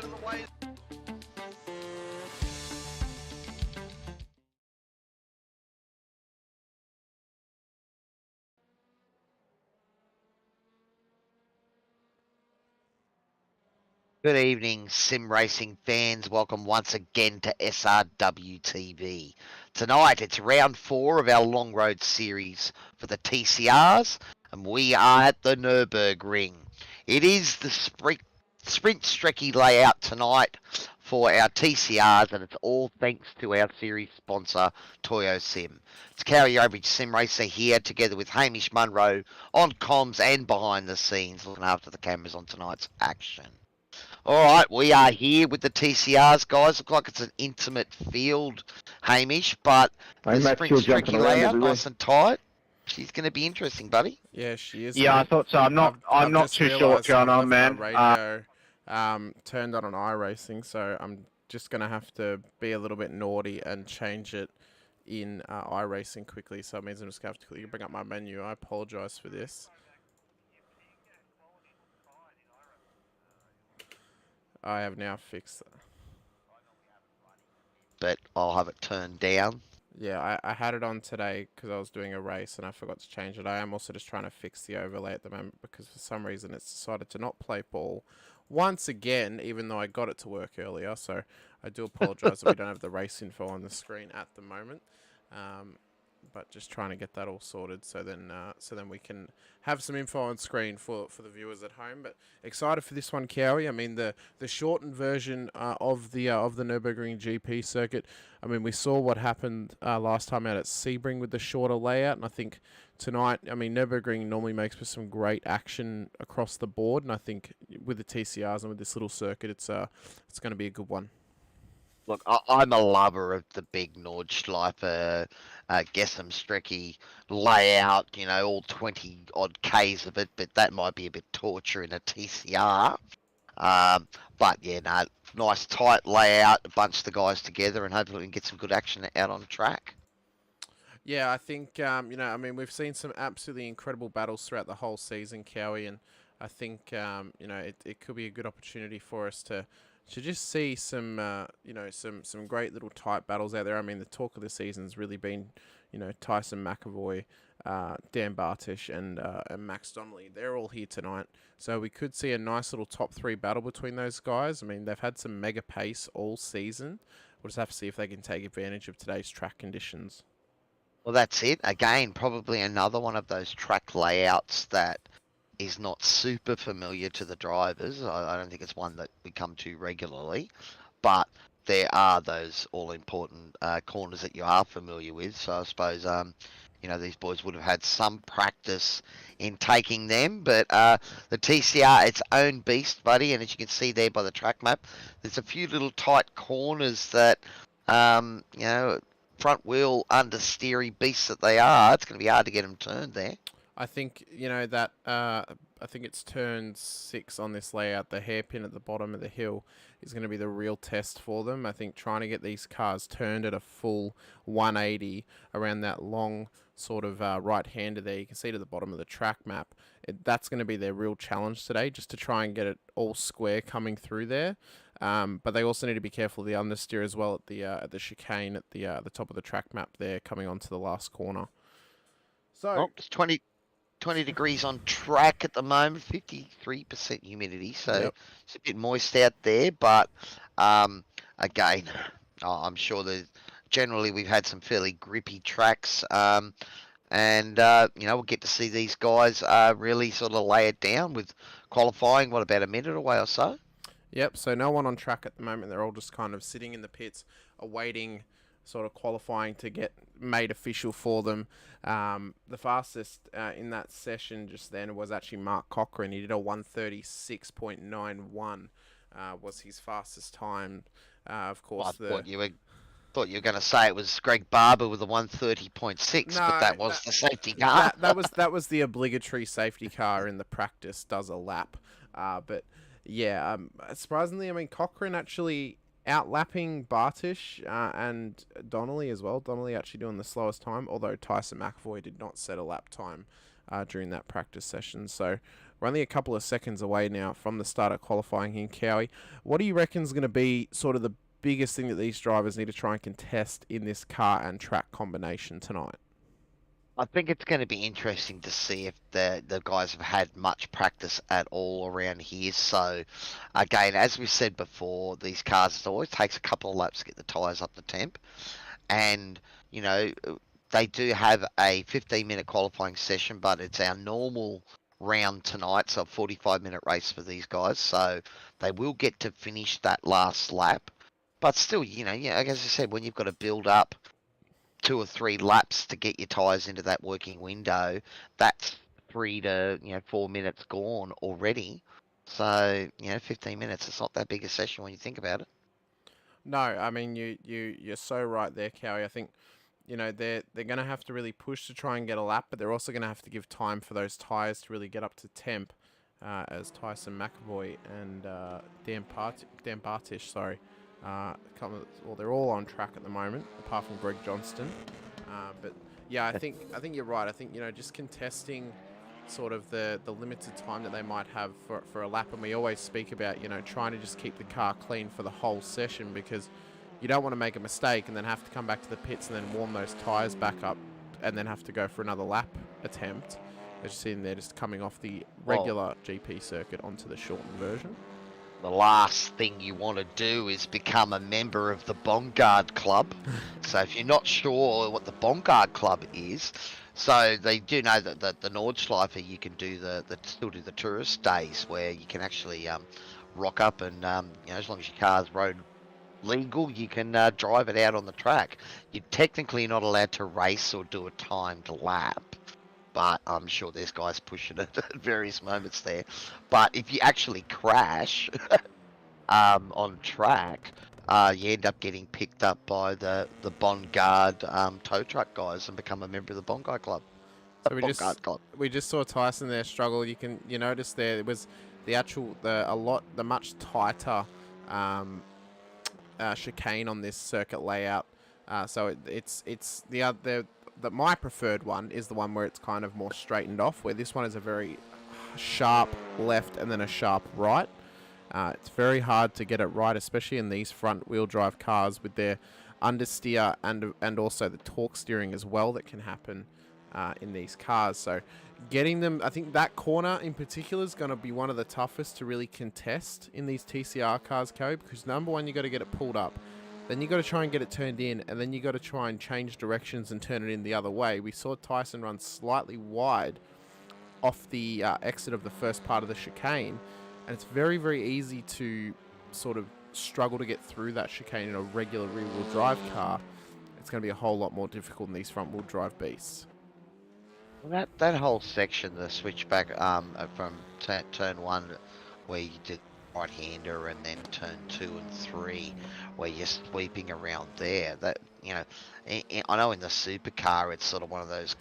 out of the way. Good evening, sim racing fans. Welcome once again to SRWTV. Tonight it's round 4 of our long road series for the TCRs, and we are at the Nurburgring. It is the sprint strecky layout tonight for our TCRs, and it's all thanks to our series sponsor, TOYOSIM. It's Carry Your Average Sim Racer here, together with Hamish Munro on comms and behind the scenes, looking after the cameras on tonight's action. All right, we are here with the TCRs, guys. Look like it's an intimate field, Hamish, but the sprint streaky layout, nice and tight. She's going to be interesting, buddy. Yeah, she is. Yeah, mate. I thought so. I'm not too sure what's going on, man. My radio turned on iRacing, so I'm just gonna have to be a little bit naughty and change it in iRacing quickly. So it means I'm just gonna have to quickly bring up my menu. I apologise for this. I have now fixed that. But I'll have it turned down. Yeah, I had it on today because I was doing a race and I forgot to change it. I am also just trying to fix the overlay at the moment because for some reason it's decided to not play ball once again, even though I got it to work earlier. So I do apologise that we don't have the race info on the screen at the moment. But just trying to get that all sorted so then we can have some info on screen for the viewers at home. But excited for this one, Cowie. I mean the shortened version of the Nurburgring GP circuit. I mean we saw what happened last time out at Sebring with the shorter layout, and I think tonight, I mean Nurburgring normally makes for some great action across the board, and I think with the TCRs and with this little circuit, it's going to be a good one. Look, I'm a lover of the big Nordschleifer, Gessam Strecky layout, you know, all 20 odd Ks of it, but that might be a bit torture in a TCR. But yeah, no, nice tight layout, a bunch of the guys together, and hopefully we can get some good action out on track. Yeah, I think, you know, I mean, we've seen some absolutely incredible battles throughout the whole season, Cowie, and I think, you know, it could be a good opportunity for us to just see some, you know, some great little tight battles out there. I mean, the talk of the season's really been, you know, Tyson McAvoy, Dan Bartish, and Max Donnelly. They're all here tonight. So we could see a nice little top 3 battle between those guys. I mean, they've had some mega pace all season. We'll just have to see if they can take advantage of today's track conditions. Well, that's it. Again, probably another one of those track layouts that is not super familiar to the drivers. I don't think it's one that we come to regularly, but there are those all-important corners that you are familiar with. So I suppose, you know, these boys would have had some practice in taking them. But the TCR, its own beast, buddy, and as you can see there by the track map, there's a few little tight corners that, you know, front wheel understeery beasts that they are. It's going to be hard to get them turned there. I think, you know, that I think it's turn 6 on this layout. The hairpin at the bottom of the hill is going to be the real test for them. I think trying to get these cars turned at a full 180 around that long sort of right-hander there. You can see to the bottom of the track map. That's going to be their real challenge today, just to try and get it all square coming through there. But they also need to be careful of the understeer as well at the chicane at the top of the track map there, coming onto the last corner. So it's 20 degrees on track at the moment, 53% humidity, so yep. It's a bit moist out there. But again, I'm sure that generally we've had some fairly grippy tracks, and you know, we'll get to see these guys really sort of lay it down with qualifying. What, about a minute away or so? Yep, so no one on track at the moment. They're all just kind of sitting in the pits awaiting sort of qualifying to get made official for them. The fastest in that session just then was actually Mark Cochran. He did a 1:36.91 was his fastest time. Of course, well, thought you were going to say it was Greg Barber with a 1:30.6, no, but that was the safety car. that was the obligatory safety car in the practice, does a lap. But yeah, surprisingly, I mean, Cochran actually outlapping Bartish and Donnelly as well. Donnelly actually doing the slowest time, although Tyson McAvoy did not set a lap time during that practice session. So We're only a couple of seconds away now from the start of qualifying here, Cowie. What do you reckon is going to be sort of the biggest thing that these drivers need to try and contest in this car and track combination tonight? I think it's going to be interesting to see if the guys have had much practice at all around here. So, again, as we said before, these cars, it always takes a couple of laps to get the tyres up to temp. And, you know, they do have a 15-minute qualifying session, but it's our normal round tonight, so a 45-minute race for these guys. So they will get to finish that last lap. But still, as I said, when you've got to build up 2 or 3 laps to get your tyres into that working window, that's 3 to 4 minutes gone already. So 15 minutes, it's not that big a session when you think about it. No, I mean you're so right there, Cowie. I think they're going to have to really push to try and get a lap, but they're also going to have to give time for those tyres to really get up to temp, as Tyson McAvoy and Dan Bartish, they're all on track at the moment, apart from Greg Johnston. But yeah, I think you're right. I think just contesting sort of the limited time that they might have for a lap, and we always speak about trying to just keep the car clean for the whole session, because you don't want to make a mistake and then have to come back to the pits and then warm those tyres back up and then have to go for another lap attempt. As you're seeing there, just coming off the regular GP circuit onto the shortened version. The last thing you want to do is become a member of the Bongard Club. So if you're not sure what the Bongard Club is, so they do know that the Nordschleife, you can do still do the tourist days where you can actually rock up and as long as your car's road legal, you can drive it out on the track. You're technically not allowed to race or do a timed lap, but I'm sure there's guys pushing it at various moments there. But if you actually crash on track, you end up getting picked up by the Bongard tow truck guys and become a member of the Bongard Club. So we just saw Tyson there struggle. You notice there it was the much tighter chicane on this circuit layout. So my preferred one is the one where it's kind of more straightened off, where this one is a very sharp left and then a sharp right. It's very hard to get it right, especially in these front wheel drive cars with their understeer and also the torque steering as well that can happen in these cars. So getting them, I think that corner in particular is going to be one of the toughest to really contest in these TCR cars, Cowie, because number one, you got to get it pulled up. Then you got to try and get it turned in, and then you got to try and change directions and turn it in the other way. We saw Tyson run slightly wide off the exit of the first part of the chicane, and it's very, very easy to sort of struggle to get through that chicane in a regular rear-wheel drive car. It's going to be a whole lot more difficult in these front-wheel drive beasts. Well, that whole section, the switchback from turn 1, where you did right-hander, and then turn 2 and 3, where you're sweeping around there. That I know in the supercar, it's sort of one of those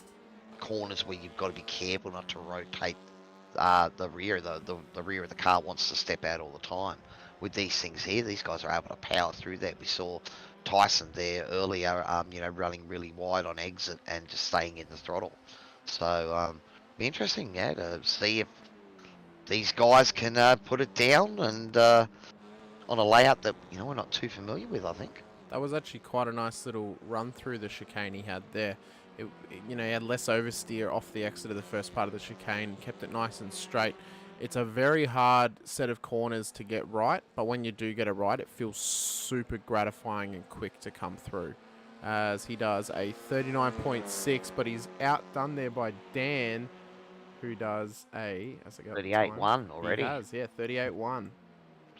corners where you've got to be careful not to rotate the rear. The rear of the car wants to step out all the time. With these things here, these guys are able to power through that. We saw Tyson there earlier, running really wide on exit and just staying in the throttle. So, be interesting, to see if these guys can put it down and on a layout that we're not too familiar with, I think. That was actually quite a nice little run through the chicane he had there. He had less oversteer off the exit of the first part of the chicane, kept it nice and straight. It's a very hard set of corners to get right, but when you do get it right, it feels super gratifying and quick to come through. As he does a 39.6, but he's outdone there by Dan, who does a 38.1 already. He has, 38.1.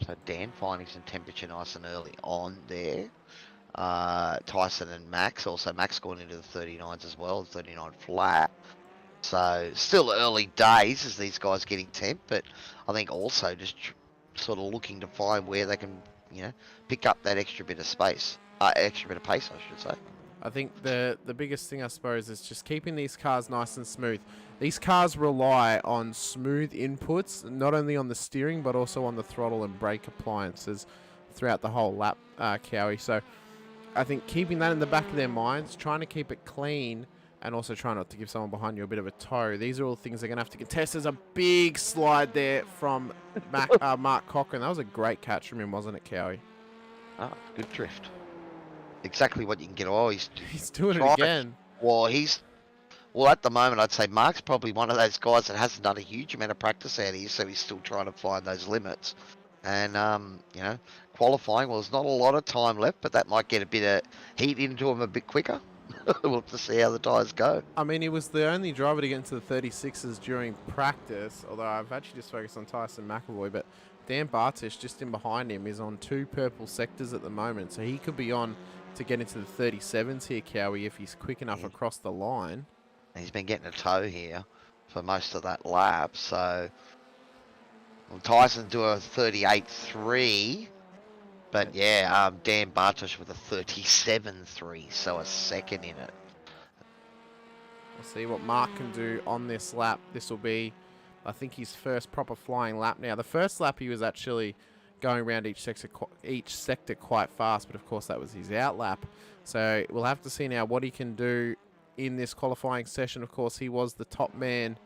So Dan finding some temperature nice and early on there. Tyson and Max, also Max going into the 39s as well, 39 flat. So still early days as these guys getting temp, but I think also just sort of looking to find where they can, pick up that extra bit of pace, I should say. I think the biggest thing, I suppose, is just keeping these cars nice and smooth. These cars rely on smooth inputs, not only on the steering, but also on the throttle and brake appliances throughout the whole lap, Cowie. So I think keeping that in the back of their minds, trying to keep it clean, and also try not to give someone behind you a bit of a tow. These are all things they're going to have to contest. There's a big slide there from Mark Cochran. That was a great catch from him, wasn't it, Cowie? Oh, good drift. Exactly what you can get. Oh, he's doing it again. Well, at the moment, I'd say Mark's probably one of those guys that hasn't done a huge amount of practice out here, so he's still trying to find those limits. And, you know, qualifying, well, there's not a lot of time left, but that might get a bit of heat into him a bit quicker. We'll have to see how the tyres go. I mean, he was the only driver to get into the 36s during practice, although I've actually just focused on TOYOSIM McAvoy, but Dan Bartish, just in behind him, is on 2 purple sectors at the moment, so he could be on to get into the 37s here, Cowie, if he's quick enough across the line. He's been getting a tow here for most of that lap, so Tyson do a 38.3, but yeah, Dan Bartosh with a 37.3, so a second in it. We'll see what Mark can do on this lap. This will be, I think, his first proper flying lap now. The first lap he was actually going around each sector quite fast, but of course that was his out lap. So we'll have to see now what he can do in this qualifying session. Of course, he was the top man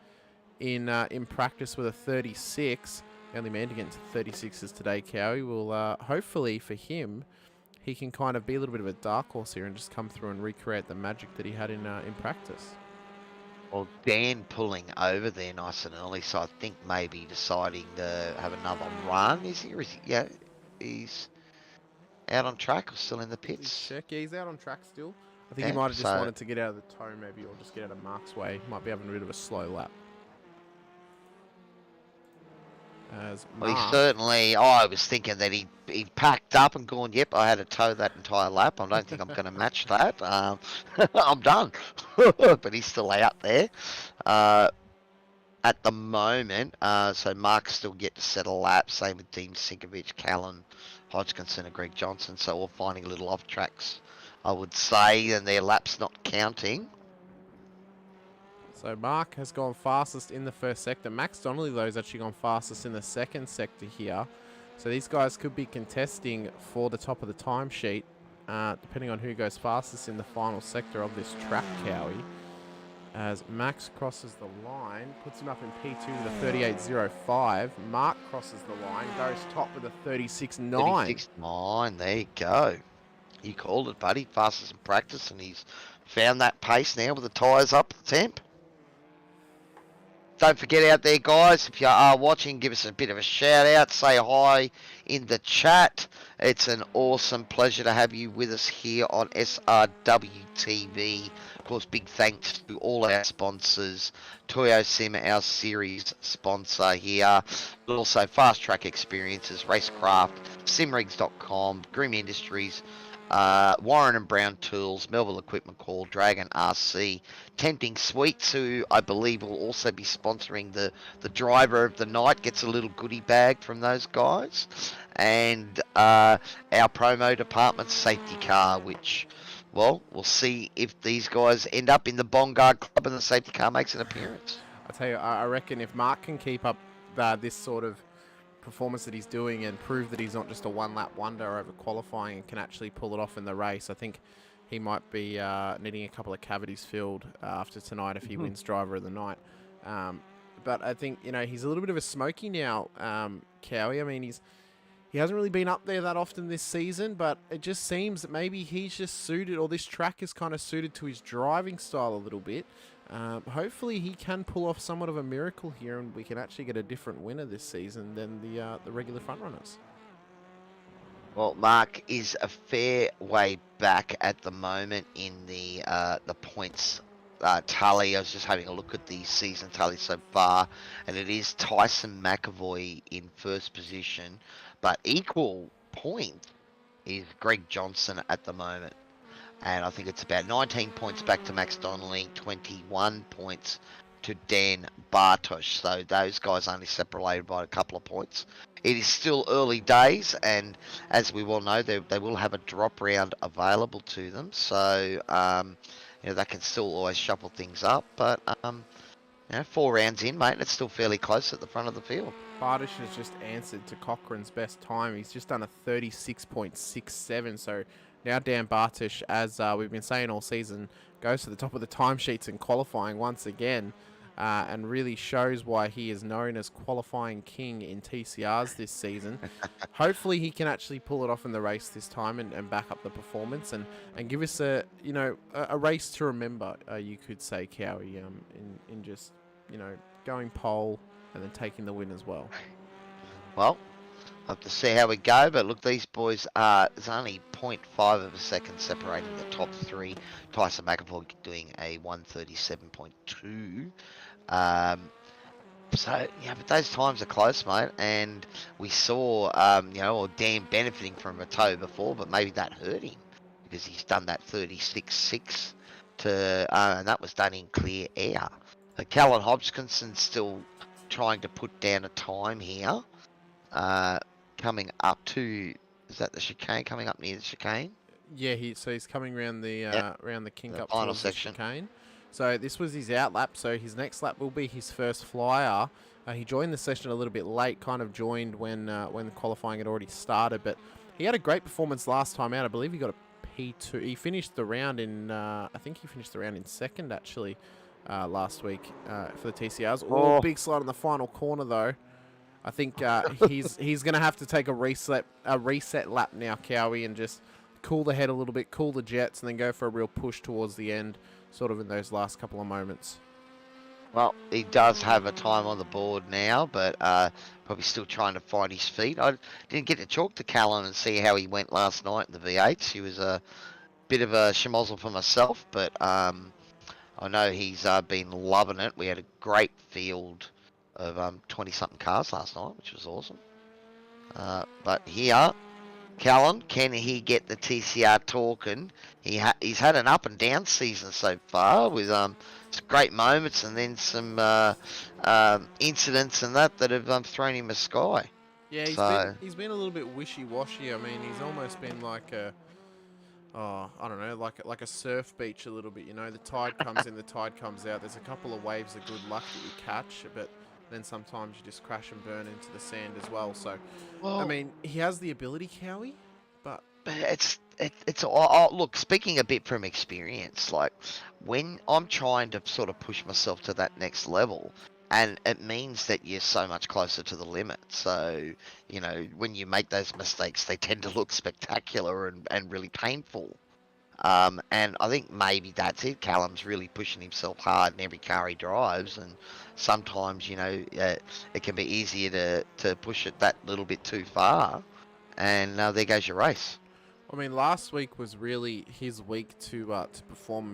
in practice with a 36. The only man to get into 36s today, Cowie. Will hopefully for him, he can kind of be a little bit of a dark horse here and just come through and recreate the magic that he had in practice. Well, Dan pulling over there nice and early, so I think maybe deciding to have another run. Is he? Or is he? Yeah, he's out on track or still in the pits? Check. Yeah, he's out on track still. I think he might have just wanted to get out of the tow maybe, or just get out of Mark's way. Might be having a bit of a slow lap. Well, he certainly, I was thinking that he packed up and gone, yep, I had to tow that entire lap. I don't think I'm going to match that. I'm done. But he's still out there at the moment. So Mark's still yet to set a lap. Same with Dean Sinkovich, Callan, Hodgkinson and Greg Johnson. So all finding a little off tracks, I would say, and their laps not counting. So Mark has gone fastest in the first sector. Max Donnelly, though, has actually gone fastest in the second sector here. So these guys could be contesting for the top of the timesheet, depending on who goes fastest in the final sector of this track, Cowie. As Max crosses the line, puts him up in P2 with a 38.05. Mark crosses the line, goes top with a 36.9. 36.9, there you go. You called it, buddy. Fastest in practice, and he's found that pace now with the tyres up the temp. Don't forget out there, guys, if you are watching, give us a bit of a shout out. Say hi in the chat. It's an awesome pleasure to have you with us here on SRWTV. Of course, big thanks to all our sponsors. TOYOSIM, our series sponsor here. But also Fast Track Experiences, Racecraft, Simrigs.com, Grim Industries, Warren and Brown Tools, Melville Equipment Call, Dragon RC, Tempting Sweets, who I believe will also be sponsoring the driver of the night, gets a little goodie bag from those guys, and our promo department, Safety Car, which, well, we'll see if these guys end up in the Bongard Club and the Safety Car makes an appearance. I'll tell you, I reckon if Mark can keep up this sort of performance that he's doing and prove that he's not just a one-lap wonder over qualifying and can actually pull it off in the race, I think he might be needing a couple of cavities filled after tonight if he wins driver of the night. But I think, you know, he's a little bit of a smoky now, Cowie. I mean, he hasn't really been up there that often this season, but it just seems that maybe he's just suited, or this track is kind of suited to his driving style a little bit. Hopefully he can pull off somewhat of a miracle here and we can actually get a different winner this season than the regular frontrunners. Well, Mark is a fair way back at the moment in the points tally. I was just having a look at the season tally so far, and it is Tyson McAvoy in first position, but equal point is Greg Johnson at the moment. And I think it's about 19 points back to Max Donnelly, 21 points to Dan Bartosh. So those guys only separated by a couple of points. It is still early days, and as we well know, they will have a drop round available to them. So, you know, that can still always shuffle things up. But, you know, 4 rounds in, mate, it's still fairly close at the front of the field. Bartosh has just answered to Cochran's best time. He's just done a 36.67, so Now Dan Bartish, as we've been saying all season, goes to the top of the timesheets in qualifying once again, and really shows why he is known as qualifying king in TCRs this season. Hopefully he can actually pull it off in the race this time and back up the performance and give us a race to remember, you could say, Cowie, in just, going pole and then taking the win as well. Well, have to see how we go, but look, these boys are, there's only 0.5 of a second separating the top three. Tyson McAvoy doing a 137.2. So, but those times are close, mate, and we saw, or Dan benefiting from a toe before, but maybe that hurt him because he's done that 36.6 and that was done in clear air. Callan Hodgkinson's still trying to put down a time here. Coming up to, is that the chicane? Coming up near the chicane? Yeah, he's coming around the round the kink up final towards section. the chicane. So this was his out lap. So his next lap will be his first flyer. He joined the session a little bit late. Kind of joined when qualifying had already started, but he had a great performance last time out. I believe he got a P2. He finished the round in. I think he finished the round in second actually last week for the TCRs. Oh, big slide in the final corner though. I think he's going to have to take a reset lap now, Cowie, and just cool the head a little bit, cool the jets, and then go for a real push towards the end, sort of in those last couple of moments. Well, he does have a time on the board now, but probably still trying to find his feet. I didn't get to talk to Callan and see how he went last night in the V8s. He was a bit of a schmozzle for myself, but I know he's been loving it. We had a great field of 20-something cars last night, which was awesome. But here, Callan, can he get the TCR talking? He's had an up and down season so far with some great moments and then some incidents and that have thrown him a sky. Yeah, he's been a little bit wishy-washy. I mean, he's almost been like I don't know, like a surf beach a little bit. The tide comes in, the tide comes out. There's a couple of waves of good luck that you catch, but then sometimes you just crash and burn into the sand as well. So, well, I mean, he has the ability, Cowie, but it's look, speaking a bit from experience, like when I'm trying to sort of push myself to that next level, and it means that you're so much closer to the limit. So, when you make those mistakes, they tend to look spectacular and really painful. And I think maybe that's it. Callum's really pushing himself hard in every car he drives, and sometimes, it can be easier to push it that little bit too far, and there goes your race. I mean, last week was really his week to perform.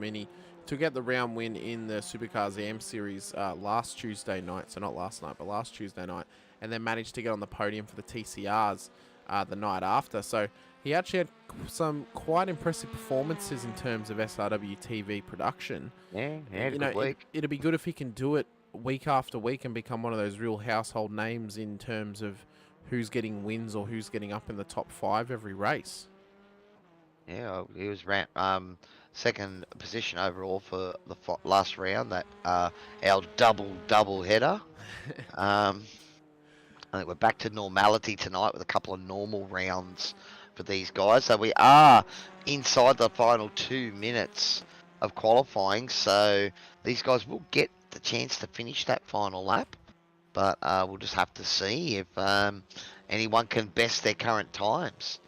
To get the round win in the Supercars EM Series last Tuesday night, so not last night, but last Tuesday night, and then managed to get on the podium for the TCRs the night after. So he actually had some quite impressive performances in terms of SRWTV production. Yeah, good week. It'd be good if he can do it week after week and become one of those real household names in terms of who's getting wins or who's getting up in the top 5 every race. Yeah, he was ranked second position overall for the last round, that our double header. I think we're back to normality tonight with a couple of normal rounds for these guys. So we are inside the final 2 minutes of qualifying, so these guys will get the chance to finish that final lap, but we'll just have to see if anyone can best their current times.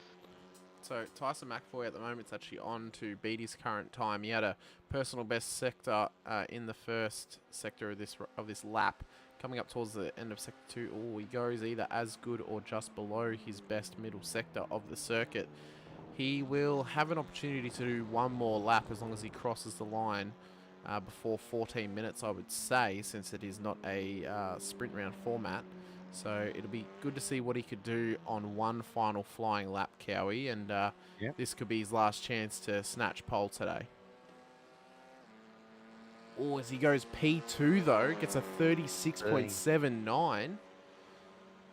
So Tyson McAvoy at the moment is actually on to beat his current time. He had a personal best sector in the first sector of this lap. Coming up towards the end of sector 2, he goes either as good or just below his best middle sector of the circuit. He will have an opportunity to do one more lap as long as he crosses the line before 14 minutes, I would say, since it is not a sprint round format. So it'll be good to see what he could do on one final flying lap, Cowie, and this could be his last chance to snatch pole today. As he goes P2 though, gets a 36.79.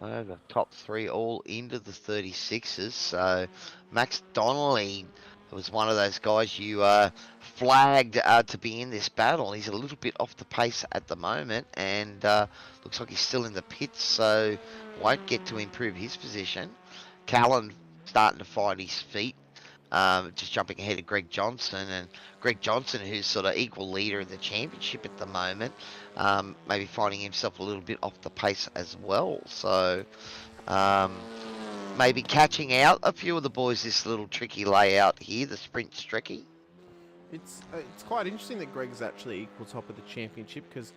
The top 3 all into the 36s. So Max Donnelly was one of those guys you flagged to be in this battle. He's a little bit off the pace at the moment, and looks like he's still in the pits, so won't get to improve his position. Callan starting to find his feet. just jumping ahead of Greg Johnson, and Greg Johnson, who's sort of equal leader in the championship at the moment, maybe finding himself a little bit off the pace as well. So maybe catching out a few of the boys this little tricky layout here, the sprint streaky. It's quite interesting that Greg's actually equal top of the championship, because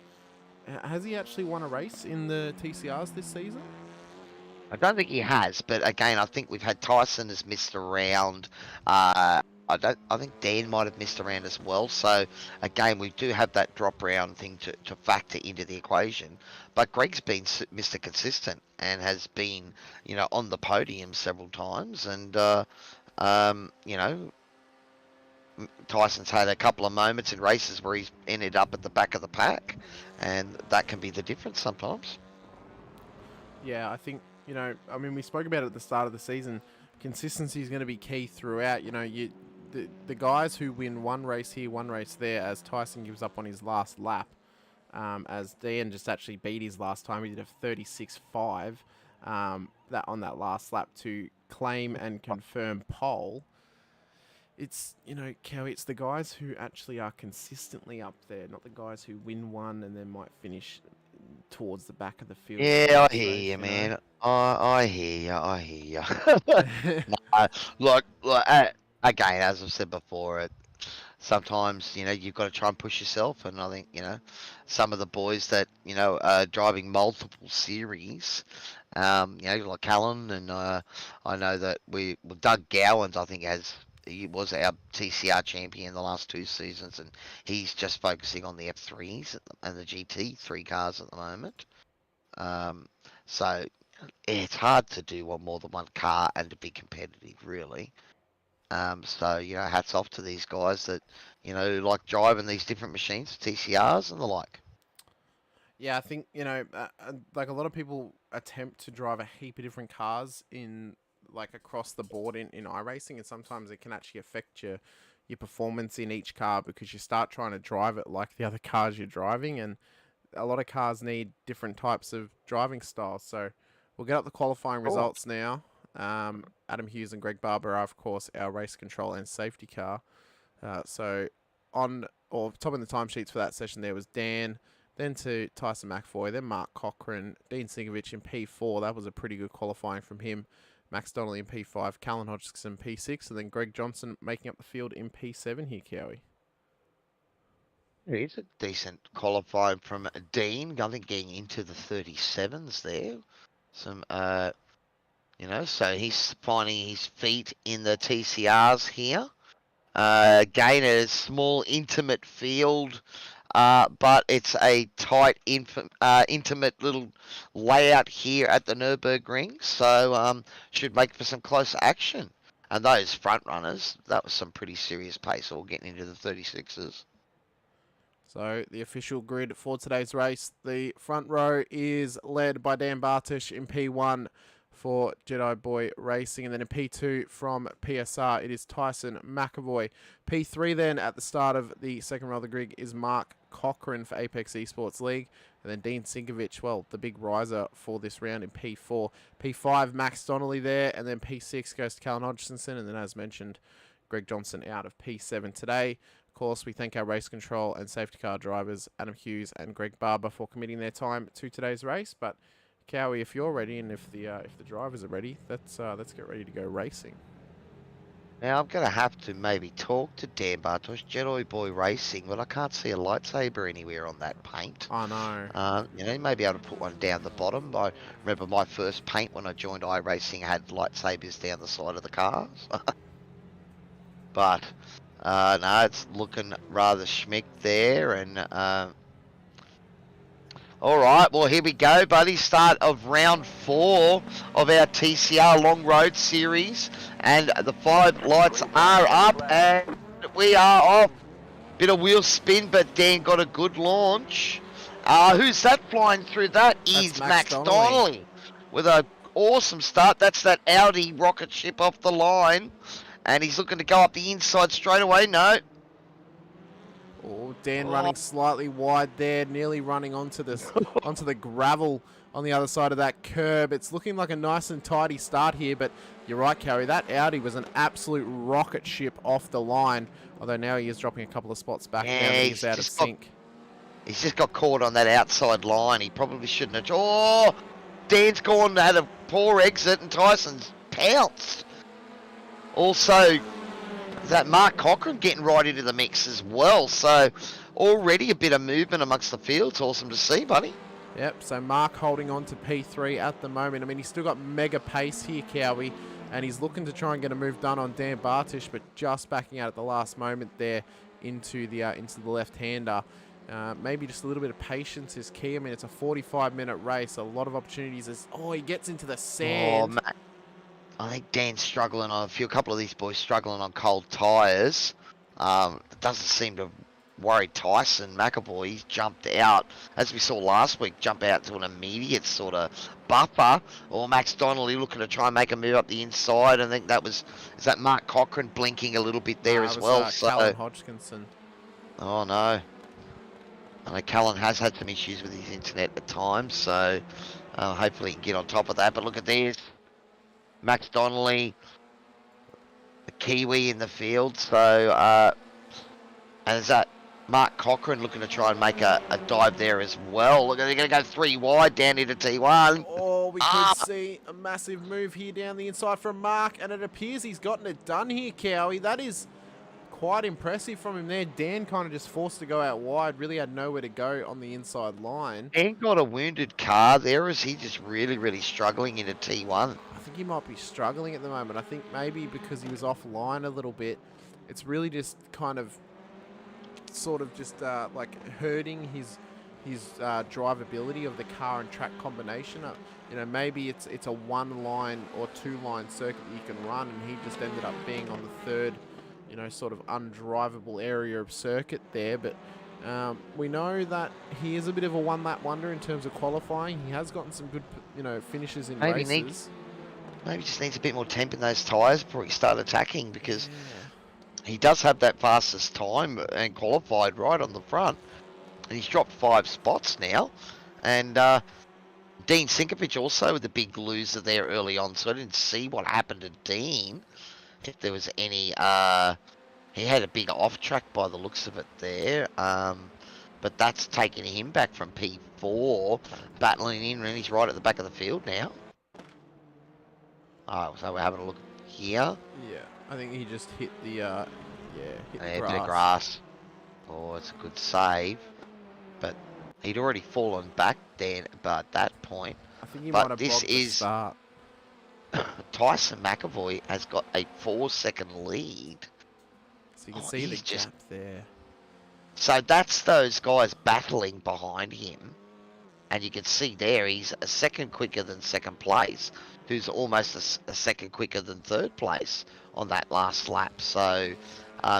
has he actually won a race in the TCRs this season? I don't think he has, but again, I think we've had Tyson has missed a round. I think Dan might have missed a round as well. So again, we do have that drop round thing to factor into the equation. But Greg's been Mr. Consistent and has been, on the podium several times. And Tyson's had a couple of moments in races where he's ended up at the back of the pack, and that can be the difference sometimes. Yeah, I think, we spoke about it at the start of the season. Consistency is going to be key throughout. The guys who win one race here, one race there, as Tyson gives up on his last lap, as Dan just actually beat his last time. He did a 36.5 on that last lap to claim and confirm pole. It's, Cowie, it's the guys who actually are consistently up there, not the guys who win one and then might finish towards the back of the field. Yeah, I hear you, man. I hear you. No, look, again, as I've said before, sometimes, you've got to try and push yourself. And I think, some of the boys that, are driving multiple series, like Callan, and I know that Doug Gowans, I think, he was our TCR champion the last 2 seasons, and he's just focusing on the F3s and the GT3 cars at the moment. So it's hard to do more than one car and to be competitive, really. So, hats off to these guys that, like driving these different machines, TCRs and the like. Yeah, I think, like a lot of people attempt to drive a heap of different cars across the board in iRacing, and sometimes it can actually affect your performance in each car, because you start trying to drive it like the other cars you're driving, and a lot of cars need different types of driving styles. So we'll get up the qualifying results now. Adam Hughes and Greg Barber are, of course, our race control and safety car. So top of the timesheets for that session there was Dan, then to Tyson McAvoy, then Mark Cochran, Dean Singovich in P4. That was a pretty good qualifying from him. Max Donnelly in P5, Callan Hodgson P6, and then Greg Johnson making up the field in P7 here, Cowie. It's a decent qualifying from Dean. I think getting into the 37s there. So he's finding his feet in the TCRs here. Again, a small, intimate field, but it's a tight, intimate little layout here at the Nurburgring. So should make for some close action. And those front runners, that was some pretty serious pace, all getting into the 36s. So the official grid for today's race, the front row is led by Dan Bartish in P1 for Jedi Boy Racing, and then in P2 from PSR, it is Tyson McAvoy. P3 then at the start of the second row of the grid is Mark Cochran for Apex Esports League, and then Dean Sinkovich, the big riser for this round in P4. P5, Max Donnelly there, and then P6 goes to Callan Hodgson, and then as mentioned, Greg Johnson out of P7 today. Of course, we thank our race control and safety car drivers, Adam Hughes and Greg Barber, for committing their time to today's race. But Cowie, if you're ready and if the drivers are ready, let's get ready to go racing. Now I'm going to have to maybe talk to Dan Bartosh, Jedi Boy Racing, but I can't see a lightsaber anywhere on that paint. I know. You may be able to put one down the bottom. I remember my first paint when I joined iRacing had lightsabers down the side of the cars. But no, it's looking rather schmick there, and all right, well, here we go, buddy. Start of round 4 of our TCR Long Road Series, and the 5 lights are up, and we are off. Bit of wheel spin, but Dan got a good launch. Who's that flying through? That is Max Donnelly with an awesome start. That's that Audi rocket ship off the line. And he's looking to go up the inside straight away. No. Oh, Dan running slightly wide there, nearly running onto the gravel on the other side of that curb. It's looking like a nice and tidy start here, but you're right, Carrie. That Audi was an absolute rocket ship off the line, although now he is dropping a couple of spots back now that he's out of sync. He's just got caught on that outside line. He probably shouldn't have. Oh, Dan's gone, had a poor exit, and Tyson's pounced. Also, that Mark Cochran getting right into the mix as well. So already a bit of movement amongst the field. It's awesome to see, buddy. Yep, so Mark holding on to P3 at the moment. I mean, he's still got mega pace here, Cowie, and he's looking to try and get a move done on Dan Bartish, but just backing out at the last moment there into the left-hander. Maybe just a little bit of patience is key. I mean, it's a 45-minute race. A lot of opportunities. He gets into the sand. Oh, mate. I think Dan's struggling on a couple of these boys struggling on cold tyres. It doesn't seem to worry Tyson McAvoy. He's jumped out, as we saw last week, jump out to an immediate sort of buffer. Or Max Donnelly looking to try and make a move up the inside. I think is that Mark Cochran blinking a little bit there as well. Callan Hodgkinson. Oh no. I know Callan has had some issues with his internet at times, so hopefully he can get on top of that. But look at this. Max Donnelly, the Kiwi in the field. So, and is that Mark Cochran looking to try and make a dive there as well. Look, they're going to go 3 wide down into T1. Oh, we could see a massive move here down the inside from Mark, and it appears he's gotten it done here, Cowie. That is quite impressive from him there. Dan kind of just forced to go out wide, really had nowhere to go on the inside line. Dan got a wounded car there. Is he just really, really struggling into T1? I think he might be struggling at the moment. I think maybe because he was offline a little bit, it's really just kind of sort of just like hurting his drivability of the car and track combination. You know, maybe it's a 1-line or 2-line circuit that you can run, and he just ended up being on the third, you know, sort of undrivable area of circuit there. But we know that he is a bit of a one-lap wonder in terms of qualifying. He has gotten some good, you know, finishes in races. Maybe just needs a bit more temp in those tyres before he starts attacking, because he does have that fastest time and qualified right on the front. And he's dropped 5 spots now. And Dean Sinkovich also with the big loser there early on, so I didn't see what happened to Dean. If there was any, he had a big off track by the looks of it there, but that's taking him back from P4, battling in, and he's right at the back of the field now. Oh, so we're having a look here. Yeah, I think he just hit the, hit the bit grass. of grass. Oh, it's a good save, but he'd already fallen back then at that point. I think he might have this blocked the start. Tyson McAvoy has got a 4-second lead. So you can see the gap there. So that's those guys battling behind him. And you can see there he's a second quicker than second place, who's almost a second quicker than third place on that last lap. So,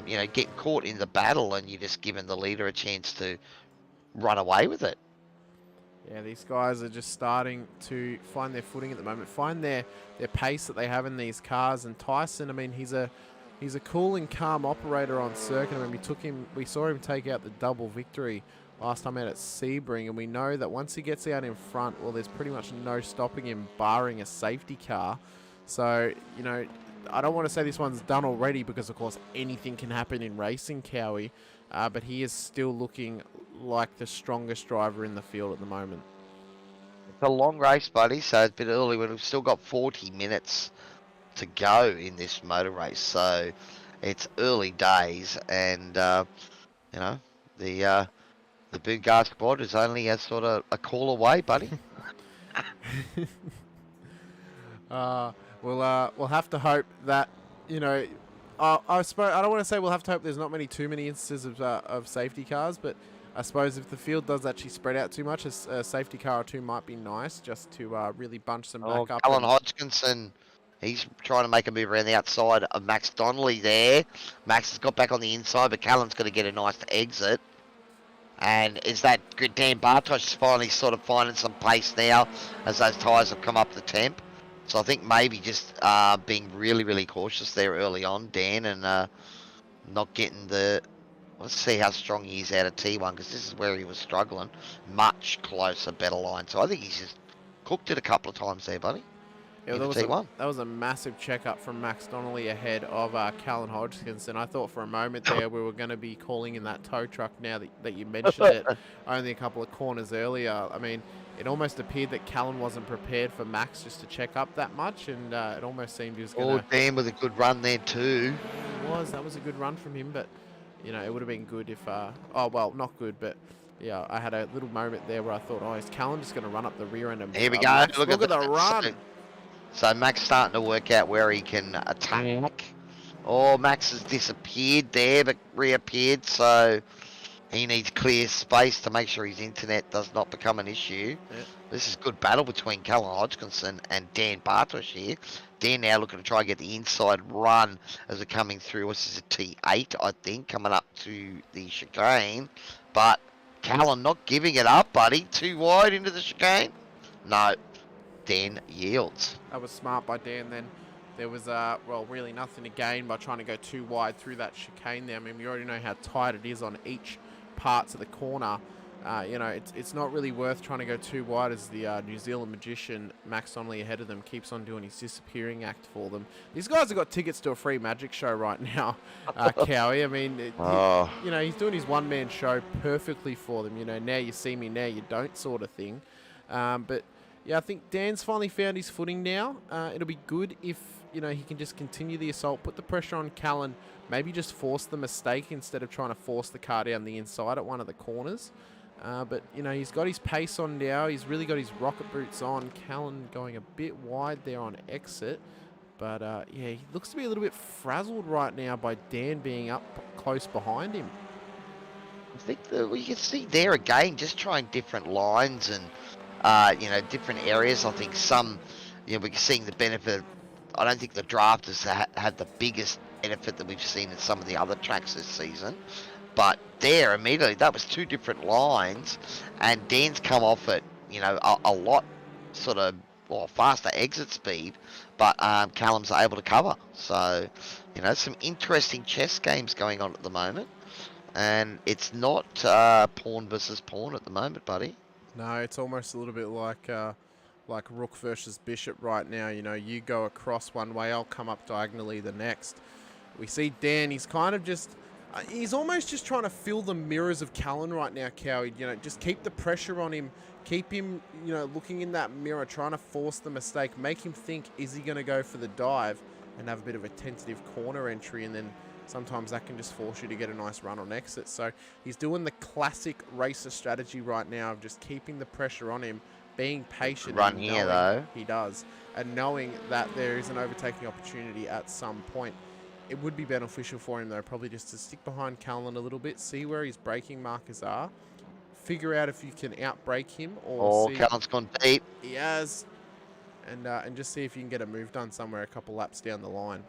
you know, getting caught in the battle and you're just giving the leader a chance to run away with it. Yeah, these guys are just starting to find their footing at the moment, find their pace that they have in these cars. And Tyson, I mean, he's a cool and calm operator on circuit. I mean, we saw him take out the double victory last time out at Sebring, and we know that once he gets out in front, well, there's pretty much no stopping him, barring a safety car. So, you know, I don't want to say this one's done already, because of course anything can happen in racing, Cowie, but he is still looking like the strongest driver in the field at the moment. It's a long race, buddy, so it's a bit early. We've still got 40 minutes to go in this motor race, so it's early days, and you know, the Boogar squad is only a sort of a call away, buddy. We'll have to hope that, you know, I suppose I don't want to say we'll have to hope there's not too many instances of safety cars, but I suppose if the field does actually spread out too much, a safety car or two might be nice, just to really bunch them back up. Alan Hodgkinson, he's trying to make a move around the outside of Max Donnelly there. Max has got back on the inside, but Callan's going to get a nice exit. And is that good? Dan Bartosh is finally sort of finding some pace now as those tyres have come up the temp. So I think maybe just being really, really cautious there early on, Dan, and not getting Let's see how strong he is out of T1, because this is where he was struggling. Much closer, better line. So I think he's just cooked it a couple of times there, buddy. Yeah, that was a massive check-up from Max Donnelly ahead of Callan Hodgkins, and I thought for a moment there we were going to be calling in that tow truck now that you mentioned it only a couple of corners earlier. I mean, it almost appeared that Callan wasn't prepared for Max just to check up that much, and it almost seemed he was going to... Oh, Dan with a good run there too. That was a good run from him, but, you know, it would have been good if... oh, well, not good, but... Yeah, I had a little moment there where I thought, oh, is Callan just going to run up the rear end? And here we go. Max, look at the run. So Max starting to work out where he can attack. Oh, Max has disappeared there, but reappeared. So he needs clear space to make sure his internet does not become an issue. Yep. This is good battle between Callan Hodgkinson and Dan Bartosh here. Dan now looking to try and get the inside run as they're coming through. This is a T8, I think, coming up to the chicane. But Callan not giving it up, buddy. Too wide into the chicane. No. Dan yields. That was smart by Dan then. There was, well, really nothing to gain by trying to go too wide through that chicane there. I mean, we already know how tight it is on each parts of the corner. You know, it's not really worth trying to go too wide as the New Zealand magician, Max Donnelly, ahead of them, keeps on doing his disappearing act for them. These guys have got tickets to a free magic show right now, Cowie. I mean, you know, he's doing his one-man show perfectly for them. You know, now you see me, now you don't sort of thing. But... yeah, I think Dan's finally found his footing now. It'll be good if, you know, he can just continue the assault, put the pressure on Callan, maybe just force the mistake instead of trying to force the car down the inside at one of the corners. But, you know, he's got his pace on now. He's really got his rocket boots on. Callan going a bit wide there on exit. But, yeah, he looks to be a little bit frazzled right now by Dan being up close behind him. I think we can see there again, just trying different lines and... you know, different areas. I think some, you know, we're seeing the benefit. I don't think the drafters had the biggest benefit that we've seen in some of the other tracks this season. But there, immediately, that was two different lines. And Dan's come off at, you know, a lot sort of, well, faster exit speed. But Callum's able to cover. So, you know, some interesting chess games going on at the moment. And it's not pawn versus pawn at the moment, buddy. No, it's almost a little bit like rook versus bishop right now. You know, you go across one way, I'll come up diagonally the next. We see Dan, he's kind of just... he's almost just trying to fill the mirrors of Callan right now, Cowie. You know, just keep the pressure on him. Keep him, you know, looking in that mirror, trying to force the mistake. Make him think, is he going to go for the dive? And have a bit of a tentative corner entry, and then... sometimes that can just force you to get a nice run on exit. So he's doing the classic racer strategy right now of just keeping the pressure on him, being patient. Run here, though. He does. And knowing that there is an overtaking opportunity at some point. It would be beneficial for him, though, probably just to stick behind Callan a little bit, see where his braking markers are, figure out if you can outbrake him or see... Callan's gone deep. He has. And just see if you can get a move done somewhere a couple laps down the line.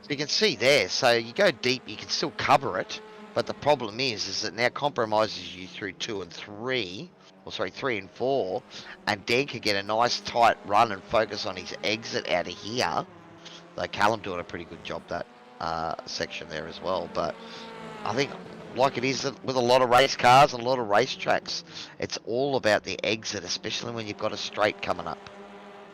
So you can see there, so you go deep, you can still cover it, but the problem is that now compromises you through 2 and 3, or sorry, 3 and 4, and Dan can get a nice tight run and focus on his exit out of here. Though Callum doing a pretty good job that section there as well, but I think like it is with a lot of race cars and a lot of racetracks, it's all about the exit, especially when you've got a straight coming up.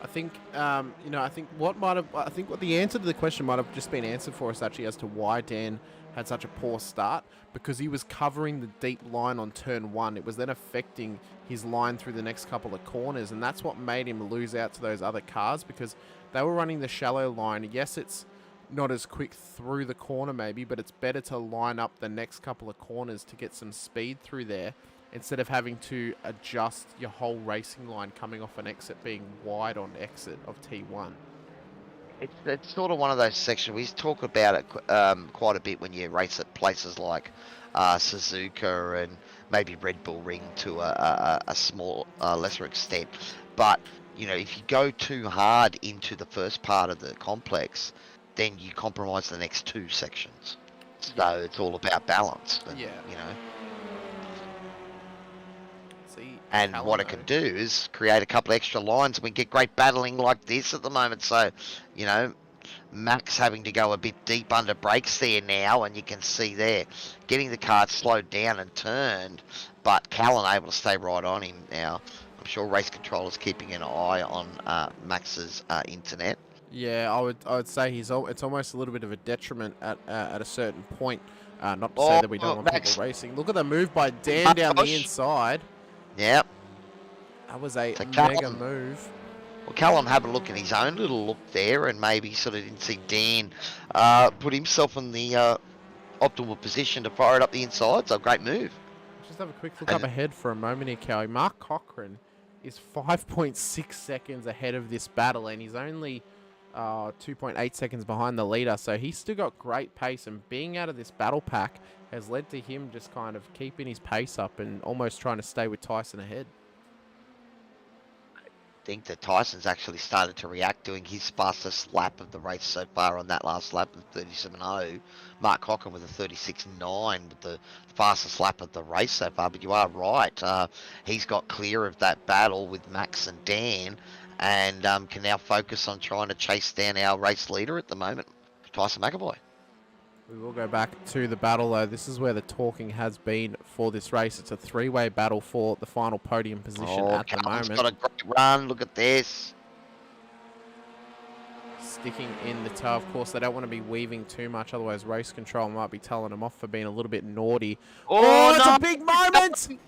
I think, you know, I think what the answer to the question might have just been answered for us actually as to why Dan had such a poor start, because he was covering the deep line on turn 1. It was then affecting his line through the next couple of corners, and that's what made him lose out to those other cars, because they were running the shallow line. Yes, it's not as quick through the corner maybe, but it's better to line up the next couple of corners to get some speed through there, instead of having to adjust your whole racing line coming off an exit being wide on exit of T1. It's sort of one of those sections, we talk about it quite a bit when you race at places like Suzuka and maybe Red Bull Ring to a small, lesser extent. But, you know, if you go too hard into the first part of the complex, then you compromise the next 2 sections. So it's all about balance. And, yeah. You know. And what it can do is create a couple extra lines, and we get great battling like this at the moment. So, you know, Max having to go a bit deep under brakes there now, and you can see there, getting the car slowed down and turned, but Callan able to stay right on him now. I'm sure race controller's keeping an eye on Max's internet. Yeah, I would say it's almost a little bit of a detriment at a certain point. Not to say that we don't want Max. people racing. Look at the move by Dan down the inside. Yep. That was a So mega move. Well, Callum had a look at his own little look there, and maybe sort of didn't see Dan put himself in the optimal position to fire it up the inside. So great move. Just have a quick look up ahead for a moment here, Cowie. Mark Cochran is 5.6 seconds ahead of this battle, and he's only 2.8 seconds behind the leader. So he's still got great pace, and being out of this battle pack has led to him just kind of keeping his pace up and almost trying to stay with Tyson ahead. I think that Tyson's actually started to react, doing his fastest lap of the race so far on that last lap of 37.0. Mark Cochran with a 36.9 with the fastest lap of the race so far. But you are right. He's got clear of that battle with Max and Dan, and can now focus on trying to chase down our race leader at the moment, Tyson McAvoy. We will go back to the battle, though. This is where the talking has been for this race. It's a three-way battle for the final podium position at the moment. Got a great run. Look at this. Sticking in the toe. Of course, they don't want to be weaving too much, otherwise race control might be telling them off for being a little bit naughty. Oh, it's a big moment!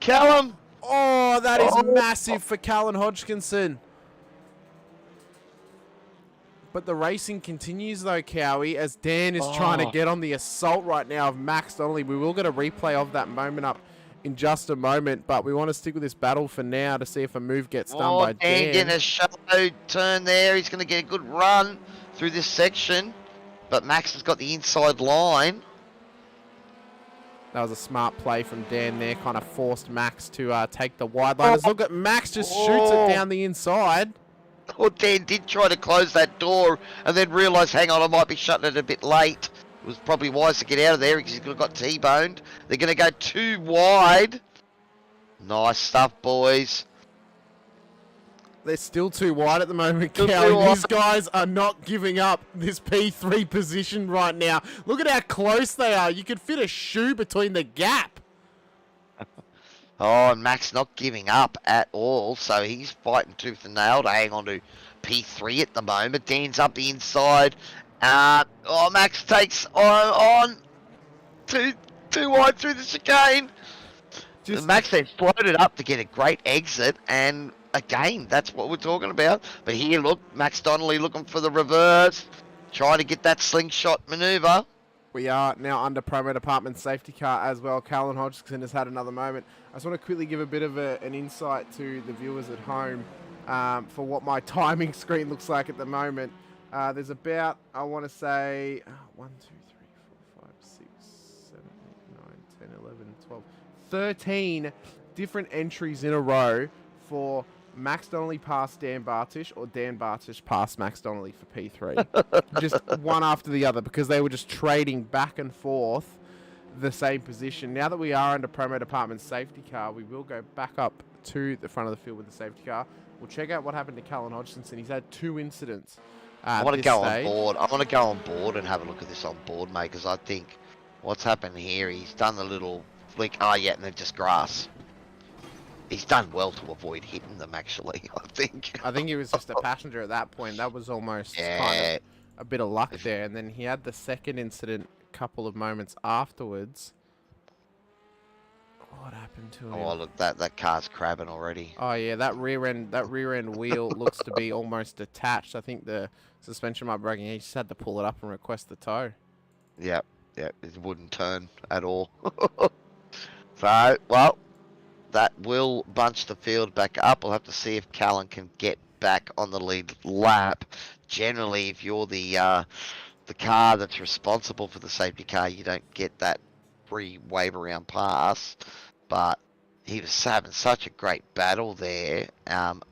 Callum! Oh, that is massive for Callan Hodgkinson. But the racing continues, though, Cowie, as Dan is trying to get on the assault right now of Max Donnelly. We will get a replay of that moment up in just a moment, but we want to stick with this battle for now to see if a move gets done by Dan. Dan getting a shallow turn there. He's going to get a good run through this section, but Max has got the inside line. That was a smart play from Dan there, kind of forced Max to take the wide line. Look at Max just shoots it down the inside. Well, Dan did try to close that door and then realised, hang on, I might be shutting it a bit late. It was probably wise to get out of there because he's got T-boned. They're going to go too wide. Nice stuff, boys. They're still too wide at the moment, Cowie. These guys are not giving up this P3 position right now. Look at how close they are. You could fit a shoe between the gap. Oh, and Max not giving up at all, so he's fighting tooth and nail to hang on to P3 at the moment. Dan's up the inside. Max takes on too wide through the chicane. Max then floated up to get a great exit, and again, that's what we're talking about. But here, look, Max Donnelly looking for the reverse, trying to get that slingshot manoeuvre. We are now under promo department safety car as well. Callan Hodgkinson has had another moment. I just want to quickly give a bit of an insight to the viewers at home for what my timing screen looks like at the moment. There's about, I want to say, 1, 2, 3, 4, 5, 6, 7, 8, 9, 10, 11, 12, 13 different entries in a row for Max Donnelly past Dan Bartish or Dan Bartish past Max Donnelly for P3. Just one after the other, because they were just trading back and forth the same position. Now that we are under promo department safety car, we will go back up to the front of the field with the safety car. We'll check out what happened to Callan Hodgkinson. He's had 2 incidents. I want to go on board. I want to go on board and have a look at this on board, mate, because I think what's happened here, he's done the little flick. Oh, yeah, and then just grass. He's done well to avoid hitting them, actually, I think. I think he was just a passenger at that point. That was almost kind of a bit of luck there. And then he had the second incident a couple of moments afterwards. What happened to him? Oh, look, that car's crabbing already. Oh, yeah, that rear end wheel looks to be almost detached. I think the suspension might be breaking. He just had to pull it up and request the tow. Yep, it wouldn't turn at all. So, well, that will bunch the field back up. We'll have to see if Callan can get back on the lead lap. Generally, if you're the car that's responsible for the safety car, you don't get that free wave around pass. But he was having such a great battle there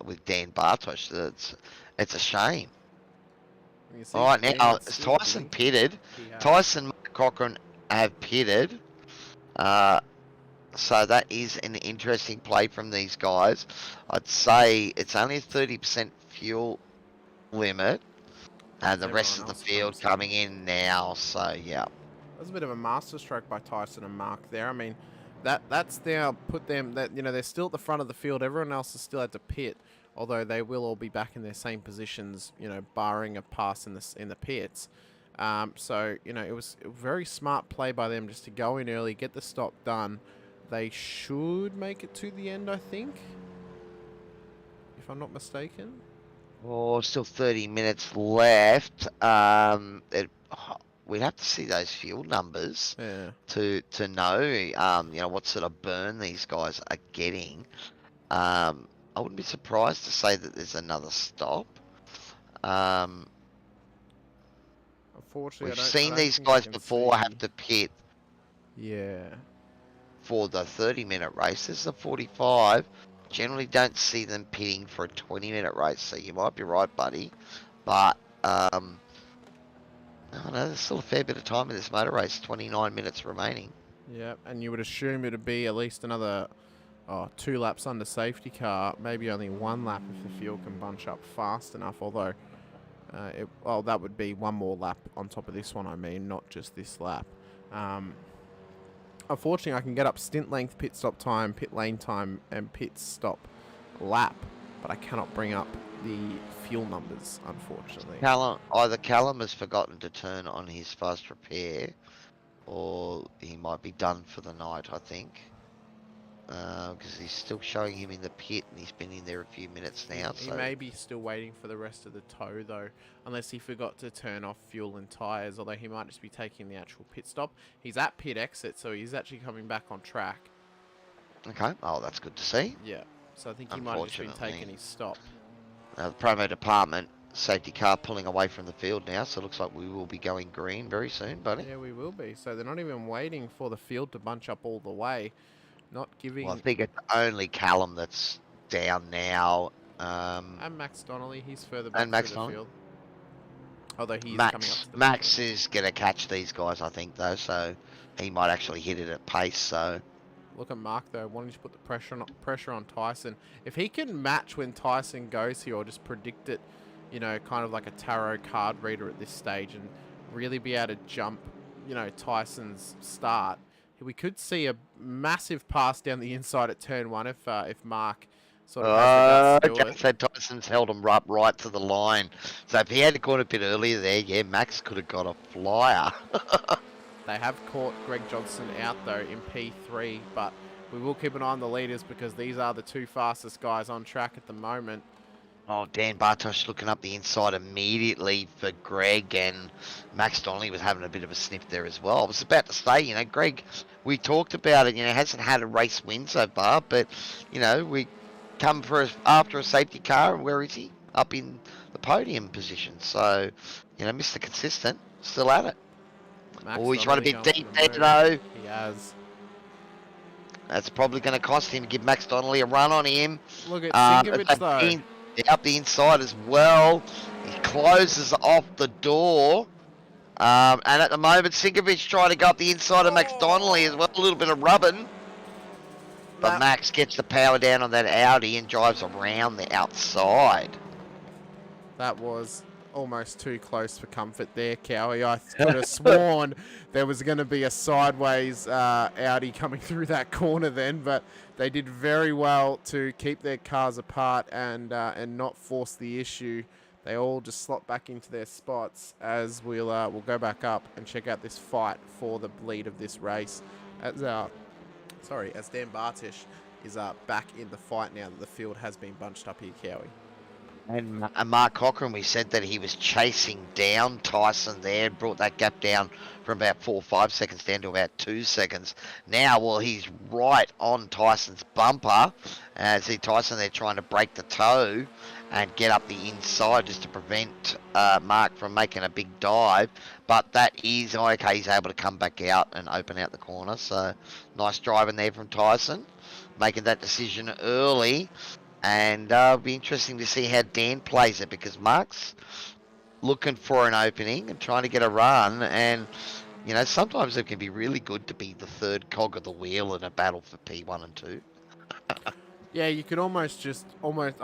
with Dan Bartosh that it's a shame. All right, now is Tyson pitted. Tyson and Cochran have pitted. So that is an interesting play from these guys. I'd say it's only a 30% fuel limit. And the rest of the field coming in now, so yeah. That was a bit of a masterstroke by Tyson and Mark there. I mean, that's now put them, that, you know, they're still at the front of the field. Everyone else is still at the pit, although they will all be back in their same positions, you know, barring a pass in the pits. So, you know, it was a very smart play by them just to go in early, get the stop done. They should make it to the end, I think, if I'm not mistaken. Oh, still 30 minutes left. We'd have to see those fuel numbers to know, you know, what sort of burn these guys are getting. I wouldn't be surprised to say that there's another stop. Unfortunately, we've seen these guys before have to pit. Yeah. For the 30-minute race. This is a 45. Generally don't see them pitting for a 20-minute race, so you might be right, buddy. But, I don't know, there's still a fair bit of time in this motor race, 29 minutes remaining. Yeah, and you would assume it'd be at least another 2 laps under safety car, maybe only 1 lap if the field can bunch up fast enough, although, well, that would be 1 more lap on top of this one, I mean, not just this lap. Unfortunately, I can get up stint length, pit stop time, pit lane time, and pit stop lap, but I cannot bring up the fuel numbers, unfortunately. Either Callum has forgotten to turn on his fast repair, or he might be done for the night, I think. Because he's still showing him in the pit, and he's been in there a few minutes now. He may be still waiting for the rest of the tow, though, unless he forgot to turn off fuel and tyres, although he might just be taking the actual pit stop. He's at pit exit, so he's actually coming back on track. Okay, oh, that's good to see. Yeah, so I think he might have just been taking his stop. The promo department, safety car pulling away from the field now, so it looks like we will be going green very soon, buddy. Yeah, we will be. So they're not even waiting for the field to bunch up all the way. Not giving... Well, I think it's only Callum that's down now. And Max Donnelly, he's further back through the field. Although he's coming up to the Max is going to catch these guys, I think, though, so he might actually hit it at pace, so... Look at Mark, though, wanting to put the pressure on Tyson. If he can match when Tyson goes here, or just predict it, you know, kind of like a tarot card reader at this stage, and really be able to jump, you know, Tyson's start, we could see a massive pass down the inside at turn 1 if Mark sort of has the guts to do it. So Tyson's held him right to the line. So if he had gone a bit earlier there, yeah, Max could have got a flyer. They have caught Greg Johnson out, though, in P3, but we will keep an eye on the leaders because these are the 2 fastest guys on track at the moment. Oh, Dan Bartosh looking up the inside immediately for Greg, and Max Donnelly was having a bit of a sniff there as well. I was about to say, you know, Greg, we talked about it, you know, hasn't had a race win so far, but, you know, we come after a safety car, and where is he? Up in the podium position. So, you know, Mr. Consistent, still at it. Oh, he's run a bit deep there, though. He has. That's probably going to cost him, give Max Donnelly a run on him. Look at Sinkovich, though. Up the inside as well. He closes off the door. And at the moment, Sinkovich trying to go up the inside of Max Donnelly as well. A little bit of rubbing. But Max gets the power down on that Audi and drives around the outside. That was almost too close for comfort there, Cowie. I could have sworn there was going to be a sideways Audi coming through that corner then, but they did very well to keep their cars apart and not force the issue. They all just slot back into their spots as we'll go back up and check out this fight for the lead of this race. As Dan Bartish is back in the fight now that the field has been bunched up here, Cowie. And Mark Cochran, we said that he was chasing down Tyson there, brought that gap down from about 4 or 5 seconds down to about 2 seconds. Now, well, he's right on Tyson's bumper. See Tyson there trying to break the toe and get up the inside just to prevent Mark from making a big dive. But that is, okay, he's able to come back out and open out the corner. So, nice driving there from Tyson, making that decision early. And it'll be interesting to see how Dan plays it, because Mark's looking for an opening and trying to get a run. And, you know, sometimes it can be really good to be the third cog of the wheel in a battle for P1 and 2. Yeah, you could almost, I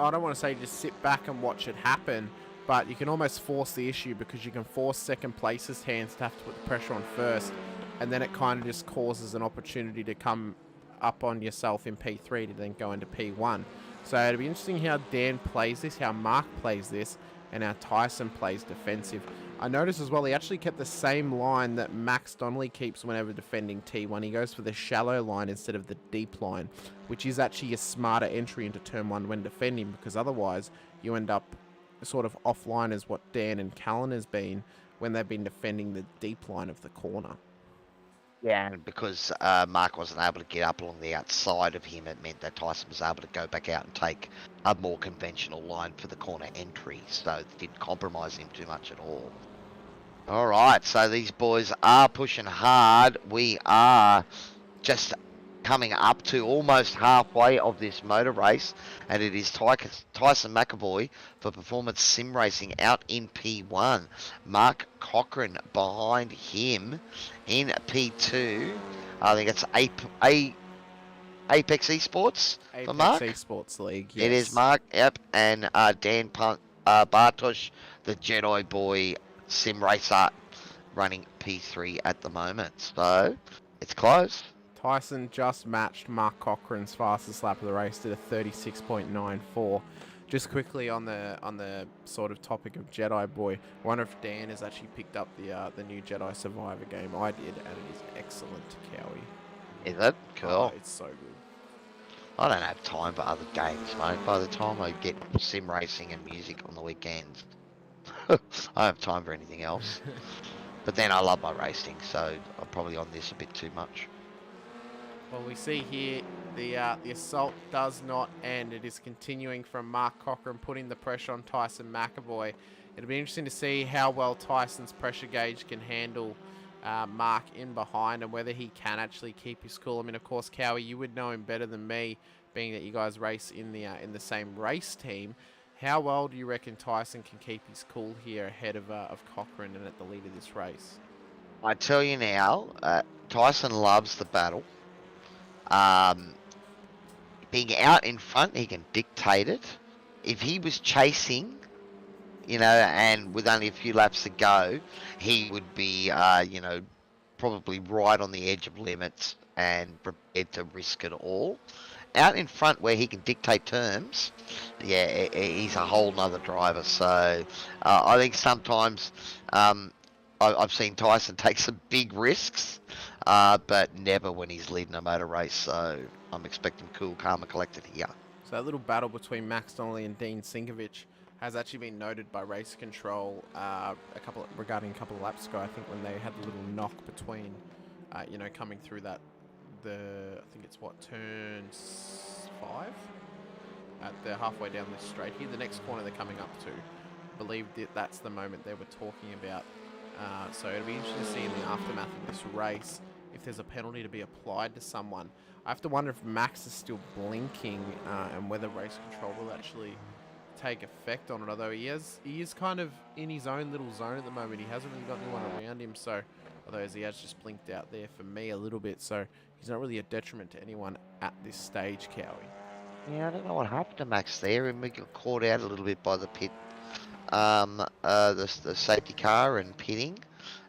don't want to say just sit back and watch it happen, but you can almost force the issue because you can force second place's hands to have to put the pressure on first, and then it kind of just causes an opportunity to come up on yourself in P3 to then go into P1. So it'll be interesting how Dan plays this, how Mark plays this, and how Tyson plays defensive. I noticed as well he actually kept the same line that Max Donnelly keeps whenever defending T1. He goes for the shallow line instead of the deep line, which is actually a smarter entry into turn 1 when defending, because otherwise you end up sort of offline as what Dan and Callan has been when they've been defending the deep line of the corner. Yeah, and because Mark wasn't able to get up along the outside of him, it meant that Tyson was able to go back out and take a more conventional line for the corner entry, so it didn't compromise him too much at all. All right, so these boys are pushing hard. We are just coming up to almost halfway of this motor race, and it is Tyson McAvoy for Performance Sim Racing out in P1. Mark Cochran behind him in P2. I think it's Apex Esports for Mark. Apex Esports League, yes. It is Mark, yep, and Dan Bartosh, the Jedi Boy Sim Racer, running P3 at the moment. So it's close. Tyson just matched Mark Cochran's fastest lap of the race, did a 36.94. Just quickly on the sort of topic of Jedi Boy, I wonder if Dan has actually picked up the new Jedi Survivor game. I did, and it is excellent, Cowie. Is it? Cool. Oh, it's so good. I don't have time for other games, mate. By the time I get sim racing and music on the weekends, I don't have time for anything else. But then I love my racing, so I'm probably on this a bit too much. Well, we see here the assault does not end. It is continuing from Mark Cochran, putting the pressure on Tyson McAvoy. It'll be interesting to see how well Tyson's pressure gauge can handle Mark in behind and whether he can actually keep his cool. I mean, of course, Cowie, you would know him better than me, being that you guys race in the same race team. How well do you reckon Tyson can keep his cool here ahead of Cochran and at the lead of this race? I tell you now, Tyson loves the battle. Being out in front, he can dictate it. If he was chasing, and with only a few laps to go, he would be, probably right on the edge of limits and prepared to risk it all. Out in front where he can dictate terms, yeah, he's a whole nother driver. So I think sometimes I've seen Tyson take some big risks, but never when he's leading a motor race. So I'm expecting cool, calm, and collected here. So that little battle between Max Donnelly and Dean Sinkovich has actually been noted by Race Control regarding a couple of laps ago. I think when they had the little knock between, coming through I think it's turn 5? They're halfway down this straight here. The next corner they're coming up to, I believe that's the moment they were talking about. So it'll be interesting to see in the aftermath of this race if there's a penalty to be applied to someone. I have to wonder if Max is still blinking and whether Race Control will actually take effect on it, although he is kind of in his own little zone at the moment. He hasn't really got anyone around him, so although he has just blinked out there for me a little bit, so he's not really a detriment to anyone at this stage, Cowie. Yeah, I don't know what happened to Max there, and we got caught out a little bit by the pit, the safety car and pitting.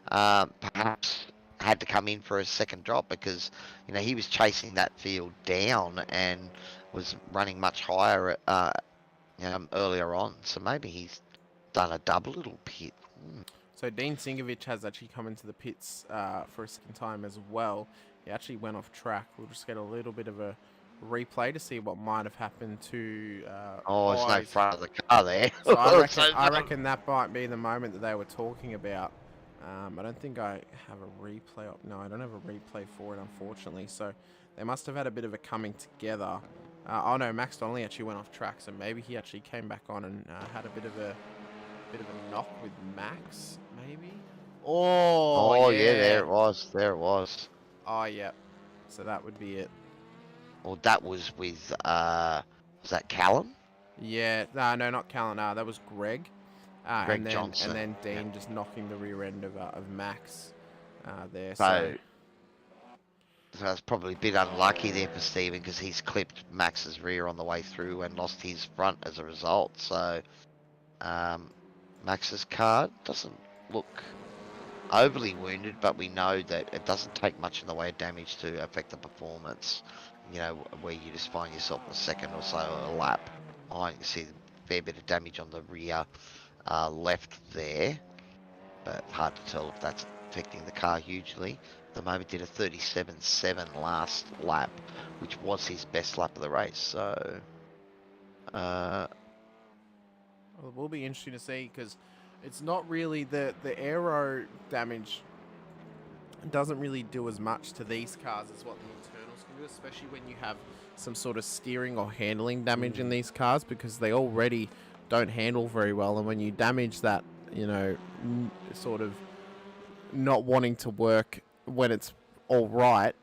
Perhaps had to come in for a second drop because he was chasing that field down and was running much higher earlier on. So maybe he's done a double little pit. So Dean Sinkovich has actually come into the pits for a second time as well. He actually went off track. We'll just get a little bit of a replay to see what might have happened to there's no front of the car there. So I reckon that might be the moment that they were talking about. I don't think I have a replay up. No, I don't have a replay for it, unfortunately. So they must have had a bit of a coming together. Oh no, Max Donnelly actually went off track, so maybe he actually came back on and had a bit of a knock with Max, maybe. Oh yeah, there it was. Oh yeah, so that would be it. Well, that was with was that Callum? Yeah, no, not Callan. That was Greg. Greg Johnson. And then Dean just knocking the rear end of Max there. So it's probably a bit unlucky there for Stephen because he's clipped Max's rear on the way through and lost his front as a result. So Max's car doesn't look overly wounded, but we know that it doesn't take much in the way of damage to affect the performance. You know, where you just find yourself in the second or so a lap. You can see a fair bit of damage on the rear left there, but hard to tell if that's affecting the car hugely. At the moment did a 37.7 last lap, which was his best lap of the race. So, well, it will be interesting to see because it's not really the aero damage doesn't really do as much to these cars as what the internals can do, especially when you have some sort of steering or handling damage in these cars, because they already don't handle very well, and when you damage that, you know, sort of not wanting to work when it's all right,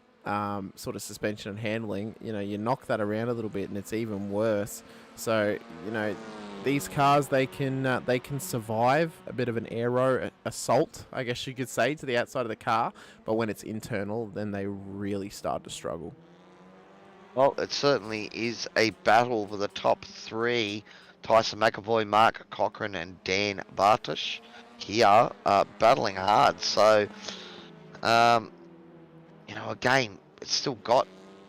sort of suspension and handling, you know, you knock that around a little bit and it's even worse. So, you know, these cars, they can survive a bit of an aero assault, I guess you could say, to the outside of the car, but when it's internal, then they really start to struggle. Well, it certainly is a battle for the top three. Tyson McAvoy, Mark Cochran, and Dan Bartosh here battling hard. So, you know, again, it's still got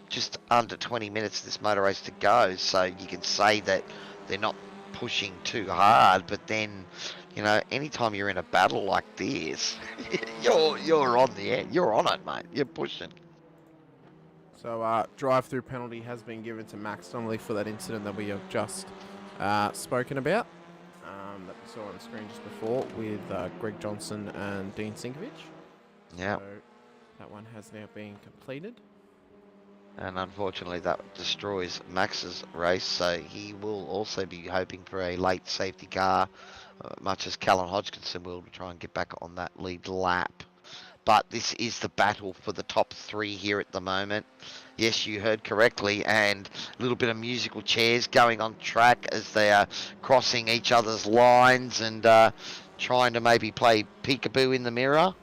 just under 20 minutes of this motor race to go. So you can say that they're not pushing too hard, but then, you know, anytime you're in a battle like this, you're on the end. You're on it, mate. You're pushing. So, drive-through penalty has been given to Max Donnelly for that incident that we have just spoken about, that we saw on the screen just before with Greg Johnson and Dean Sinkovich. Yeah. So that one has now been completed. And unfortunately, that destroys Max's race, so he will also be hoping for a late safety car, much as Callan Hodgkinson will, to try and get back on that lead lap. But this is the battle for the top three here at the moment. Yes, you heard correctly, and a little bit of musical chairs going on track as they are crossing each other's lines and trying to maybe play peekaboo in the mirror.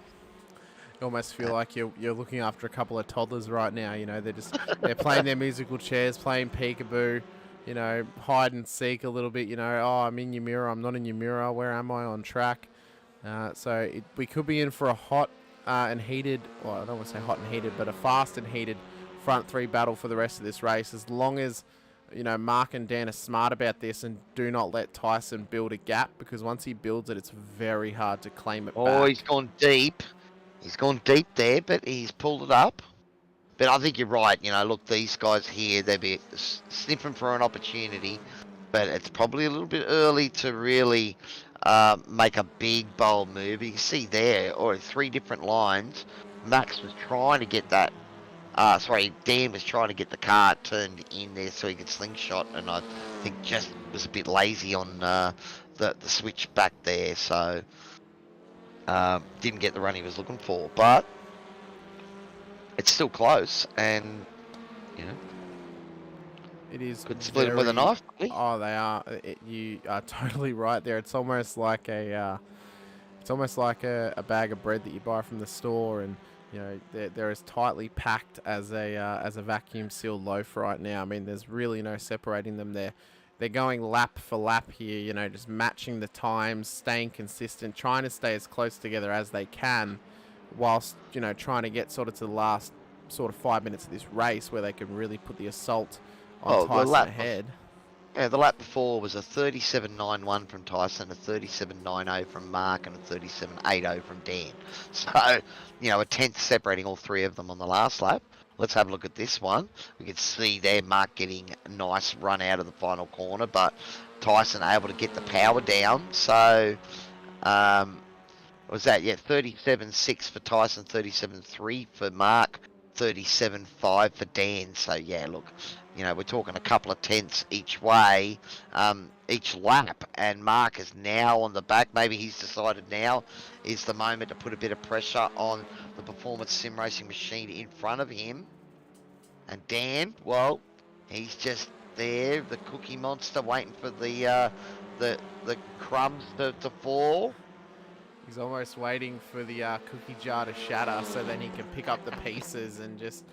You almost feel like you're looking after a couple of toddlers right now. You know, they're playing their musical chairs, playing peekaboo, you know, hide and seek a little bit. You know, oh, I'm in your mirror, I'm not in your mirror. Where am I on track? So we could be in for a hot and heated. Well, I don't want to say hot and heated, but a fast and heated front three battle for the rest of this race. As long as, you know, Mark and Dan are smart about this and do not let Tyson build a gap, because once he builds it, it's very hard to claim it back. Oh, he's gone deep. He's gone deep there, but he's pulled it up. But I think you're right. You know, look, these guys here, they'll be sniffing for an opportunity, but it's probably a little bit early to really make a big, bold move. You can see there, or 3 different lines. Max was trying to get that. Dan was trying to get the car turned in there so he could slingshot, and I think just was a bit lazy on the switch back there, so didn't get the run he was looking for. But it's still close, and you know, it is could split them with a knife. Oh, they are. You are totally right there. It's almost like a bag of bread that you buy from the store, and you know they're as tightly packed as a vacuum sealed loaf right now. I mean, there's really no separating them there. They're going lap for lap here, you know, just matching the times, staying consistent, trying to stay as close together as they can, whilst, you know, trying to get sort of to the last sort of 5 minutes of this race where they can really put the assault on Tyson ahead. Yeah, the lap before was a 37.91 from Tyson, a 37.90 from Mark, and a 37.80 from Dan. So, you know, a tenth separating all 3 of them on the last lap. Let's have a look at this one. We can see there Mark getting a nice run out of the final corner, but Tyson able to get the power down. So, what was that? Yeah, 37.6 for Tyson, 37.3 for Mark, 37.5 for Dan. So, yeah, look, you know, we're talking a couple of tenths each way, each lap, and Mark is now on the back. Maybe he's decided now is the moment to put a bit of pressure on the performance sim racing machine in front of him. And Dan, well, he's just there, the cookie monster, waiting for the crumbs to fall. He's almost waiting for the cookie jar to shatter so then he can pick up the pieces and just,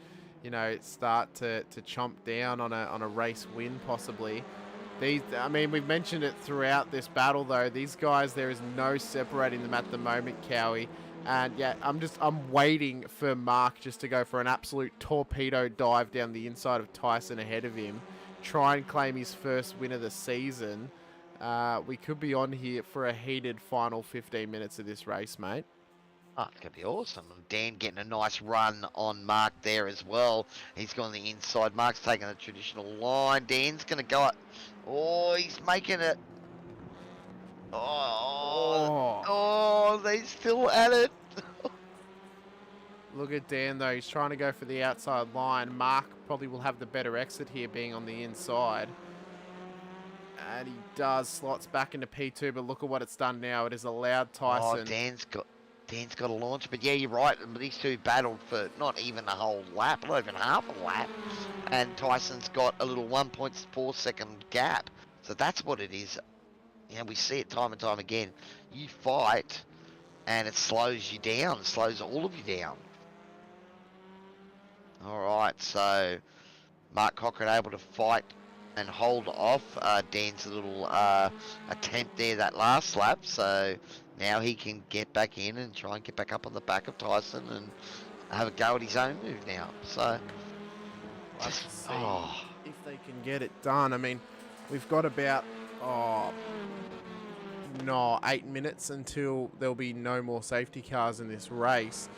you know, start to chomp down on a race win possibly. I mean, we've mentioned it throughout this battle, though. These guys, there is no separating them at the moment, Cowie. And yeah, I'm waiting for Mark just to go for an absolute torpedo dive down the inside of Tyson ahead of him, try and claim his first win of the season. We could be on here for a heated final 15 minutes of this race, mate. Oh, it's going to be awesome. Dan getting a nice run on Mark there as well. He's gone the inside. Mark's taking the traditional line. Dan's going to go up. Oh, he's making it. Oh, they're still at it. Look at Dan, though. He's trying to go for the outside line. Mark probably will have the better exit here, being on the inside. And he does. Slots back into P2, but look at what it's done now. It has allowed Tyson. Oh, Dan's got a launch, but yeah, you're right. These two battled for not even a whole lap, not even half a lap. And Tyson's got a little 1.4 second gap. So that's what it is. You know, we see it time and time again. You fight, and it slows you down. It slows all of you down. All right, so Mark Cochran able to fight and hold off Dan's little attempt there that last lap. So now he can get back in and try and get back up on the back of Tyson and have a go at his own move now. So Let's see if they can get it done. I mean, we've got about 8 minutes until there'll be no more safety cars in this race.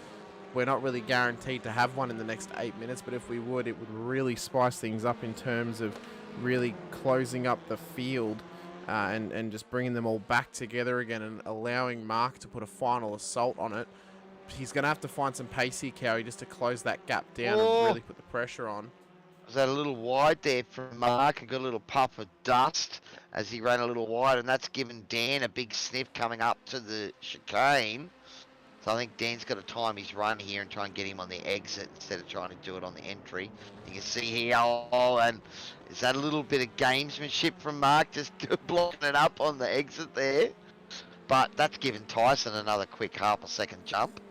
We're not really guaranteed to have one in the next 8 minutes, but if we would, it would really spice things up in terms of really closing up the field and just bringing them all back together again and allowing Mark to put a final assault on it. He's going to have to find some pace here, Cowie, just to close that gap down and really put the pressure on. Was that a little wide there from Mark? He got a little puff of dust as he ran a little wide, and that's given Dan a big sniff coming up to the chicane. So I think Dan's got to time his run here and try and get him on the exit instead of trying to do it on the entry. You can see here, and is that a little bit of gamesmanship from Mark, just blocking it up on the exit there? But that's given Tyson another quick half a second jump.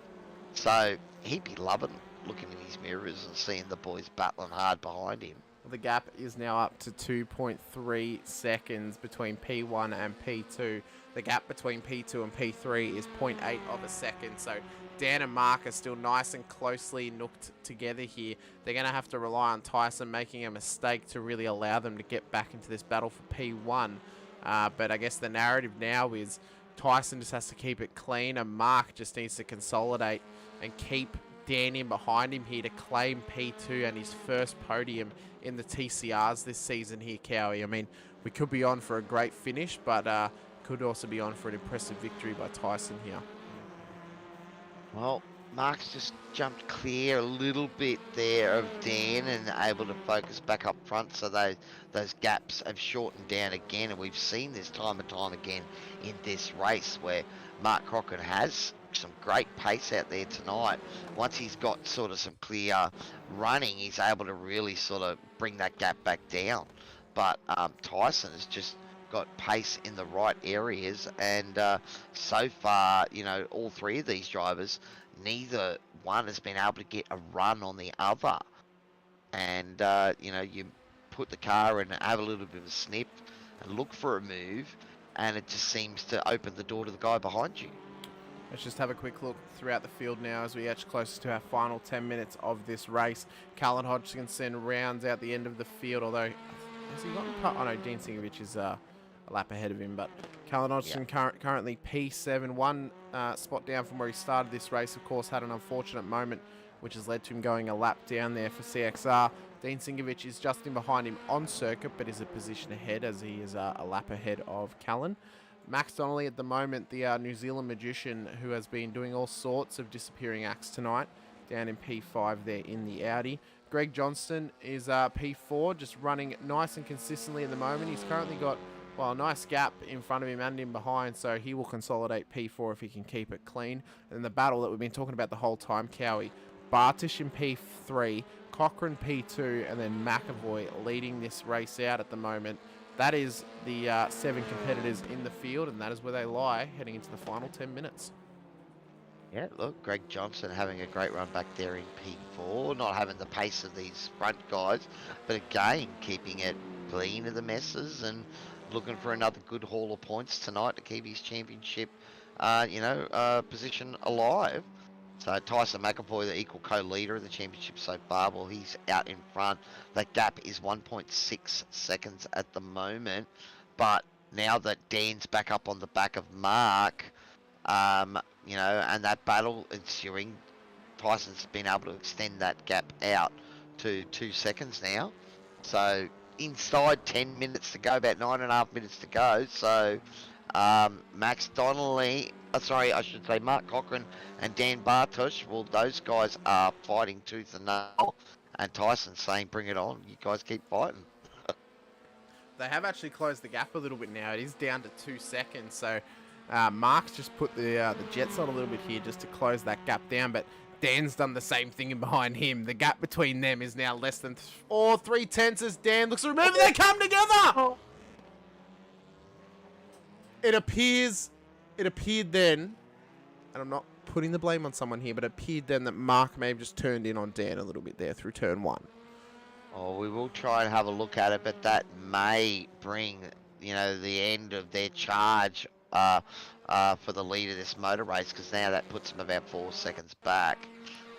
So he'd be loving looking in his mirrors and seeing the boys battling hard behind him. Well, the gap is now up to 2.3 seconds between P1 and P2. The gap between P2 and P3 is 0.8 of a second. So Dan and Mark are still nice and closely nooked together here. They're going to have to rely on Tyson making a mistake to really allow them to get back into this battle for P1. But I guess the narrative now is Tyson just has to keep it clean, and Mark just needs to consolidate and keep Dan in behind him here to claim P2 and his first podium in the TCRs this season here, Cowie. I mean, we could be on for a great finish, but could also be on for an impressive victory by Tyson here. Well, Mark's just jumped clear a little bit there of Dan and able to focus back up front, so those gaps have shortened down again, and we've seen this time and time again in this race where Mark Cochran has some great pace out there tonight. Once he's got sort of some clear running, he's able to really sort of bring that gap back down. But Tyson has just got pace in the right areas, and so far, you know, all three of these drivers, neither one has been able to get a run on the other. And you know, you put the car in and have a little bit of a sniff and look for a move, and it just seems to open the door to the guy behind you. Let's just have a quick look throughout the field now as we edge closer to our final 10 minutes of this race. Callan Hodgkinson rounds out the end of the field, although has he gotten past? Oh no, Dean Singovich is a lap ahead of him, but Callan Hodgkinson currently P7, one spot down from where he started this race. Of course, had an unfortunate moment which has led to him going a lap down there for CXR. Dean Singovich is just in behind him on circuit, but is a position ahead as he is a lap ahead of Callan. Max Donnelly at the moment, the New Zealand magician who has been doing all sorts of disappearing acts tonight, down in P5 there in the Audi. Greg Johnston is P4, just running nice and consistently at the moment. He's currently got, well, a nice gap in front of him and in behind, so he will consolidate P4 if he can keep it clean. And the battle that we've been talking about the whole time, Cowie, Bartish in P3, Cochran P2, and then McAvoy leading this race out at the moment. That is the 7 competitors in the field, and that is where they lie heading into the final 10 minutes. Yeah, look, Greg Johnson having a great run back there in P4, not having the pace of these front guys, but again, keeping it clean of the messes and looking for another good haul of points tonight to keep his championship, position alive. So Tyson McAvoy, the equal co-leader of the championship so far, well, he's out in front. That gap is 1.6 seconds at the moment. But now that Dan's back up on the back of Mark, and that battle ensuing, Tyson's been able to extend that gap out to 2 seconds now. So inside 10 minutes to go, about 9.5 minutes to go. So Max Donnelly, Mark Cochran and Dan Bartosh, well, those guys are fighting tooth and nail. And Tyson's saying, bring it on. You guys keep fighting. They have actually closed the gap a little bit now. It is down to 2 seconds. So Mark's just put the jets on a little bit here just to close that gap down. But Dan's done the same thing behind him. The gap between them is now less than 3/10 as Dan looks to remove it. They come together! It appeared then, and I'm not putting the blame on someone here, but it appeared then that Mark may have just turned in on Dan a little bit there through turn 1. Oh, we will try and have a look at it, but that may bring, the end of their charge for the lead of this motor race, because now that puts them about 4 seconds back.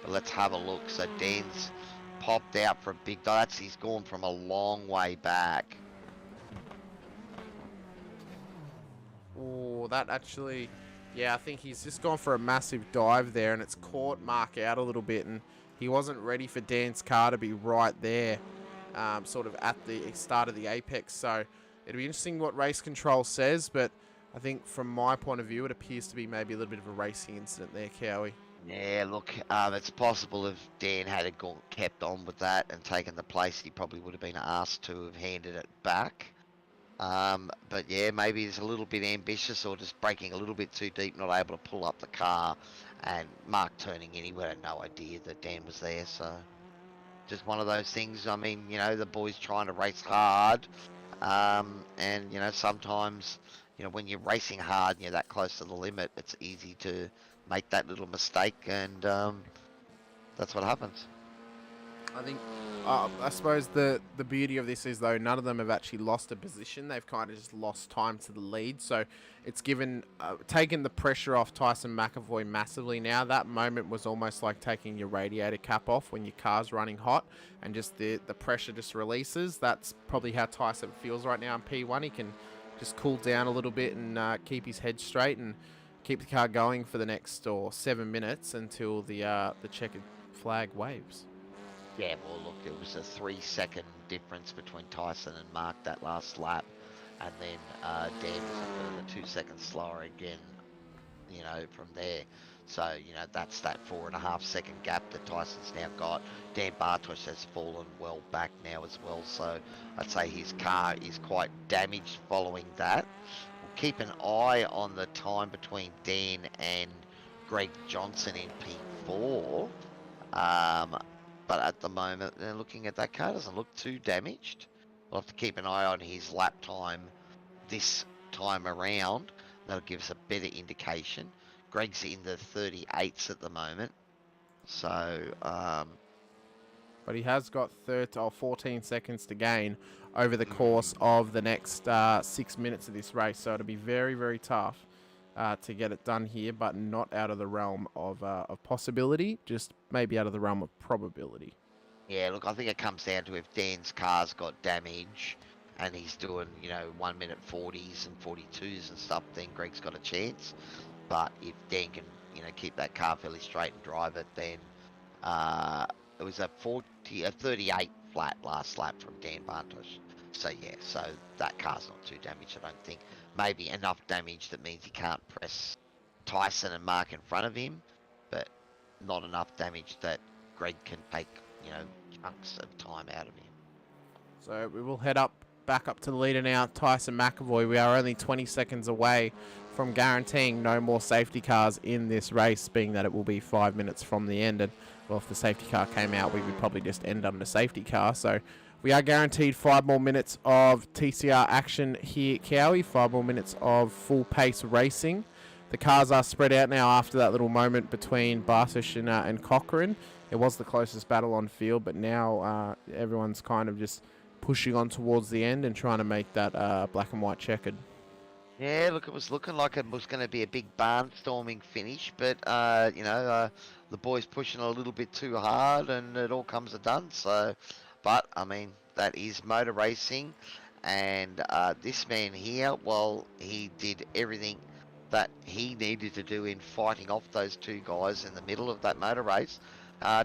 But let's have a look. So Dan's popped out for a big dive. He's gone from a long way back. Oh, that actually, yeah, I think he's just gone for a massive dive there, and it's caught Mark out a little bit, and he wasn't ready for Dan's car to be right there, sort of at the start of the apex. So it'll be interesting what race control says, but I think from my point of view, it appears to be maybe a little bit of a racing incident there, Cowie. Yeah, look, it's possible if Dan had kept on with that and taken the place, he probably would have been asked to have handed it back. But yeah, maybe he's a little bit ambitious or just braking a little bit too deep, not able to pull up the car, and Mark turning in, he would have no idea that Dan was there. So just one of those things. I mean, the boys trying to race hard, and sometimes, when you're racing hard and you're that close to the limit, it's easy to make that little mistake, and that's what happens. I think, I suppose the beauty of this is, though, none of them have actually lost a position. They've kind of just lost time to the lead. So it's taken the pressure off Tyson McAvoy massively now. That moment was almost like taking your radiator cap off when your car's running hot, and just the pressure just releases. That's probably how Tyson feels right now in P1. He can just cool down a little bit and keep his head straight and keep the car going for the next 7 minutes until the checkered flag waves. Yeah, well, look, it was a 3-second difference between Tyson and Mark that last lap, and then Dan was a further 2 seconds slower again, from there. So, that's that 4.5 second gap that Tyson's now got. Dan Bartosh has fallen well back now as well, so I'd say his car is quite damaged following that. We'll keep an eye on the time between Dan and Greg Johnson in P4. But at the moment, looking at that car, doesn't look too damaged. We'll have to keep an eye on his lap time this time around. That'll give us a better indication. Greg's in the 38s at the moment. So, but he has got 14 seconds to gain over the course of the next 6 minutes of this race. So it'll be very, very tough to get it done here, but not out of the realm of possibility, just maybe out of the realm of probability. Yeah, look, I think it comes down to if Dan's car's got damage and he's doing, 1 minute 40s and 42s and stuff, then Greg's got a chance. But if Dan can, keep that car fairly straight and drive it, then it was a 38 flat last lap from Dan Bartosh. So yeah, so that car's not too damaged, I don't think. Maybe enough damage that means he can't press Tyson and Mark in front of him, but not enough damage that Greg can take, chunks of time out of him. So we will head back up to the leader now, Tyson McAvoy. We are only 20 seconds away from guaranteeing no more safety cars in this race, being that it will be 5 minutes from the end. And, well, if the safety car came out, we would probably just end under safety car. So we are guaranteed 5 more minutes of TCR action here, Cowie. 5 more minutes of full-pace racing. The cars are spread out now after that little moment between Bartosh and Cochran. It was the closest battle on field, but now everyone's kind of just pushing on towards the end and trying to make that black and white checkered. Yeah, look, it was looking like it was going to be a big barnstorming finish, but, the boys pushing a little bit too hard and it all comes undone. So, but, I mean, that is motor racing. And this man here, well, he did everything that he needed to do in fighting off those two guys in the middle of that motor race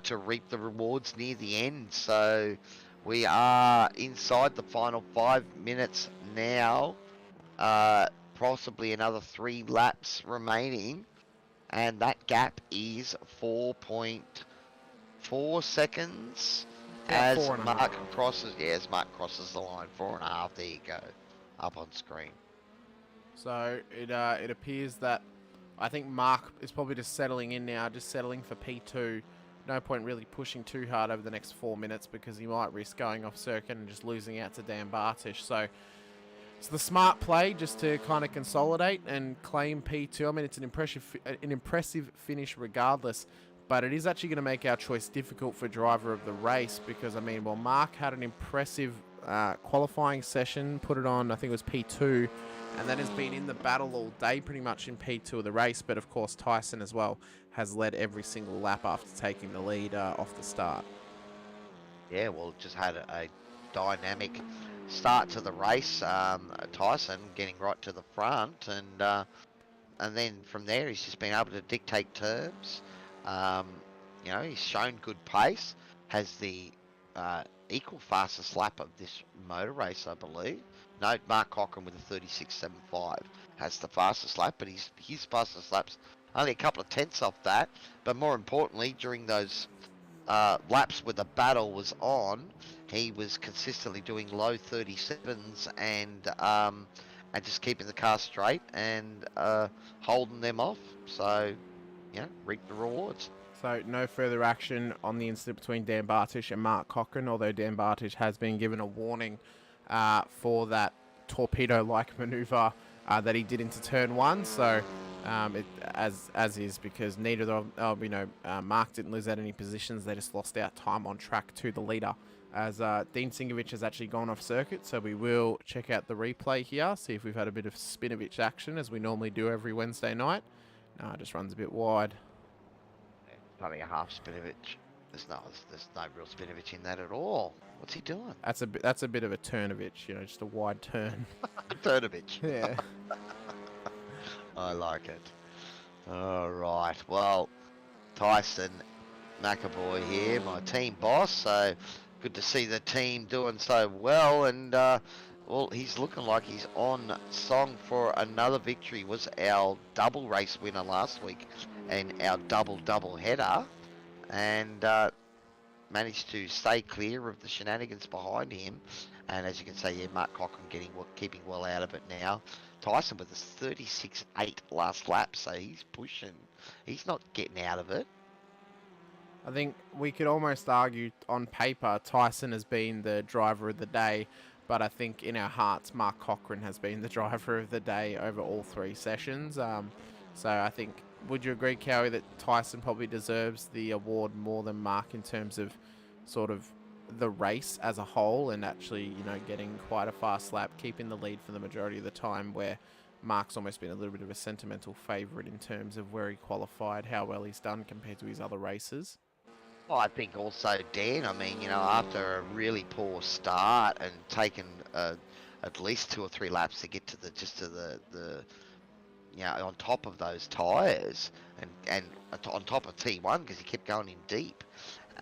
to reap the rewards near the end. So we are inside the final 5 minutes now. Possibly another 3 laps remaining, and that gap is 4.4 seconds as Mark crosses. Yeah, as Mark crosses the line, 4.5. There you go, up on screen. So it appears that I think Mark is probably just settling in now, just settling for P2. No point really pushing too hard over the next 4 minutes because he might risk going off circuit and just losing out to Dan Bartish. So it's the smart play just to kind of consolidate and claim P2. I mean, it's an impressive finish regardless, but it is actually going to make our choice difficult for driver of the race because, I mean, well, Mark had an impressive qualifying session, put it on, I think it was P2, and then has been in the battle all day pretty much in P2 of the race. But, of course, Tyson as well has led every single lap after taking the lead off the start. Yeah, well, just had a dynamic start to the race. Tyson getting right to the front, and then from there he's just been able to dictate terms. He's shown good pace, has the equal fastest lap of this motor race, I believe. No, Mark Cochran with a 36.75 has the fastest lap, but his fastest lap's only a couple of tenths off that. But more importantly, during those laps where the battle was on, he was consistently doing low 37s and just keeping the car straight and holding them off. So, reap the rewards. So no further action on the incident between Dan Bartish and Mark Cochran, although Dan Bartish has been given a warning for that torpedo-like manoeuvre that he did into turn 1. So as is, because neither of them, Mark didn't lose out any positions. They just lost out time on track to the leader, as Dean Singovich has actually gone off circuit. So we will check out the replay here, see if we've had a bit of Spinovich action, as we normally do every Wednesday night. No, it just runs a bit wide. Only a half Spinovich. There's no real Spinovich in that at all. What's he doing? That's a bit of a Turnovich, just a wide turn. Turnovich. Yeah. I like it. All right. Well, Tyson McAvoy here, my team boss. So good to see the team doing so well. And, he's looking like he's on song for another victory. Was our double race winner last week and our double header. And managed to stay clear of the shenanigans behind him. And as you can see, Mark Cochran keeping well out of it now. Tyson with a 36.8 last lap, so he's pushing. He's not getting out of it. I think we could almost argue on paper Tyson has been the driver of the day, but I think in our hearts Mark Cochran has been the driver of the day over all 3 sessions. So I think, would you agree, Cowie, that Tyson probably deserves the award more than Mark in terms of sort of the race as a whole and actually, getting quite a fast lap, keeping the lead for the majority of the time, where Mark's almost been a little bit of a sentimental favourite in terms of where he qualified, how well he's done compared to his other races? Well, I think also Dan, after a really poor start and taken at least 2 or 3 laps to get to the on top of those tyres and on top of T1 because he kept going in deep.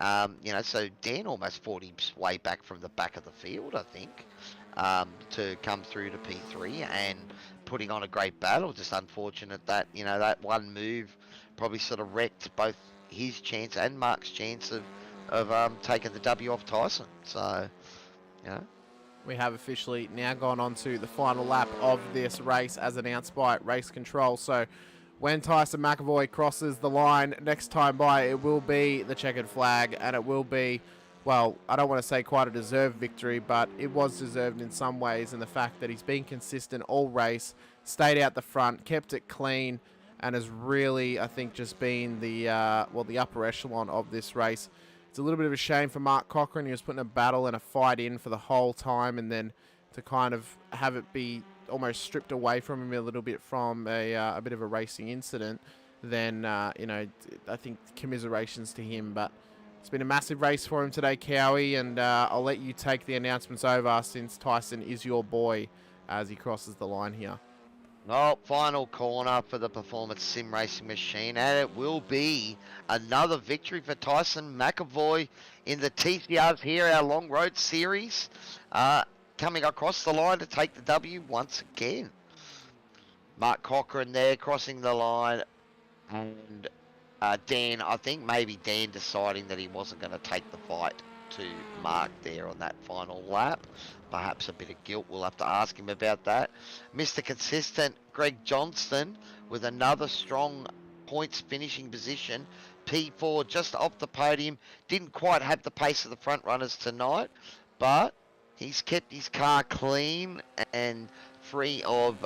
So Dan almost fought his way back from the back of the field, I think, to come through to P3 and putting on a great battle. Just unfortunate that, that one move probably sort of wrecked both his chance and Mark's chance of taking the W off Tyson. So, We have officially now gone on to the final lap of this race as announced by Race Control. So when Tyson McAvoy crosses the line next time by, it will be the checkered flag, and it will be, well, I don't want to say quite a deserved victory, but it was deserved in some ways in the fact that he's been consistent all race, stayed out the front, kept it clean, and has really, I think, just been the upper echelon of this race. it's a little bit of a shame for Mark Cochran. He was putting a battle and a fight in for the whole time, and then to kind of have it be almost stripped away from him a little bit from a bit of a racing incident, then, you know, I think commiserations to him. But it's been a massive race for him today, Cowie, and I'll let you take the announcements over since Tyson is your boy as he crosses the line here. Oh, final corner for the Performance Sim Racing Machine, and it will be another victory for Tyson McAvoy in the TCRs here, our Long Road Series, coming across the line to take the W once again. Mark Cochran there crossing the line, and Dan, I think maybe Dan deciding that he wasn't going to take the fight to Mark there on that final lap. Perhaps a bit of guilt. We'll have to ask him about that. Mr. Consistent, Greg Johnston, with another strong points finishing position. P4 just off the podium. Didn't quite have the pace of the front runners tonight, but he's kept his car clean and free of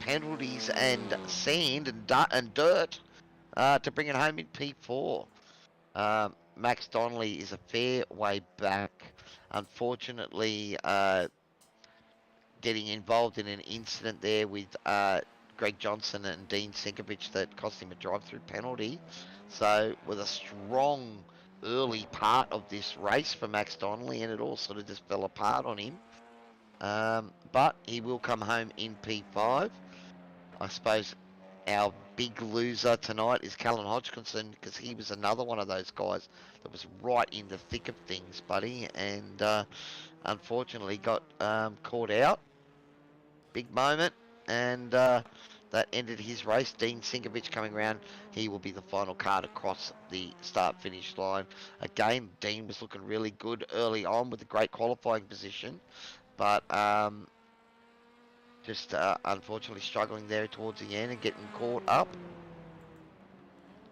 penalties and sand and dirt to bring it home in P4. Max Donnelly is a fair way back. Unfortunately, getting involved in an incident there with Greg Johnson and Dean Sinkovich that cost him a drive-through penalty. So with a strong early part of this race for Max Donnelly, and it all sort of just fell apart on him. But he will come home in P5. I suppose our big loser tonight is Callan Hodgkinson, because he was another one of those guys that was right in the thick of things, buddy, and unfortunately got caught out. Big moment, and that ended his race. Dean Sinkovich coming around. He will be the final car to cross the start-finish line. Again, Dean was looking really good early on with a great qualifying position, but just unfortunately struggling there towards the end and getting caught up.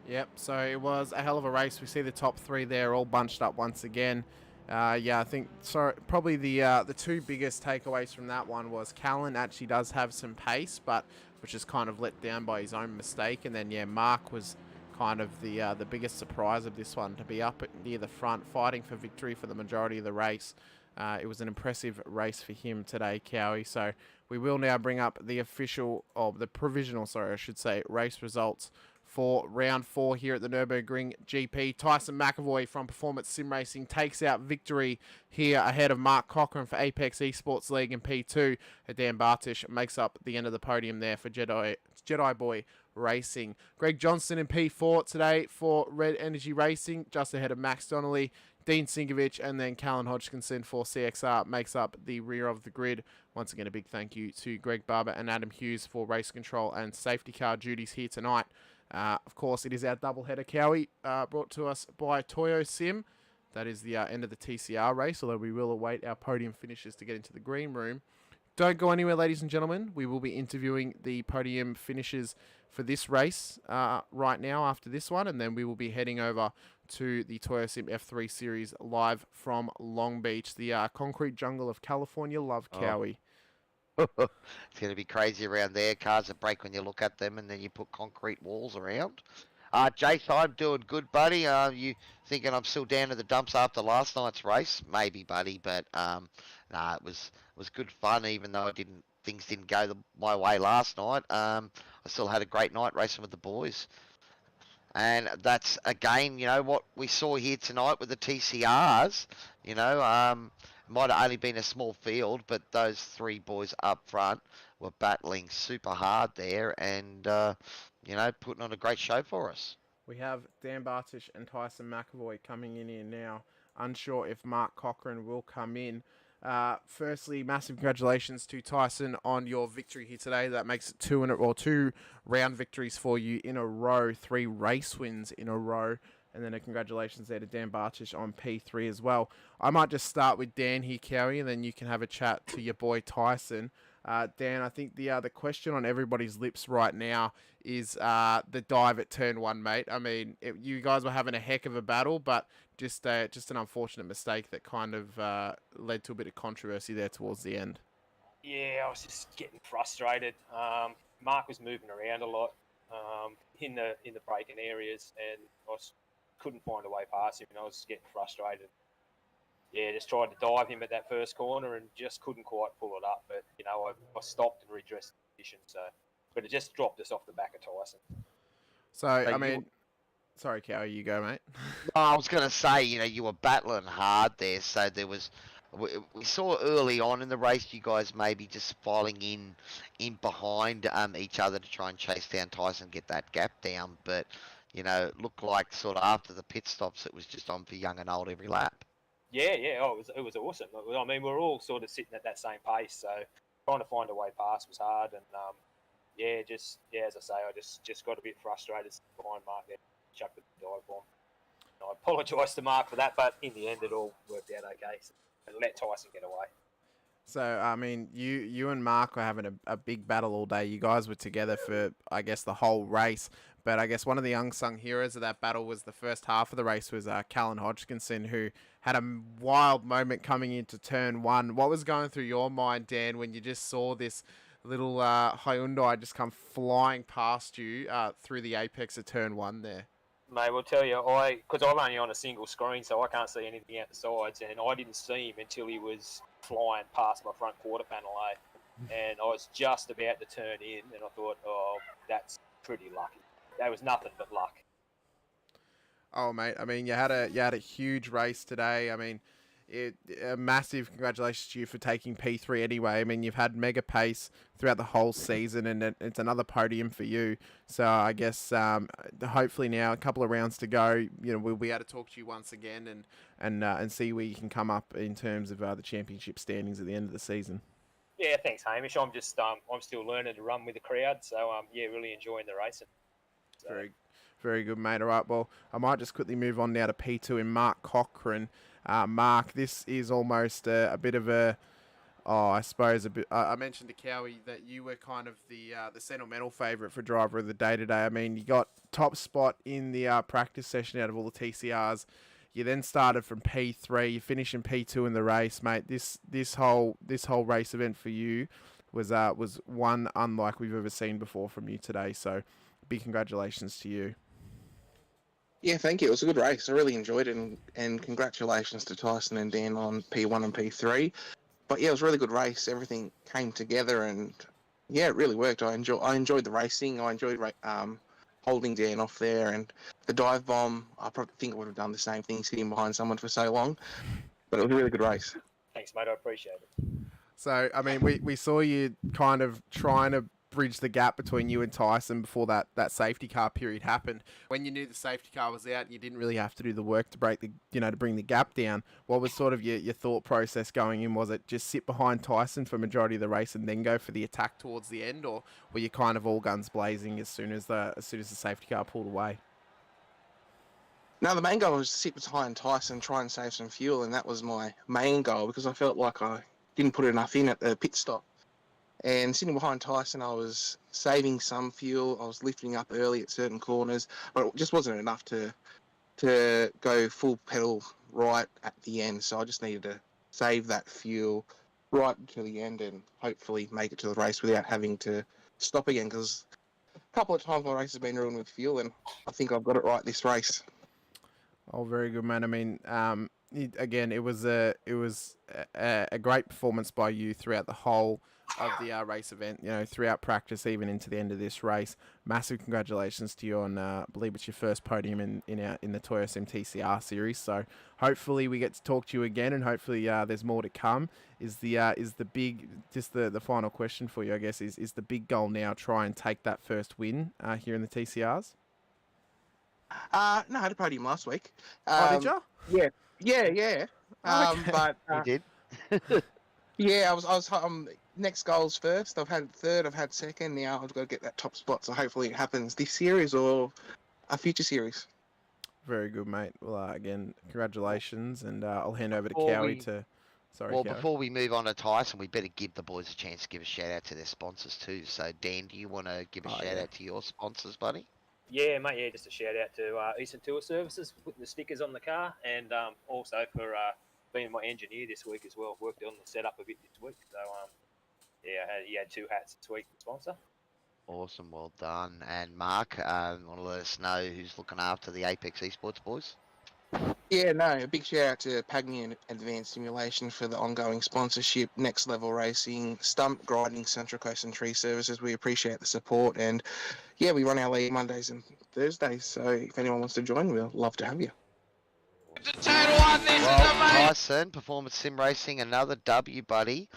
Yep, so it was a hell of a race. We see the top three there all bunched up once again. Yeah, I think probably the two biggest takeaways from that one was Callan actually does have some pace, but which is kind of let down by his own mistake. And then, yeah, Mark was kind of the biggest surprise of this one, to be up near the front, fighting for victory for the majority of the race. It was an impressive race for him today, Cowie. So we will now bring up the official, or the provisional, sorry, I should say, race results for round 4 here at the Nurburgring GP. Tyson McAvoy from Performance Sim Racing takes out victory here ahead of Mark Cochran for Apex Esports League in P2. Dan Bartish makes up the end of the podium there for Jedi Boy Racing. Greg Johnston in P4 today for Red Energy Racing, just ahead of Max Donnelly. Dean Sinkovich and then Callan Hodgkinson for CXR makes up the rear of the grid. Once again, a big thank you to Greg Barber and Adam Hughes for race control and safety car duties here tonight. Of course, it is our doubleheader, Cowie, brought to us by TOYOSIM. That is the end of the TCR race, although we will await our podium finishes to get into the green room. Don't go anywhere, ladies and gentlemen. We will be interviewing the podium finishers for this race right now after this one, and then we will be heading over to the TOYOSIM F3 Series live from Long Beach, the concrete jungle of California. Love, Cowie. It's going to be crazy around there. Cars that break when you look at them, and then you put concrete walls around. Jace, I'm doing good, buddy. You thinking I'm still down to the dumps after last night's race? Maybe, buddy, but nah, it was good fun, even though things didn't go my way last night. I still had a great night racing with the boys. And that's, again, you know, what we saw here tonight with the TCRs. You know, might have only been a small field, but those three boys up front were battling super hard there and, you know, putting on a great show for us. We have Dan Bartish and Tyson McAvoy coming in here now. Unsure if Mark Cochran will come in. Firstly, massive congratulations to Tyson on your victory here today. That makes it two round victories for you in a row, 3 race wins in a row. And then a congratulations there to Dan Bartish on P3 as well. I might just start with Dan here, Cowie, and then you can have a chat to your boy Tyson. Dan, I think the question on everybody's lips right now is the dive at turn 1, mate. I mean, you guys were having a heck of a battle, but just an unfortunate mistake that kind of led to a bit of controversy there towards the end. Yeah, I was just getting frustrated. Mark was moving around a lot in the braking areas, and I was couldn't find a way past him, and I was getting frustrated. Yeah, just tried to dive him at that first corner and just couldn't quite pull it up. But, you know, I stopped and redressed the position. So, but it just dropped us off the back of Tyson. So, I mean, sorry, Cow, you go, mate. No, I was going to say, you know, you were battling hard there, so there was. We saw early on in the race you guys maybe just filing in behind each other to try and chase down Tyson, get that gap down. But you know, it looked like sort of after the pit stops, it was just on for young and old every lap. Yeah. Oh, it was awesome. I mean, we're all sort of sitting at that same pace, so trying to find a way past was hard. And as I say, I just got a bit frustrated behind Mark there, chucked the dive bomb. I apologise to Mark for that, but in the end, it all worked out okay. So, and let Tyson get away. So, I mean, you and Mark were having a big battle all day. You guys were together for, I guess, the whole race. But I guess one of the unsung heroes of that battle was the first half of the race was Callan Hodgkinson, who had a wild moment coming into turn one. What was going through your mind, Dan, when you just saw this little Hyundai just come flying past you through the apex of turn one there? Mate, we'll tell you, because I'm only on a single screen, so I can't see anything out the sides, and I didn't see him until he was flying past my front quarter panel, and I was just about to turn in, and I thought, oh, that's pretty lucky. That was nothing but luck. Oh, mate, I mean, you had a huge race today. I mean, a massive congratulations to you for taking P3 anyway. I mean, you've had mega pace throughout the whole season, and it's another podium for you. So I guess hopefully now a couple of rounds to go, you know, we'll be able to talk to you once again and see where you can come up in terms of the championship standings at the end of the season. Yeah, thanks, Hamish. I'm just I'm still learning to run with the crowd, so really enjoying the racing. So. Very good, mate. All right, well, I might just quickly move on now to P2 in Mark Cochrane. Mark, this is almost a bit of a, I suppose, a bit. I mentioned to Cowie that you were kind of the sentimental favourite for driver of the day today. I mean, you got top spot in the practice session out of all the TCRs. You then started from P3. You finished in P2 in the race, mate. This whole race event for you was one unlike we've ever seen before from you today. So, big congratulations to you. Yeah, thank you. It was a good race. I really enjoyed it, and congratulations to Tyson and Dan on P1 and P3. But yeah, it was a really good race. Everything came together, and yeah, it really worked. I enjoyed the racing. I enjoyed holding Dan off there, and the dive bomb. I probably think I would have done the same thing sitting behind someone for so long. But it was a really good race. Thanks, mate. I appreciate it. So, I mean, we saw you kind of trying to bridge the gap between you and Tyson before that safety car period happened. When you knew the safety car was out, you didn't really have to do the work to to bring the gap down. What was sort of your thought process going in? Was it just sit behind Tyson for majority of the race and then go for the attack towards the end, or were you kind of all guns blazing as soon as the safety car pulled away? No, the main goal was to sit behind Tyson, try and save some fuel, and that was my main goal because I felt like I didn't put enough in at the pit stop. And sitting behind Tyson, I was saving some fuel. I was lifting up early at certain corners, but it just wasn't enough to go full pedal right at the end. So I just needed to save that fuel right to the end and hopefully make it to the race without having to stop again. Because a couple of times my race has been ruined with fuel, and I think I've got it right this race. Oh, very good, man. I mean, again, it was a great performance by you throughout the whole of the race event, you know, throughout practice, even into the end of this race. Massive congratulations to you on, I believe it's your first podium in the TOYOSIM TCR Series. So hopefully we get to talk to you again, and hopefully there's more to come. Is the big, just the final question for you, I guess, is the big goal now try and take that first win here in the TCRs? No, I had a podium last week. Did you? Yeah. Okay. But You did. yeah, I was next goal's first. I've had third. I've had second. Now I've got to get that top spot. So hopefully it happens this series or a future series. Very good, mate. Well, again, congratulations, and I'll hand over to Cowie to. Sorry, Well, Cowie. before we move on to Tyson, we better give the boys a chance to give a shout out to their sponsors too. So, Dan, do you want to give a shout out to your sponsors, buddy? Yeah, mate. Yeah, just a shout out to Eastern Tour Services for putting the stickers on the car, and also for being my engineer this week as well. Worked on the setup a bit this week, so he had two hats this week to sponsor. Awesome, well done. And Mark, want to let us know who's looking after the Apex Esports boys? Yeah, no, a big shout out to Pagny and Advanced Simulation for the ongoing sponsorship, Next Level Racing, Stump Grinding, Central Coast and Tree Services. We appreciate the support. And yeah, we run our league Mondays and Thursdays. So if anyone wants to join, we'll love to have you. Well, Tyson, Performance Sim Racing, another W, buddy.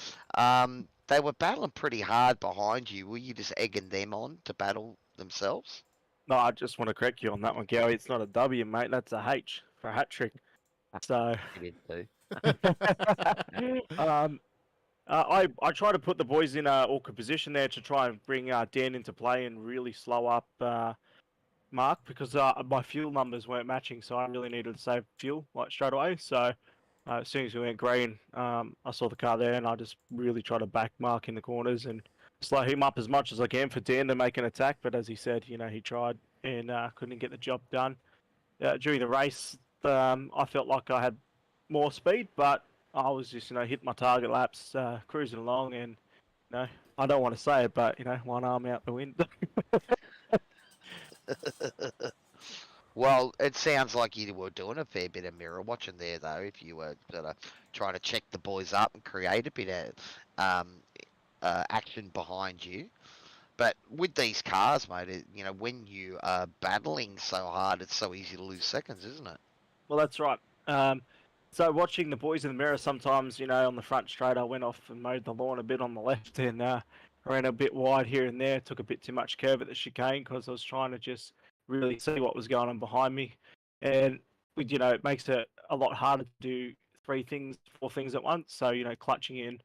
They were battling pretty hard behind you. Were you just egging them on to battle themselves? No, I just want to correct you on that one, Gowie. It's not a W, mate. That's a H for a hat trick. So, You did too. I try to put the boys in a awkward position there to try and bring Dan into play and really slow up Mark because my fuel numbers weren't matching, so I really needed to save fuel like straight away. So as soon as we went green, I saw the car there and I just really tried to back Mark in the corners and slow him up as much as I can for Dan to make an attack. But as he said, he tried and couldn't get the job done. During the race, I felt like I had more speed, but I was just hitting my target laps, cruising along, and I don't want to say it, but one arm out the window. Well, it sounds like you were doing a fair bit of mirror watching there, though, if you were trying to check the boys up and create a bit of action behind you. But with these cars, mate, when you are battling so hard, it's so easy to lose seconds, isn't it? Well, that's right. So watching the boys in the mirror, sometimes, on the front straight, I went off and mowed the lawn a bit on the left and ran a bit wide here and there. Took a bit too much curve at the chicane because I was trying to just really see what was going on behind me. And, it makes it a lot harder to do 4 things at once. So, clutching in,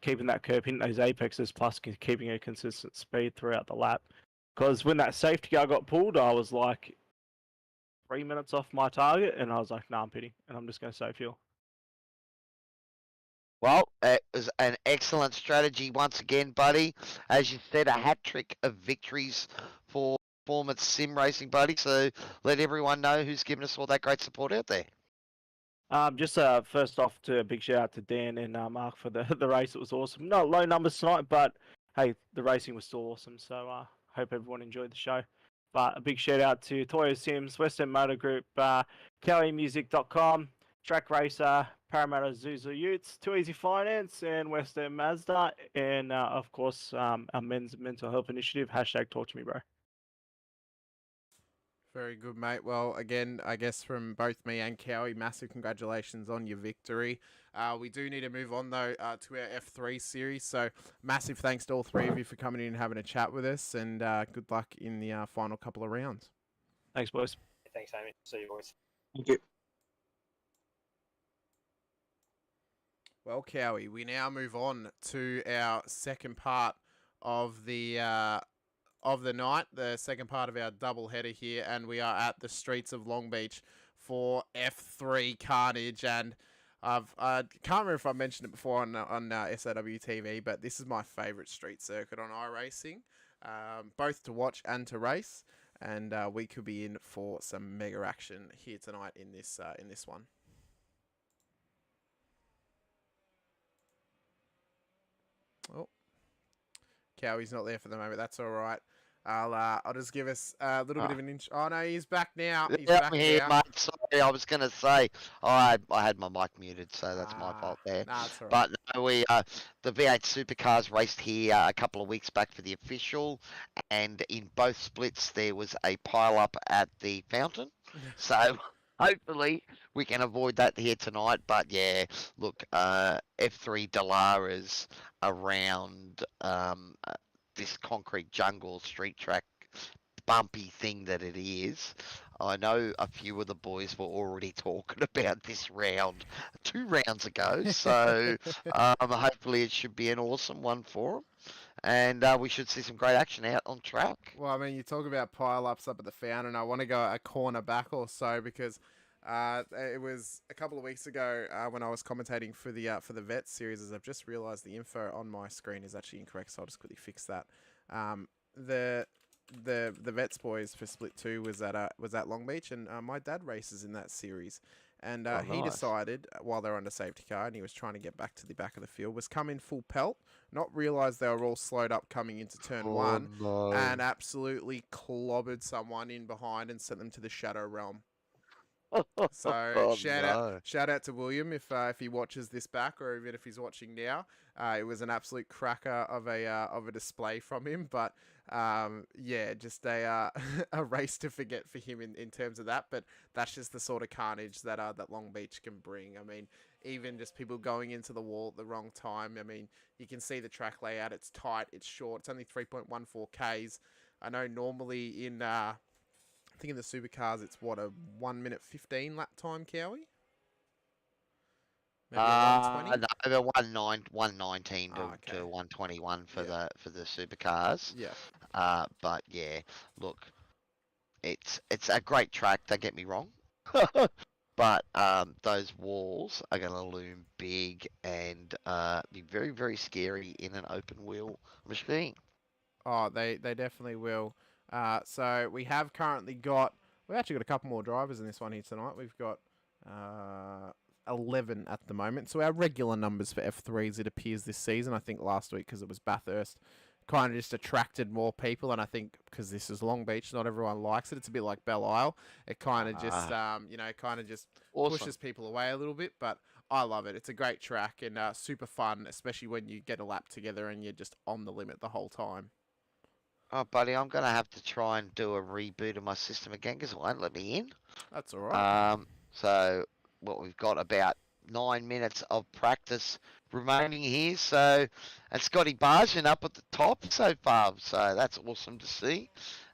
keeping that curve, hitting those apexes, plus keeping a consistent speed throughout the lap. Because when that safety car got pulled, I was like 3 minutes off my target, and I was like, "Nah, I'm pitting, and I'm just going to save fuel." Well, it was an excellent strategy once again, buddy. As you said, a hat trick of victories for Performance Sim Racing, buddy. So let everyone know who's given us all that great support out there. Just first off, to a big shout out to Dan and Mark for the race. It was awesome. Not low numbers tonight, but hey, the racing was still awesome. So hope everyone enjoyed the show. But a big shout out to TOYOSIMs, Western Motor Group, KoeiMusic.com, Track Racer, Parramatta Zuzu Utes, Too Easy Finance, and Western Mazda, and of course our men's mental health initiative. # Talk to me, bro. Very good, mate. Well, again, I guess from both me and Cowie, massive congratulations on your victory. We do need to move on, though, to our F3 series. So massive thanks to all 3 of you for coming in and having a chat with us, and good luck in the final couple of rounds. Thanks, boys. Thanks, Amy. See you, boys. Thank you. Well, Cowie, we now move on to our second part of the night, the second part of our double header here, and we are at the streets of Long Beach for F3 Carnage. And I can't remember if I mentioned it before on SRWTV, but this is my favourite street circuit on iRacing, both to watch and to race. And we could be in for some mega action here tonight in this one. Oh, Cowie's not there for the moment. That's all right. I'll just give us a little bit of an intro. Oh no, he's back now. He's back here, now. mate. Sorry, I was going to say I had my mic muted, so that's my fault there. Nah, it's all right. But no, the V8 Supercars raced here a couple of weeks back for the official, and in both splits there was a pile up at the fountain. So hopefully we can avoid that here tonight. But yeah, look, F3 Dalara's around this concrete jungle street track bumpy thing that it is. I know a few of the boys were already talking about this round 2 rounds ago, so hopefully it should be an awesome one for them. And we should see some great action out on track. Well, I mean, you talk about pile-ups up at the fountain. I want to go a corner back or so because it was a couple of weeks ago when I was commentating for the Vet series. As I've just realised the info on my screen is actually incorrect, so I'll just quickly fix that. The Vets boys for Split 2 was at Long Beach, and my dad races in that series. And Oh, he nice. decided, while they were under safety car and he was trying to get back to the back of the field, was come in full pelt, not realise they were all slowed up coming into turn one, no. and absolutely clobbered someone in behind and sent them to the Shadow Realm. So Oh, shout out to William if he watches this back, or even if he's watching now. It was an absolute cracker of a display from him, but yeah, just a a race to forget for him in terms of that. But that's just the sort of carnage that that Long Beach can bring. I mean, even just people going into the wall at the wrong time. I mean, you can see the track layout. It's tight. It's short. It's only 3.14 Ks. I know normally in I think in the supercars it's what, a 1 minute 15 lap time, Cowie? Maybe a 120? No, 119 to, okay. to 121 for Yeah. the supercars. Yeah. But yeah, look, it's a great track. Don't get me wrong, but those walls are going to loom big and be very, very scary in an open wheel machine. Oh, they definitely will. So we've actually got a couple more drivers in this one here tonight. We've got 11 at the moment. So our regular numbers for F3s, it appears this season, I think last week because it was Bathurst, kind of just attracted more people. And I think because this is Long Beach, not everyone likes it. It's a bit like Belle Isle. It kind of just, kind of just Awesome. pushes people away a little bit. But I love it. It's a great track and super fun, especially when you get a lap together and you're just on the limit the whole time. Oh, buddy, I'm going to have to try and do a reboot of my system again because it won't let me in. That's all right. So, we've got about 9 minutes of practice remaining here. So, and Scotty Barjan up at the top so far. So, that's awesome to see.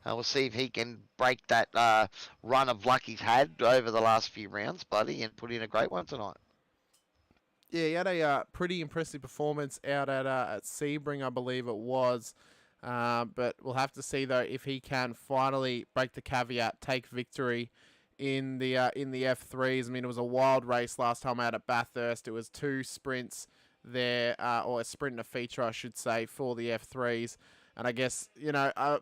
We'll see if he can break that run of luck he's had over the last few rounds, buddy, and put in a great one tonight. Yeah, he had a pretty impressive performance out at Sebring, I believe it was. But we'll have to see though if he can finally break the caveat, take victory in the F3s. I mean, it was a wild race last time out at Bathurst. It was 2 sprints there, or a sprint and a feature, I should say, for the F3s. And I guess,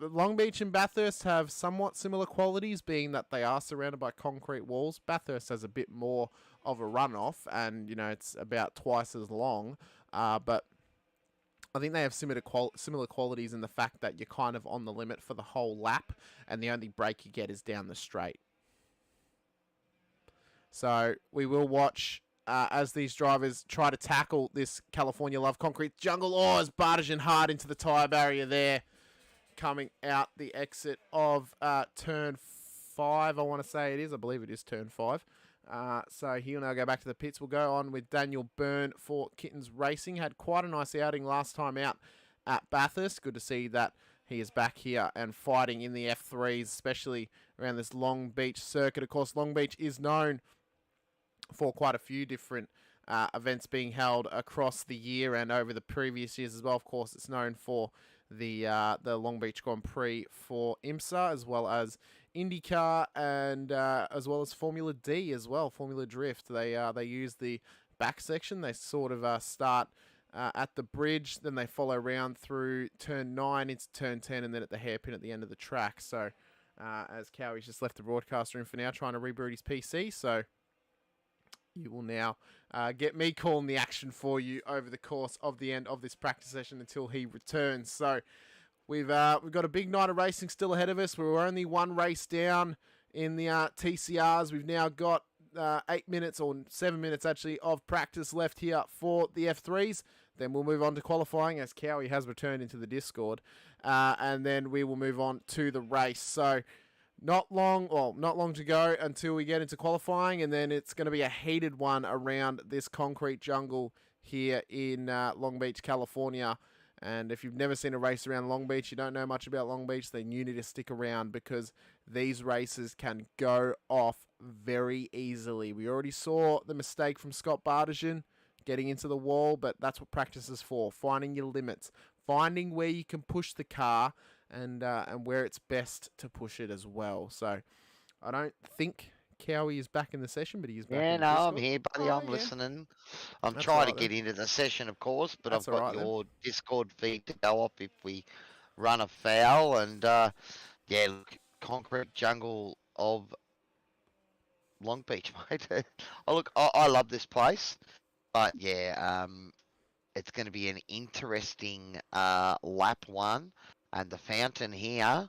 Long Beach and Bathurst have somewhat similar qualities, being that they are surrounded by concrete walls. Bathurst has a bit more of a runoff, and, it's about twice as long. But I think they have similar qualities in the fact that you're kind of on the limit for the whole lap, and the only break you get is down the straight. So we will watch as these drivers try to tackle this California Love Concrete Jungle. Oh, as Bartajan hard into the tyre barrier there, coming out the exit of turn 5, I want to say it is. I believe it is turn 5. So he'll now go back to the pits. We'll go on with Daniel Byrne for Kittens Racing. Had quite a nice outing last time out at Bathurst. Good to see that he is back here and fighting in the F3s, especially around this Long Beach circuit. Of course, Long Beach is known for quite a few different events being held across the year and over the previous years as well. Of course, it's known for the Long Beach Grand Prix for IMSA, as well as IndyCar, and as well as Formula D as well, Formula Drift. They use the back section. They sort of start at the bridge, then they follow around through turn 9 into turn 10, and then at the hairpin at the end of the track. So as Cowie's just left the broadcast room for now, trying to reboot his PC, so you will now get me calling the action for you over the course of the end of this practice session until he returns. So we've got a big night of racing still ahead of us. We're only one race down in the TCRs. We've now got 8 minutes, or 7 minutes actually, of practice left here for the F3s. Then we'll move on to qualifying, as Cowie has returned into the Discord. And then we will move on to the race. So not long to go until we get into qualifying, and then it's going to be a heated one around this concrete jungle here in Long Beach, California. And if you've never seen a race around Long Beach, you don't know much about Long Beach, then you need to stick around, because these races can go off very easily. We already saw the mistake from Scott Bartajan getting into the wall, but that's what practice is for, finding your limits, finding where you can push the car, and where it's best to push it as well. So I don't think Cowie is back in the session, but he is back in the Discord. I'm here, buddy. I'm listening. I'm That's trying right, to get into the session, of course, but That's I've got all right, your Discord feed to go off if we run afoul. And look, concrete jungle of Long Beach, mate. Oh, look, I love this place, but yeah, it's going to be an interesting lap one, and the fountain here,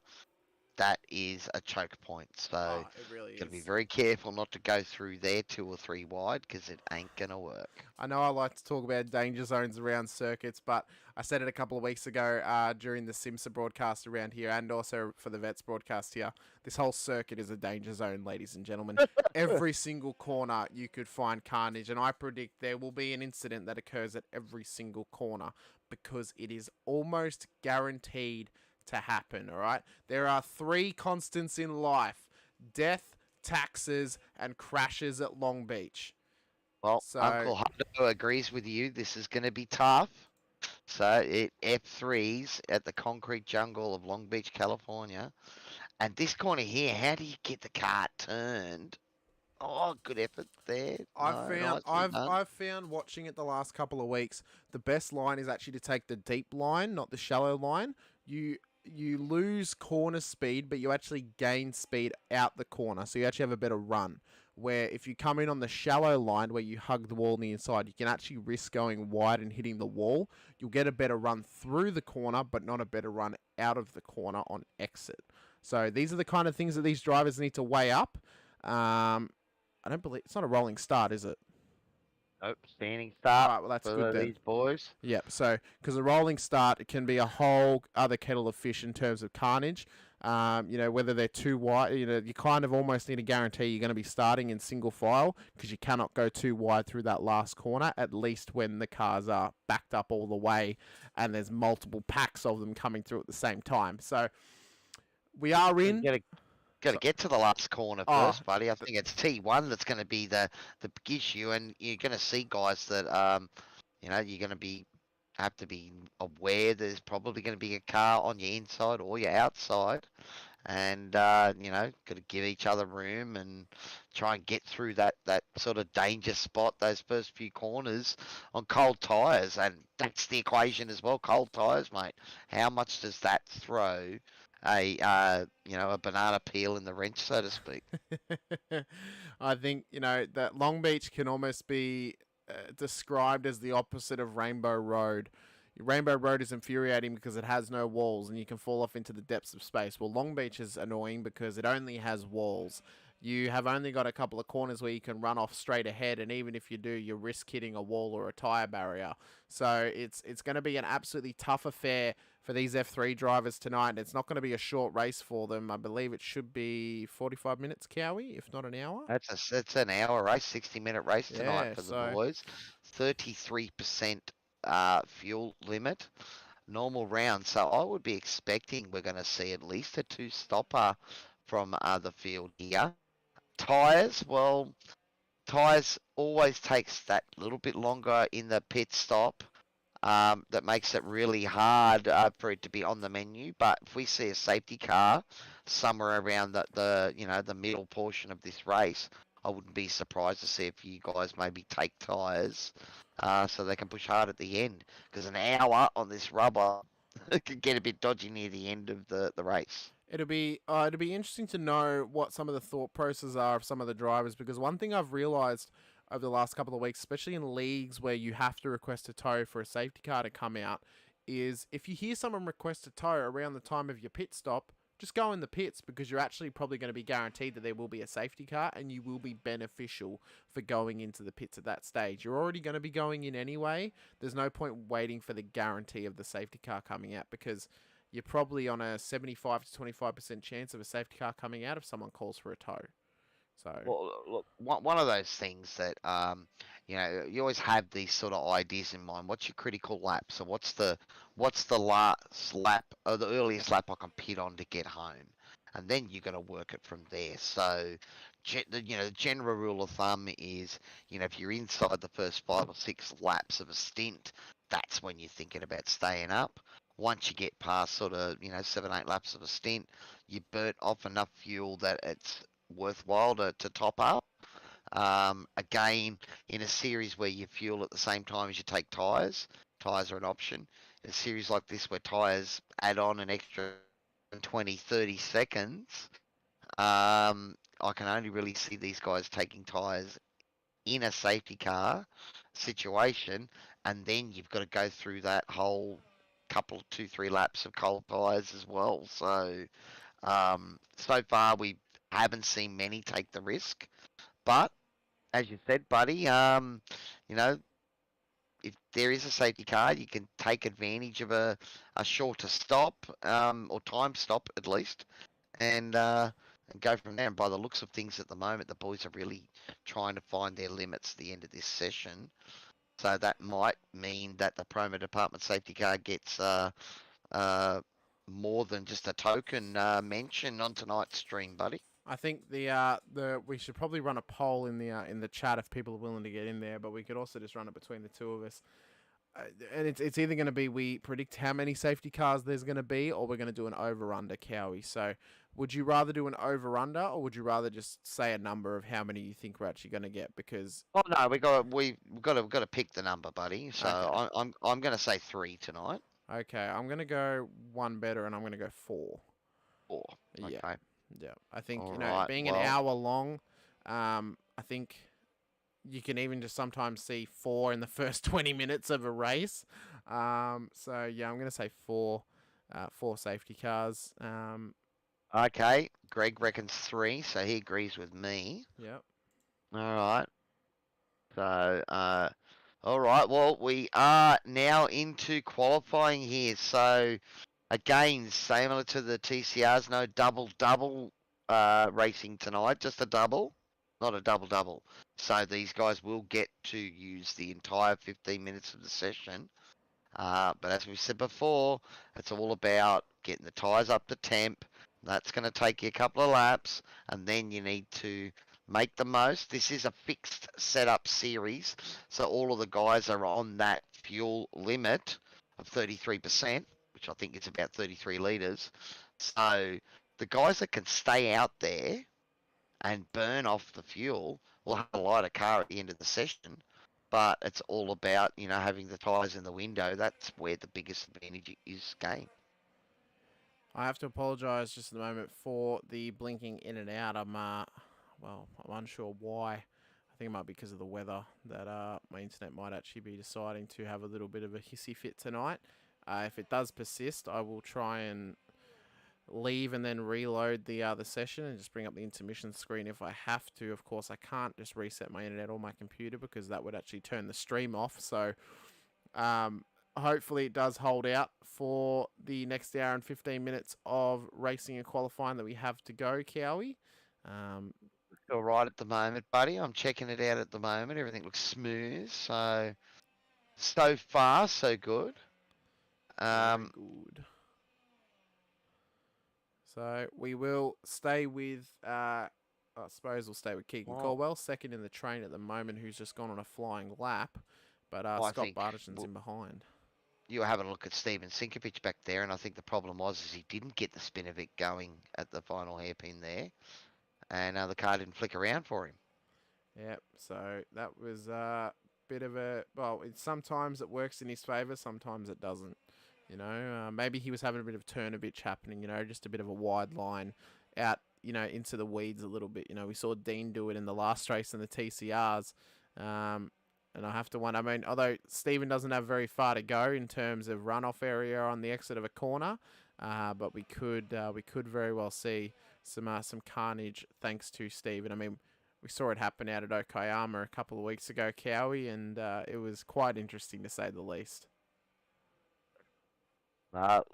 that is a choke point. So Oh, it really got to be is. very careful not to go through there 2 or 3 wide because it ain't going to work. I know I like to talk about danger zones around circuits, but I said it a couple of weeks ago during the Simsa broadcast around here and also for the Vets broadcast here. This whole circuit is a danger zone, ladies and gentlemen. Every single corner you could find carnage, and I predict there will be an incident that occurs at every single corner because it is almost guaranteed to happen, all right? There are 3 constants in life: death, taxes, and crashes at Long Beach. Well, So, Uncle Hundo agrees with you. This is going to be tough. So it F3s at the concrete jungle of Long Beach, California. And this corner here, how do you get the car turned? Oh, good effort there. I've found watching it the last couple of weeks, the best line is actually to take the deep line, not the shallow line. You lose corner speed, but you actually gain speed out the corner, so you actually have a better run. Where if you come in on the shallow line where you hug the wall on the inside, you can actually risk going wide and hitting the wall. You'll get a better run through the corner, but not a better run out of the corner on exit. So these are the kind of things that these drivers need to weigh up. I don't believe it's not a rolling start, is it? Nope, standing start. Right, well that's for good then. These boys. Yep. So because a rolling start, it can be a whole other kettle of fish in terms of carnage. Whether they're too wide, you kind of almost need to guarantee you're going to be starting in single file because you cannot go too wide through that last corner, at least when the cars are backed up all the way and there's multiple packs of them coming through at the same time. So we are in. Got to get to the last corner first, buddy. I think it's T1 that's going to be the big issue, and you're going to see guys that you're going to have to be aware there's probably going to be a car on your inside or your outside, and got to give each other room and try and get through that sort of danger spot, those first few corners on cold tyres, and that's the equation as well. Cold tyres, mate. How much does that throw a banana peel in the wrench, so to speak? I think that Long Beach can almost be described as the opposite of Rainbow Road. Rainbow Road is infuriating because it has no walls and you can fall off into the depths of space. Well, Long Beach is annoying because it only has walls. You have only got a couple of corners where you can run off straight ahead, and even if you do, you risk hitting a wall or a tyre barrier. So it's going to be an absolutely tough affair for these F3 drivers tonight. It's not going to be a short race for them. I believe it should be 45 minutes, Cowie, if not an hour. It's an hour race, 60-minute race tonight for the boys. 33% fuel limit, normal round. So I would be expecting we're going to see at least a 2-stopper from the field here. Tyres, well, tyres always takes that little bit longer in the pit stop. That makes it really hard for it to be on the menu. But if we see a safety car somewhere around the middle portion of this race, I wouldn't be surprised to see if you guys maybe take tyres so they can push hard at the end. Because an hour on this rubber could get a bit dodgy near the end of the race. It'll be interesting to know what some of the thought processes are of some of the drivers, because one thing I've realised over the last couple of weeks, especially in leagues where you have to request a tow for a safety car to come out, is if you hear someone request a tow around the time of your pit stop, just go in the pits, because you're actually probably going to be guaranteed that there will be a safety car and you will be beneficial for going into the pits at that stage. You're already going to be going in anyway. There's no point waiting for the guarantee of the safety car coming out, because you're probably on a 75 to 25% chance of a safety car coming out if someone calls for a tow. So, well, look, one of those things that you always have these sort of ideas in mind. What's your critical lap? So what's the last lap or the earliest lap I can pit on to get home? And then you got to work it from there. So, the general rule of thumb is, if you're inside the first 5 or 6 laps of a stint, that's when you're thinking about staying up. Once you get past sort of 7, 8 laps of a stint, you burnt off enough fuel that it's worthwhile to top up. Again, in a series where you fuel at the same time as you take tyres are an option. In a series like this where tyres add on an extra 20, 30 seconds, I can only really see these guys taking tyres in a safety car situation, and then you've got to go through that whole couple, 2-3 laps of cold tyres as well. So, so far we haven't seen many take the risk, but as you said, buddy, you know, if there is a safety car, you can take advantage of a shorter stop, or time stop at least, and go from there. And by the looks of things at the moment, the boys are really trying to find their limits at the end of this session. So that might mean that the promo department safety car gets more than just a token mention on tonight's stream, buddy. I think the we should probably run a poll in the chat if people are willing to get in there, but we could also just run it between the two of us. And it's either going to be we predict how many safety cars there's going to be, or we're going to do an over-under, Cowie. So would you rather do an over-under, or would you rather just say a number of how many you think we're actually going to get? Because no, we've got to pick the number, buddy. So okay. I'm going to say 3 tonight. Okay, I'm going to go one better, and I'm going to go 4. 4. Okay. Yeah. I think All being an hour long, I think you can even just sometimes see 4 in the first 20 minutes of a race. So yeah, I'm going to say 4 safety cars. Okay, Greg reckons 3, so he agrees with me. Yep. All right. So, all right. Well, we are now into qualifying here. So, again, similar to the TCRs, no double racing tonight, just a double, not a double. So these guys will get to use the entire 15 minutes of the session. But as we said before, it's all about getting the tyres up to temp. That's going to take you a couple of laps, and then you need to make the most. This is a fixed setup series, so all of the guys are on that fuel limit of 33%, which I think is about 33 litres. So the guys that can stay out there and burn off the fuel will have a lighter car at the end of the session. But it's all about, having the tyres in the window. That's where the biggest advantage is gained. I have to apologise just at the moment for the blinking in and out. I'm unsure why. I think it might be because of the weather that my internet might actually be deciding to have a little bit of a hissy fit tonight. If it does persist, I will try and leave and then reload the session and just bring up the intermission screen if I have to. Of course, I can't just reset my internet or my computer because that would actually turn the stream off. So hopefully it does hold out for the next hour and 15 minutes of racing and qualifying that we have to go, Cowie. All right at the moment, buddy. I'm checking it out at the moment. Everything looks smooth. So far, so good. Very good. So we will stay with, I suppose we'll stay with Keegan Caldwell, second in the train at the moment, who's just gone on a flying lap. But Scott Bartison's in behind. You were having a look at Steven Sinkovic back there, and I think the problem was he didn't get the spin of it going at the final hairpin there. And the car didn't flick around for him. Yep, so that was a bit of a... Well, sometimes it works in his favour, sometimes it doesn't. Maybe he was having a bit of turn-a-bitch happening, just a bit of a wide line out, into the weeds a little bit. We saw Dean do it in the last race in the TCRs. And I have to wonder, although Steven doesn't have very far to go in terms of runoff area on the exit of a corner, but we could very well see some carnage thanks to Steven. We saw it happen out at Okayama a couple of weeks ago, Cowie, and it was quite interesting to say the least.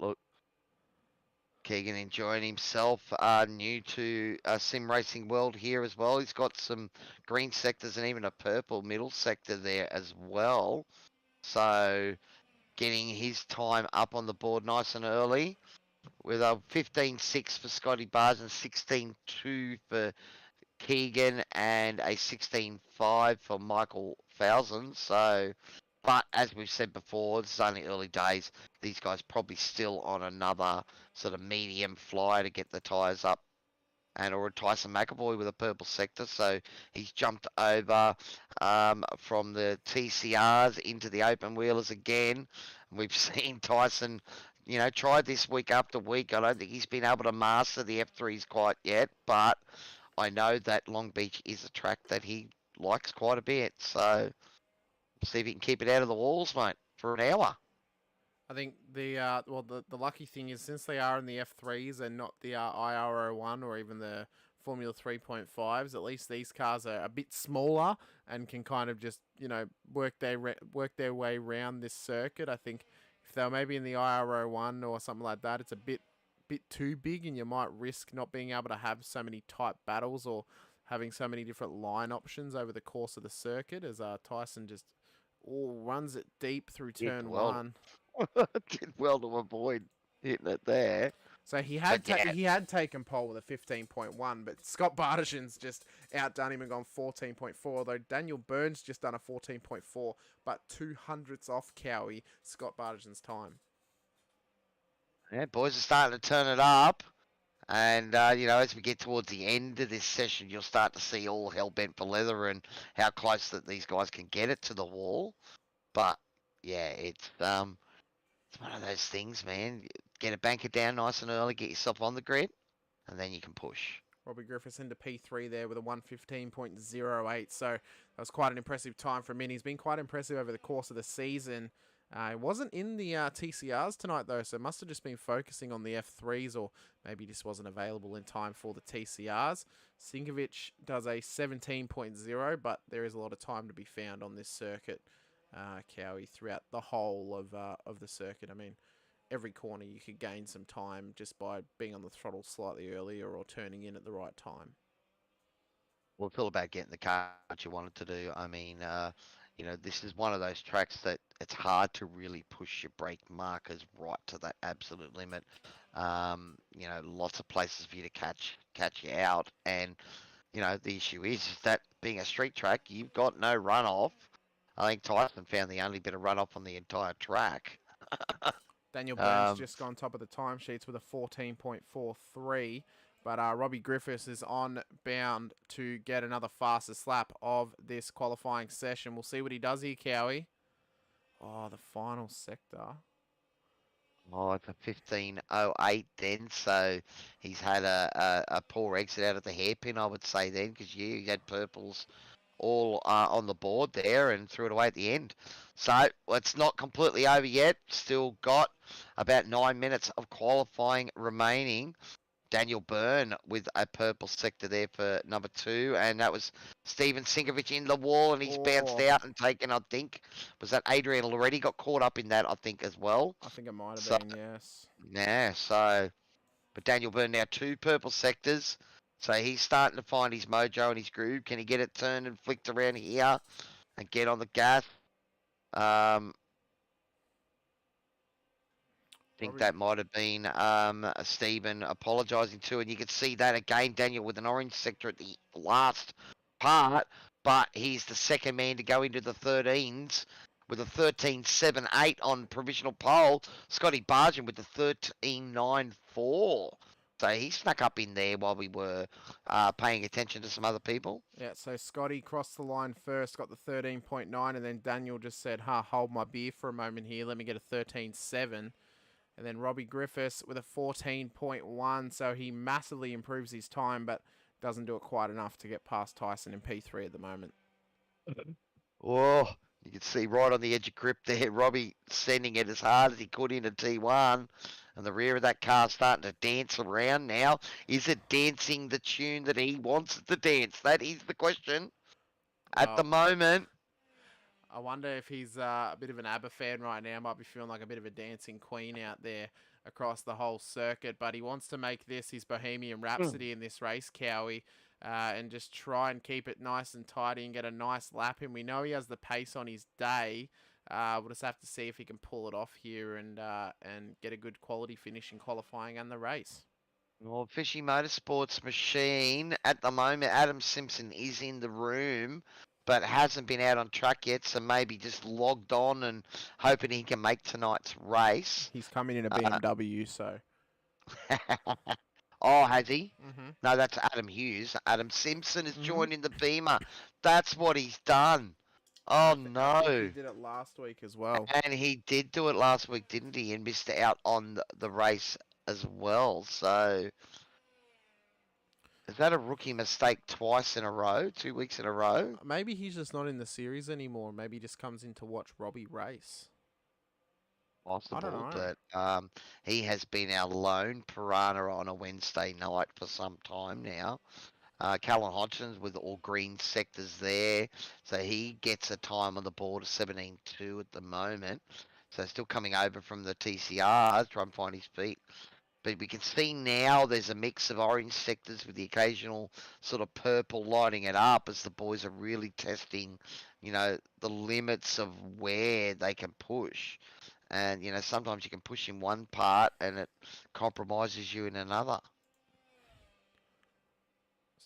Look, Keegan enjoying himself, new to sim racing world here as well. He's got some green sectors and even a purple middle sector there as well. So getting his time up on the board nice and early with a 15.6 for Scotty Bars and 16.2 for Keegan and a 16.5 for Michael Thousand. So, but as we've said before, this is only early days. These guys probably still on another sort of medium fly to get the tyres up. And or Tyson McAvoy with a purple sector. So he's jumped over from the TCRs into the open wheelers again. We've seen Tyson, try this week after week. I don't think he's been able to master the F3s quite yet, but I know that Long Beach is a track that he likes quite a bit. So see if he can keep it out of the walls, mate, for an hour. I think the lucky thing is since they are in the F3s and not the IR01 or even the Formula 3.5s, at least these cars are a bit smaller and can kind of just work their way around this circuit. I think if they were maybe in the IR01 or something like that, it's a bit too big and you might risk not being able to have so many tight battles or having so many different line options over the course of the circuit as Tyson just runs it deep through turn one. Did well to avoid hitting it there. So he had taken pole with a 15.1, but Scott Bartijan's just outdone him and gone 14.4. Although Daniel Byrne's just done a 14.4, but 200ths off Cowie Scott Bartijan's time. Yeah, boys are starting to turn it up, and as we get towards the end of this session, you'll start to see all hell bent for leather and how close that these guys can get it to the wall. But yeah, it's one of those things, man. Get a banker down nice and early, get yourself on the grid, and then you can push. Robbie Griffiths into P3 there with a 1:15.08. So that was quite an impressive time from him. He's been quite impressive over the course of the season. He wasn't in the TCRs tonight, though, so must have just been focusing on the F3s, or maybe just wasn't available in time for the TCRs. Sinkovic does a 17.0, but there is a lot of time to be found on this circuit, Cowie, throughout the whole of the circuit. I mean, every corner you could gain some time just by being on the throttle slightly earlier or turning in at the right time. Well, it's all about getting the car that you wanted to do. I mean, this is one of those tracks that it's hard to really push your brake markers right to that absolute limit. Lots of places for you to catch you out. And, the issue is that being a street track, you've got no runoff. I think Tyson found the only bit of runoff on the entire track. Daniel Byrne's just gone top of the timesheets with a 14.43. But Robbie Griffiths is on bound to get another fastest lap of this qualifying session. We'll see what he does here, Cowie. Oh, the final sector. Oh, it's a 15.08 then, so he's had a poor exit out of the hairpin, I would say then, because he had purples all on the board there and threw it away at the end. So it's not completely over yet. Still got about 9 minutes of qualifying remaining. Daniel Byrne with a purple sector there for number 2, and that was Steven Sinkovic in the wall, and he's bounced out and taken, I think, was that Adrian already got caught up in that, I think, as well. I think it might have been, yes. Yeah, so, but Daniel Byrne now 2 purple sectors, so he's starting to find his mojo and his groove. Can he get it turned and flicked around here and get on the gas? I think that might have been Stephen apologising too, and you could see that again, Daniel with an orange sector at the last part, but he's the second man to go into the 13s with a 13.78 on provisional pole. Scotty Bargen with the 13.94. So he snuck up in there while we were paying attention to some other people. Yeah, so Scotty crossed the line first, got the 13.9, and then Daniel just said, hold my beer for a moment here, let me get a 13.7. And then Robbie Griffiths with a 14.1, so he massively improves his time, but doesn't do it quite enough to get past Tyson in P3 at the moment. Oh, you can see right on the edge of grip there, Robbie sending it as hard as he could into T1, and the rear of that car starting to dance around now. Is it dancing the tune that he wants it to dance? That is the question at the moment. I wonder if he's a bit of an ABBA fan right now. Might be feeling like a bit of a dancing queen out there across the whole circuit. But he wants to make this his Bohemian Rhapsody in this race, Cowie, and just try and keep it nice and tidy and get a nice lap in. We know he has the pace on his day. We'll just have to see if he can pull it off here and get a good quality finish in qualifying and the race. Well, Fishy Motorsports machine at the moment. Adam Simpson is in the room, but hasn't been out on track yet, so maybe just logged on and hoping he can make tonight's race. He's coming in a BMW, so. Oh, has he? Mm-hmm. No, that's Adam Hughes. Adam Simpson is joining the Beamer. That's what he's done. Oh, no. He did it last week as well. And he did do it last week, didn't he? And missed out on the race as well, so... Is that a rookie mistake twice in a row, 2 weeks in a row? Maybe he's just not in the series anymore. Maybe he just comes in to watch Robbie race. Possible, know. but he has been our lone piranha on a Wednesday night for some time now. Callan Hodgson with all green sectors there, so he gets a time on the board of 17.2 at the moment. So still coming over from the TCR, trying to find his feet. But we can see now there's a mix of orange sectors with the occasional sort of purple lighting it up as the boys are really testing, the limits of where they can push. And, sometimes you can push in one part and it compromises you in another.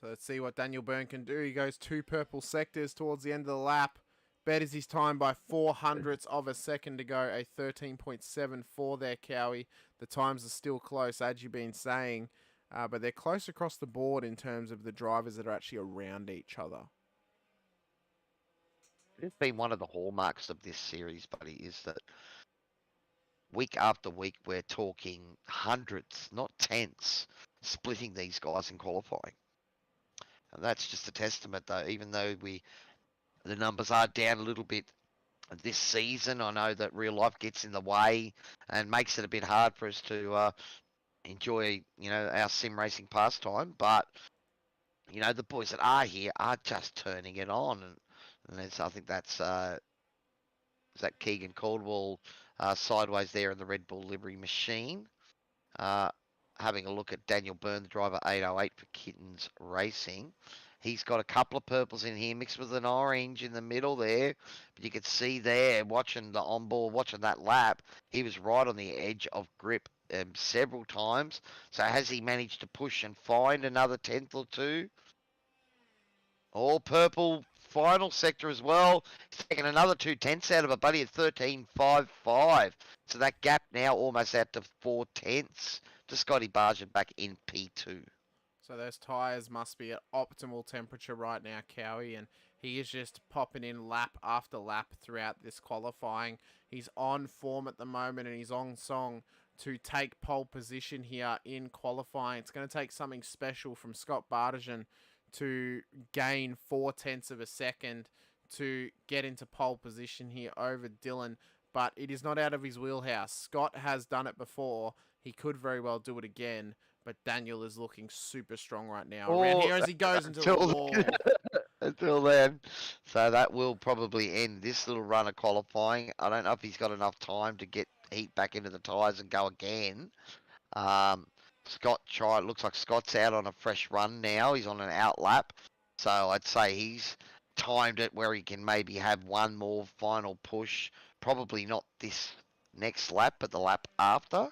So let's see what Daniel Byrne can do. He goes 2 purple sectors towards the end of the lap. Betters his time by 0.04 of a second to go. A 13.74 there, Cowie. The times are still close, as you've been saying. But they're close across the board in terms of the drivers that are actually around each other. It's been one of the hallmarks of this series, buddy, is that week after week we're talking hundreds, not tenths, splitting these guys in qualifying. And that's just a testament, though, even though the numbers are down a little bit this season. I know that real life gets in the way and makes it a bit hard for us to enjoy, our sim racing pastime. But, the boys that are here are just turning it on. And I think that's is that Keegan Caldwell sideways there in the Red Bull livery machine. Having a look at Daniel Byrne, the driver 808 for Kittens Racing. He's got a couple of purples in here mixed with an orange in the middle there. But you can see there, watching the onboard, watching that lap, he was right on the edge of grip several times. So has he managed to push and find another tenth or two? All purple final sector as well. He's taken another 2/10 out of a buddy at 13.55. So that gap now almost out to 4/10 to Scotty Bargent back in P2. So those tyres must be at optimal temperature right now, Cowie, and he is just popping in lap after lap throughout this qualifying. He's on form at the moment and he's on song to take pole position here in qualifying. It's going to take something special from Scott Bartigan to gain 0.4 of a second to get into pole position here over Dylan, but it is not out of his wheelhouse. Scott has done it before. He could very well do it again, but Daniel is looking super strong right now. Around here as he goes into the wall. Until then. So that will probably end this little run of qualifying. I don't know if he's got enough time to get heat back into the tyres and go again. Looks like Scott's out on a fresh run now. He's on an out lap. So I'd say he's timed it where he can maybe have one more final push. Probably not this next lap, but the lap after.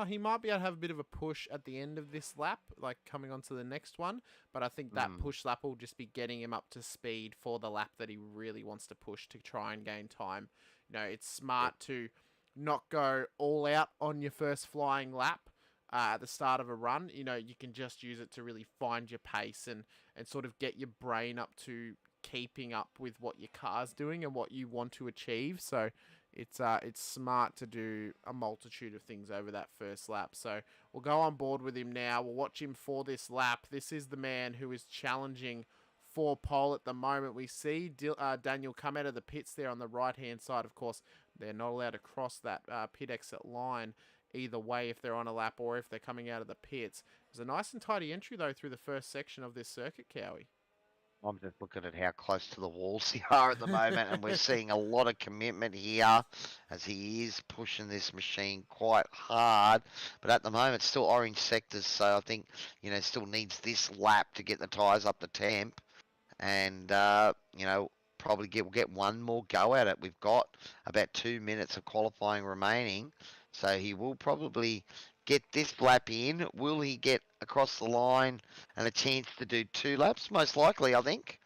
He might be able to have a bit of a push at the end of this lap, like coming on to the next one. But I think that push lap will just be getting him up to speed for the lap that he really wants to push to try and gain time. It's smart to not go all out on your first flying lap at the start of a run. You can just use it to really find your pace and sort of get your brain up to keeping up with what your car's doing and what you want to achieve. So it's smart to do a multitude of things over that first lap. So we'll go on board with him now. We'll watch him for this lap. This is the man who is challenging for pole at the moment. We see Daniel come out of the pits there on the right-hand side. Of course, they're not allowed to cross that pit exit line either way if they're on a lap or if they're coming out of the pits. There's a nice and tidy entry, though, through the first section of this circuit, Cowie. I'm just looking at how close to the walls they are at the moment, and we're seeing a lot of commitment here as he is pushing this machine quite hard. But at the moment, still orange sectors, so I think, still needs this lap to get the tyres up to temp. And, probably we'll get one more go at it. We've got about 2 minutes of qualifying remaining, so he will probably get this lap in. Will he get across the line and a chance to do 2 laps? Most likely, I think.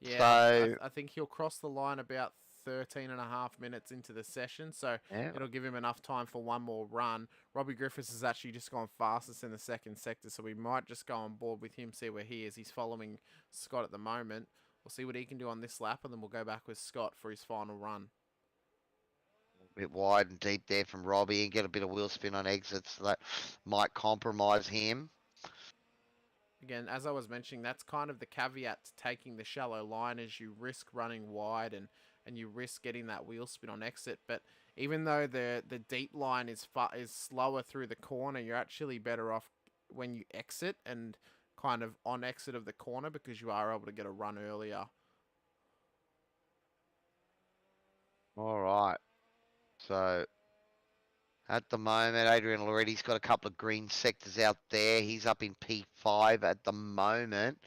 Yeah, so, I think he'll cross the line about 13.5 minutes into the session, so it'll give him enough time for one more run. Robbie Griffiths has actually just gone fastest in the second sector, so we might just go on board with him, see where he is. He's following Scott at the moment. We'll see what he can do on this lap, and then we'll go back with Scott for his final run. A bit wide and deep there from Robbie, and get a bit of wheel spin on exits, so that might compromise him. again, as I was mentioning, that's kind of the caveat to taking the shallow line, is you risk running wide and you risk getting that wheel spin on exit. But even though the deep line is slower through the corner, you're actually better off when you exit and kind of on exit of the corner, because you are able to get a run earlier. All right. So at the moment, Adrian Loretti's got a couple of green sectors out there. He's up in P5 at the moment.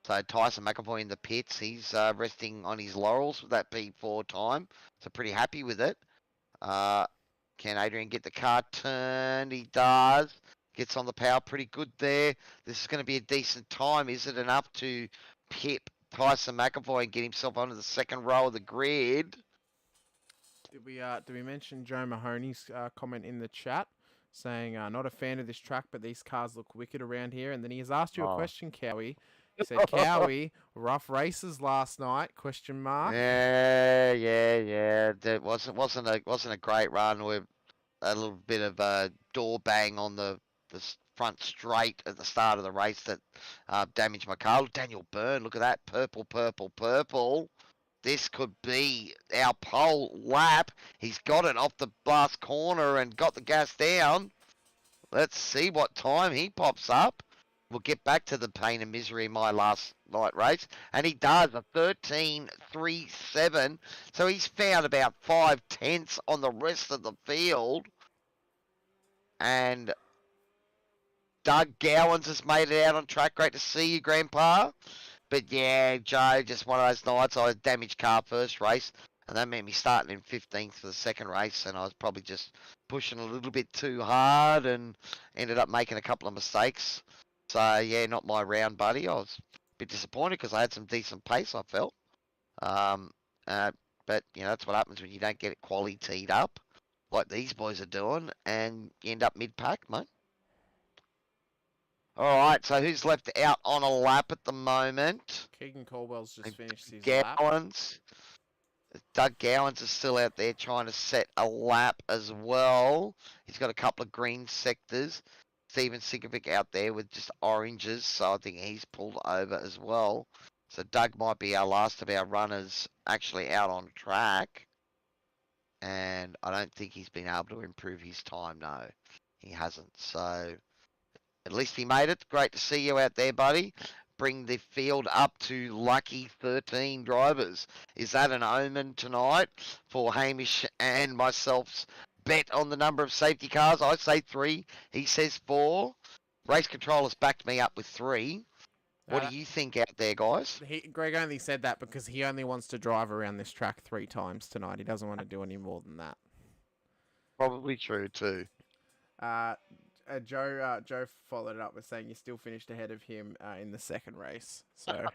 So Tyson McAvoy in the pits. He's resting on his laurels with that P4 time. So pretty happy with it. Can Adrian get the car turned? He does. Gets on the power pretty good there. This is going to be a decent time. Is it enough to pip Tyson McAvoy and get himself onto the second row of the grid? Did we mention Joe Mahoney's comment in the chat saying, not a fan of this track, but these cars look wicked around here? And then he has asked you a question, Cowie. He said, Cowie, rough races last night? Question mark. Yeah. That wasn't a great run with a little bit of a door bang on the front straight at the start of the race that damaged my car. Daniel Byrne, look at that, purple. This could be our pole lap. He's got it off the last corner and got the gas down. Let's see what time he pops up. We'll get back to the pain and misery in my last night race. And he does a 13.37. So he's found about 5/10 on the rest of the field. And Doug Gowans has made it out on track. Great to see you, Grandpa. But yeah, Joe, just one of those nights. I had damaged car first race, and that meant me starting in 15th for the second race, and I was probably just pushing a little bit too hard and ended up making a couple of mistakes. So yeah, not my round, buddy. I was a bit disappointed because I had some decent pace, I felt. But you know, that's what happens when you don't get it quality teed up like these boys are doing, and you end up mid-pack, mate. All right, so who's left out on a lap at the moment? Keegan Caldwell's just finished his Gowans. lap. Doug Gowans is still out there trying to set a lap as well. He's got a couple of green sectors. Steven Sigovic out there with just oranges, so I think he's pulled over as well. So Doug might be our last of our runners actually out on track. And I don't think he's been able to improve his time, no. He hasn't, so at least he made it. Great to see you out there, buddy. Bring the field up to lucky 13 drivers. Is that an omen tonight for Hamish and myself's bet on the number of safety cars? I say 3. He says 4. Race Control has backed me up with 3. What do you think out there, guys? Greg only said that because he only wants to drive around this track 3 times tonight. He doesn't want to do any more than that. Probably true, too. Joe followed it up with saying you still finished ahead of him in the second race. So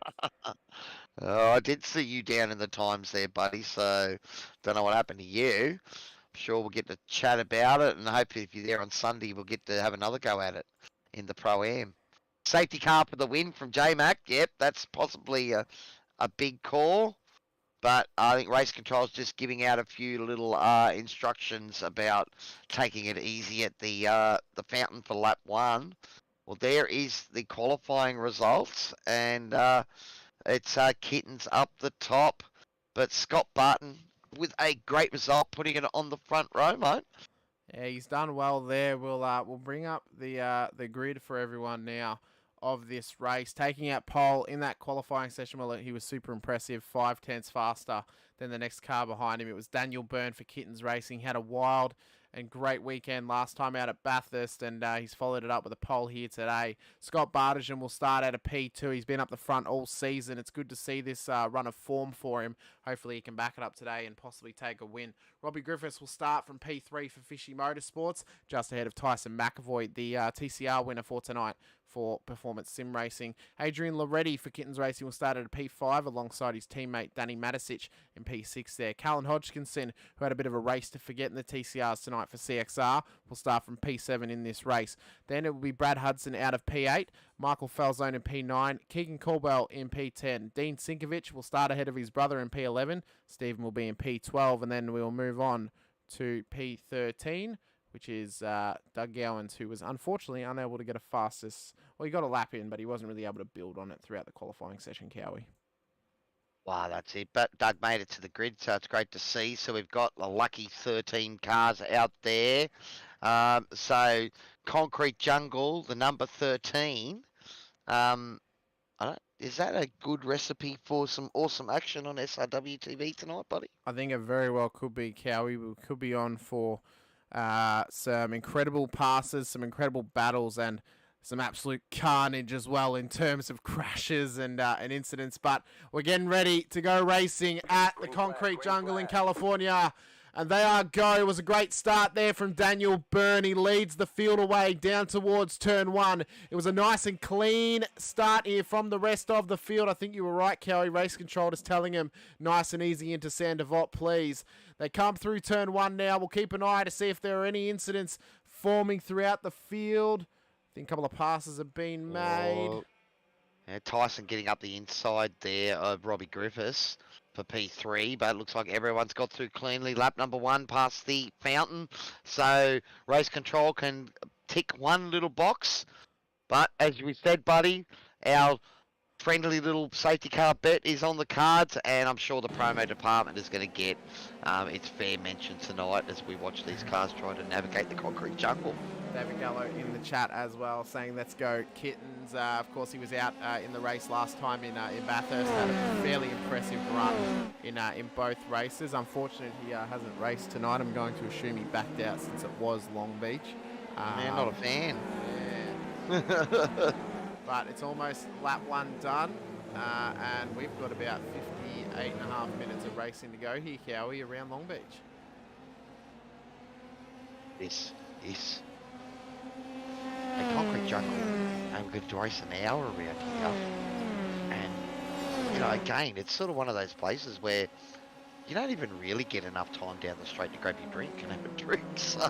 I did see you down in the times there, buddy, so don't know what happened to you. I'm sure we'll get to chat about it, and hopefully if you're there on Sunday, we'll get to have another go at it in the Pro-Am. Safety car for the win from J-Mac. Yep, that's possibly a big call. But I think Race Control's just giving out a few little instructions about taking it easy at the fountain for lap 1. Well, there is the qualifying results, and it's Kittens up the top. But Scott Barton with a great result, putting it on the front row, mate. yeah, he's done well there. We'll bring up the grid for everyone now of this race. Taking out pole in that qualifying session, well, he was super impressive, 5/10 faster than the next car behind him. It was Daniel Byrne for Kittens Racing. Had a wild and great weekend last time out at Bathurst, and he's followed it up with a pole here today. Scott Bartigan will start at a P2. He's been up the front all season. It's good to see this run of form for him. Hopefully he can back it up today and possibly take a win. Robbie Griffiths will start from P3 for Fishy Motorsports, just ahead of Tyson McAvoy, the TCR winner for tonight for Performance Sim Racing. Adrian Loretti for Kittens Racing will start at a P5 alongside his teammate Danny Matisic in P6 there. Callan Hodgkinson, who had a bit of a race to forget in the TCRs tonight for CXR, will start from P7 in this race. Then it will be Brad Hudson out of P8, Michael Falzone in P9, Keegan Caldwell in P10. Dean Sinkovich will start ahead of his brother in P11. Stephen will be in P12, and then we'll move on to P13 which is Doug Gowans, who was unfortunately unable to get a fastest. Well, he got a lap in, but he wasn't really able to build on it throughout the qualifying session, Cowie. Wow, that's it. But Doug made it to the grid, so it's great to see. So we've got a lucky 13 cars out there. So Concrete Jungle, the number 13. Is that a good recipe for some awesome action on SRWTV tonight, buddy? I think it very well could be, Cowie. We could be on for some incredible passes, some incredible battles, and some absolute carnage as well in terms of crashes and incidents. But we're getting ready to go racing at the Concrete Jungle in California. And they are go. It was a great start there from Daniel Byrne. He leads the field away down towards turn one. It was a nice and clean start here from the rest of the field. I think you were right, Cowie. Race Control is telling him nice and easy into Sandoval, please. They come through turn one now. We'll keep an eye to see if there are any incidents forming throughout the field. I think a couple of passes have been made. Oh. Yeah, Tyson getting up the inside there of Robbie Griffiths for P3, but it looks like everyone's got through cleanly. Lap number one past the fountain, so Race Control can tick one little box. But as we said, buddy, our friendly little safety car bet is on the cards, and I'm sure the promo department is going to get its fair mention tonight as we watch these cars try to navigate the concrete jungle. David Gallo in the chat as well, saying let's go Kittens. Of course, he was out in the race last time in Bathurst. Had a fairly impressive run in both races. Unfortunately, he hasn't raced tonight. I'm going to assume he backed out since it was Long Beach. Man, not a fan. Yeah. But it's almost lap one done, and we've got about 58.5 minutes of racing to go here, Cowie, around Long Beach. Yes. A concrete jungle, and we're going to race an hour around here. And, you know, again, it's sort of one of those places where you don't even really get enough time down the straight to grab your drink and have a drink. So,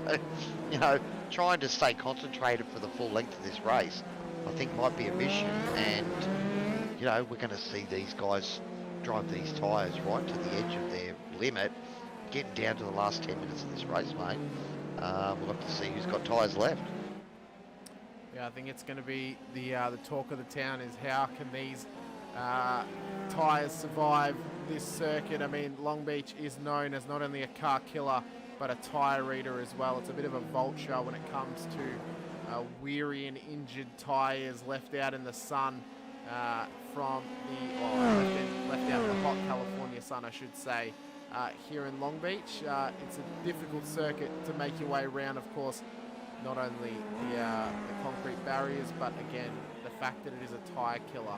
you know, trying to stay concentrated for the full length of this race, I think might be a mission. And, you know, we're going to see these guys drive these tyres right to the edge of their limit, getting down to the last 10 minutes of this race, mate. We'll have to see who's got tyres left. Yeah, I think it's going to be the talk of the town is how can these tyres survive this circuit. I mean, Long Beach is known as not only a car killer, but a tyre reader as well. It's a bit of a vulture when it comes to weary and injured tyres left out in the sun from the, left out in the hot California sun, I should say, here in Long Beach. It's a difficult circuit to make your way around, of course. Not only the concrete barriers, but again, the fact that it is a tyre killer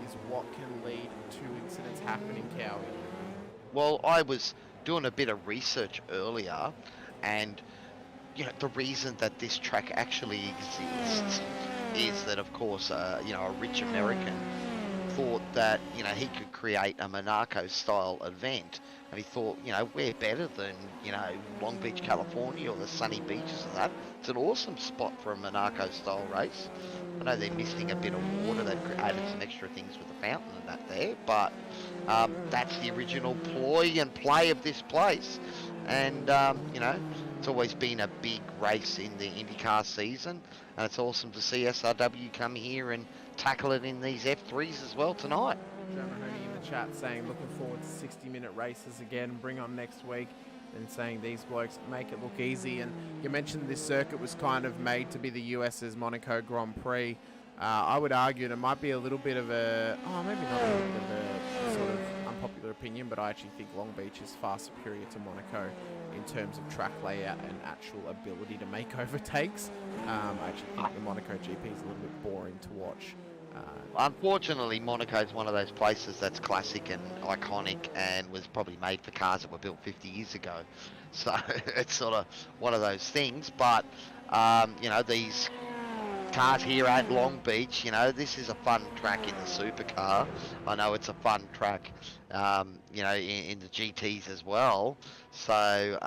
is what can lead to incidents happening, Cowie. Well, I was doing a bit of research earlier, and you know, the reason that this track actually exists is that, of course, you know, a rich American thought that, you know, he could create a Monaco-style event, and he thought, you know, we're better than, you know, Long Beach, California, or the sunny beaches of that. It's an awesome spot for a Monaco-style race. I know they're missing a bit of water. They've added some extra things with the fountain and that there, but that's the original ploy and play of this place. And, you know, it's always been a big race in the IndyCar season, and it's awesome to see SRW come here and tackle it in these F3s as well tonight. Joe Mahoney in the chat saying looking forward to 60-minute races again, bring on next week, and saying these blokes make it look easy. And you mentioned this circuit was kind of made to be the US's Monaco Grand Prix. I would argue it might be a little bit of a, maybe not a little bit of a sort of unpopular opinion, but I actually think Long Beach is far superior to Monaco in terms of track layout and actual ability to make overtakes. I actually think the Monaco GP is a little bit boring to watch. Unfortunately, Monaco is one of those places that's classic and iconic and was probably made for cars that were built 50 years ago. So it's sort of one of those things. But, you know, these cars here at Long Beach, you know, this is a fun track in the supercar. I know it's a fun track, you know, in the GTs as well. So,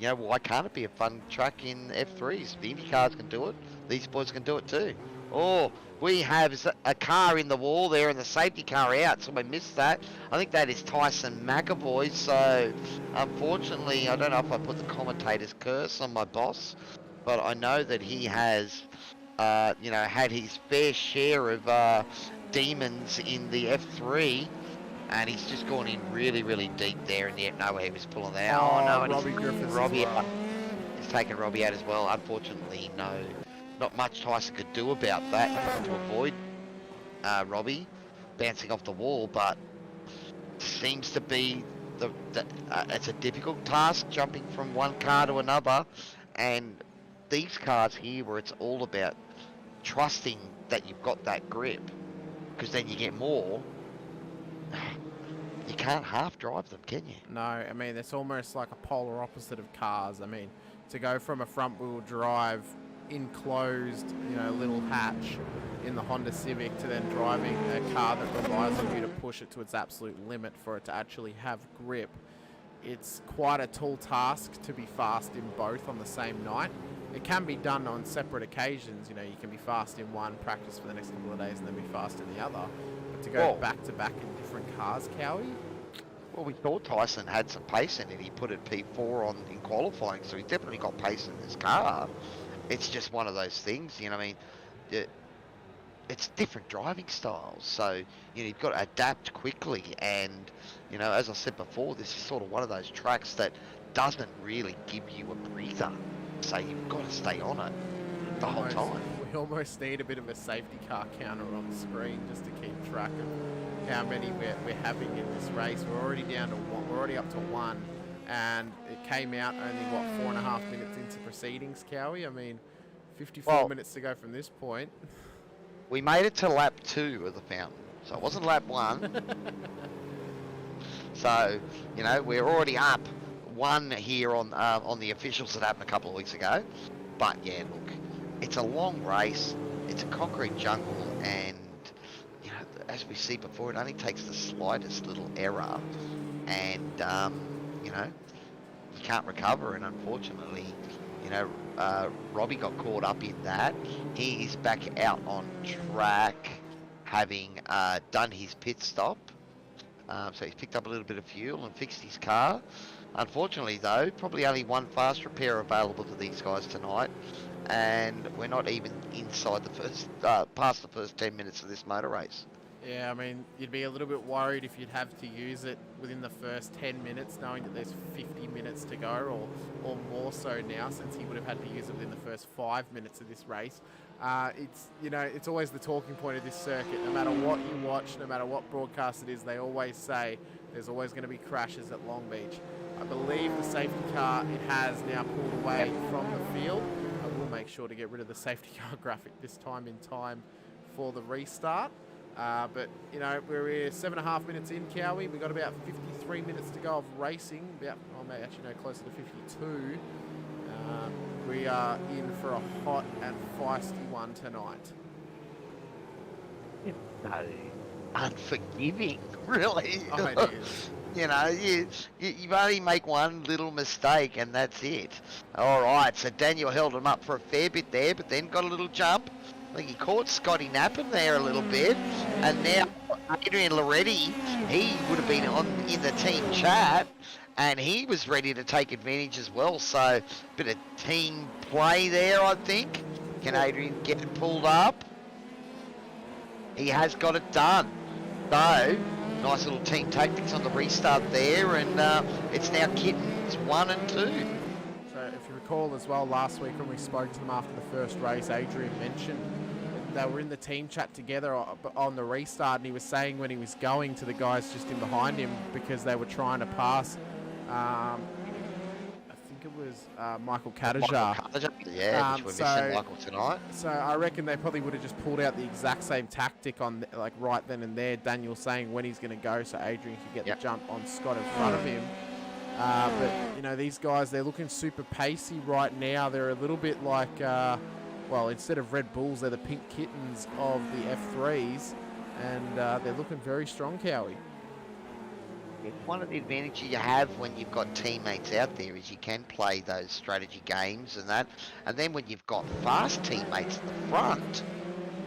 you know, why can't it be a fun track in F3s? The Indy cars can do it. These boys can do it too. Oh, we have a car in the wall there and the safety car out, so we missed that. I think that is Tyson McAvoy. So, unfortunately, I don't know if I put the commentator's curse on my boss, but I know that he has, you know, had his fair share of demons in the F3, and he's just gone in really, really deep there, and yet nowhere he was pulling that. Oh, no, Robbie Griffiths Robbie as well. He's taken Robbie out as well. Unfortunately, not much Tyson could do about that to avoid Robbie bouncing off the wall, but seems to be it's a difficult task jumping from one car to another, and these cars here where it's all about trusting that you've got that grip, because then you get more. You can't half drive them, can you? No, I mean, it's almost like a polar opposite of cars. I mean, to go from a front wheel drive enclosed, you know, little hatch in the Honda Civic to then driving a car that relies on you to push it to its absolute limit for it to actually have grip. It's quite a tall task to be fast in both on the same night. It can be done on separate occasions. You know, you can be fast in one, practice for the next couple of days, and then be fast in the other. But to go back to back in different cars, Cowie? Well, we thought Tyson had some pace in it. He put it P4 on in qualifying, so he's definitely got pace in his car. It's just one of those things, you know, I mean, it's different driving styles, so, you know, you've got to adapt quickly, and, you know, as I said before, this is sort of one of those tracks that doesn't really give you a breather, so you've got to stay on it the whole time. We almost need a bit of a safety car counter on the screen just to keep track of how many we're having in this race. We're already down to one, we're already up to one, and it came out only, what, 4.5 minutes into proceedings, Cowie? I mean, 54 minutes to go from this point. We made it to lap 2 of the fountain, so it wasn't lap 1. So, you know, we're already up 1 here on the officials that happened a couple of weeks ago. But yeah, look, it's a long race, it's a concrete jungle, and, you know, as we see before, it only takes the slightest little error, and, you know, you can't recover, and unfortunately, you know, Robbie got caught up in that. He is back out on track, having done his pit stop. So he's picked up a little bit of fuel and fixed his car. Unfortunately, though, probably only one fast repair available to these guys tonight, and we're not even inside the first, past the first 10 minutes of this motor race. Yeah, I mean, you'd be a little bit worried if you'd have to use it within the first 10 minutes, knowing that there's 50 minutes to go, or more so now, since he would have had to use it within the first 5 minutes of this race. It's, you know, it's always the talking point of this circuit. No matter what you watch, no matter what broadcast it is, they always say there's always going to be crashes at Long Beach. I believe the safety car, it has now pulled away from the field. I will make sure to get rid of the safety car graphic this time in time for the restart. But, you know, we're 7.5 minutes in, Cowie. We've got about 53 minutes to go of racing. About, maybe actually no, closer to 52. We are in for a hot and feisty one tonight. No, unforgiving, really. Oh, it is. You know, you only make one little mistake and that's it. All right, so Daniel held him up for a fair bit there, but then got a little jump. I think he caught Scotty napping there a little bit, and now Adrian Loretti, he would have been in the team chat, and he was ready to take advantage as well. So, bit of team play there, I think. Can Adrian get it pulled up? He has got it done. So, nice little team tactics on the restart there, and it's now Kittens 1 and 2. So if you recall as well, last week when we spoke to them after the first race, Adrian mentioned they were in the team chat together on the restart, and he was saying when he was going to the guys just in behind him because they were trying to pass, I think it was Michael Kadajar. Yeah, which we're missing Michael tonight. So I reckon they probably would have just pulled out the exact same tactic on like right then and there. Daniel saying when he's going to go so Adrian can get the jump on Scott in front of him. But, you know, these guys, they're looking super pacey right now. They're a little bit like well, instead of Red Bulls, they're the pink kittens of the F3s, and they're looking very strong, Cowie. One of the advantages you have when you've got teammates out there is you can play those strategy games and that. And then when you've got fast teammates at the front,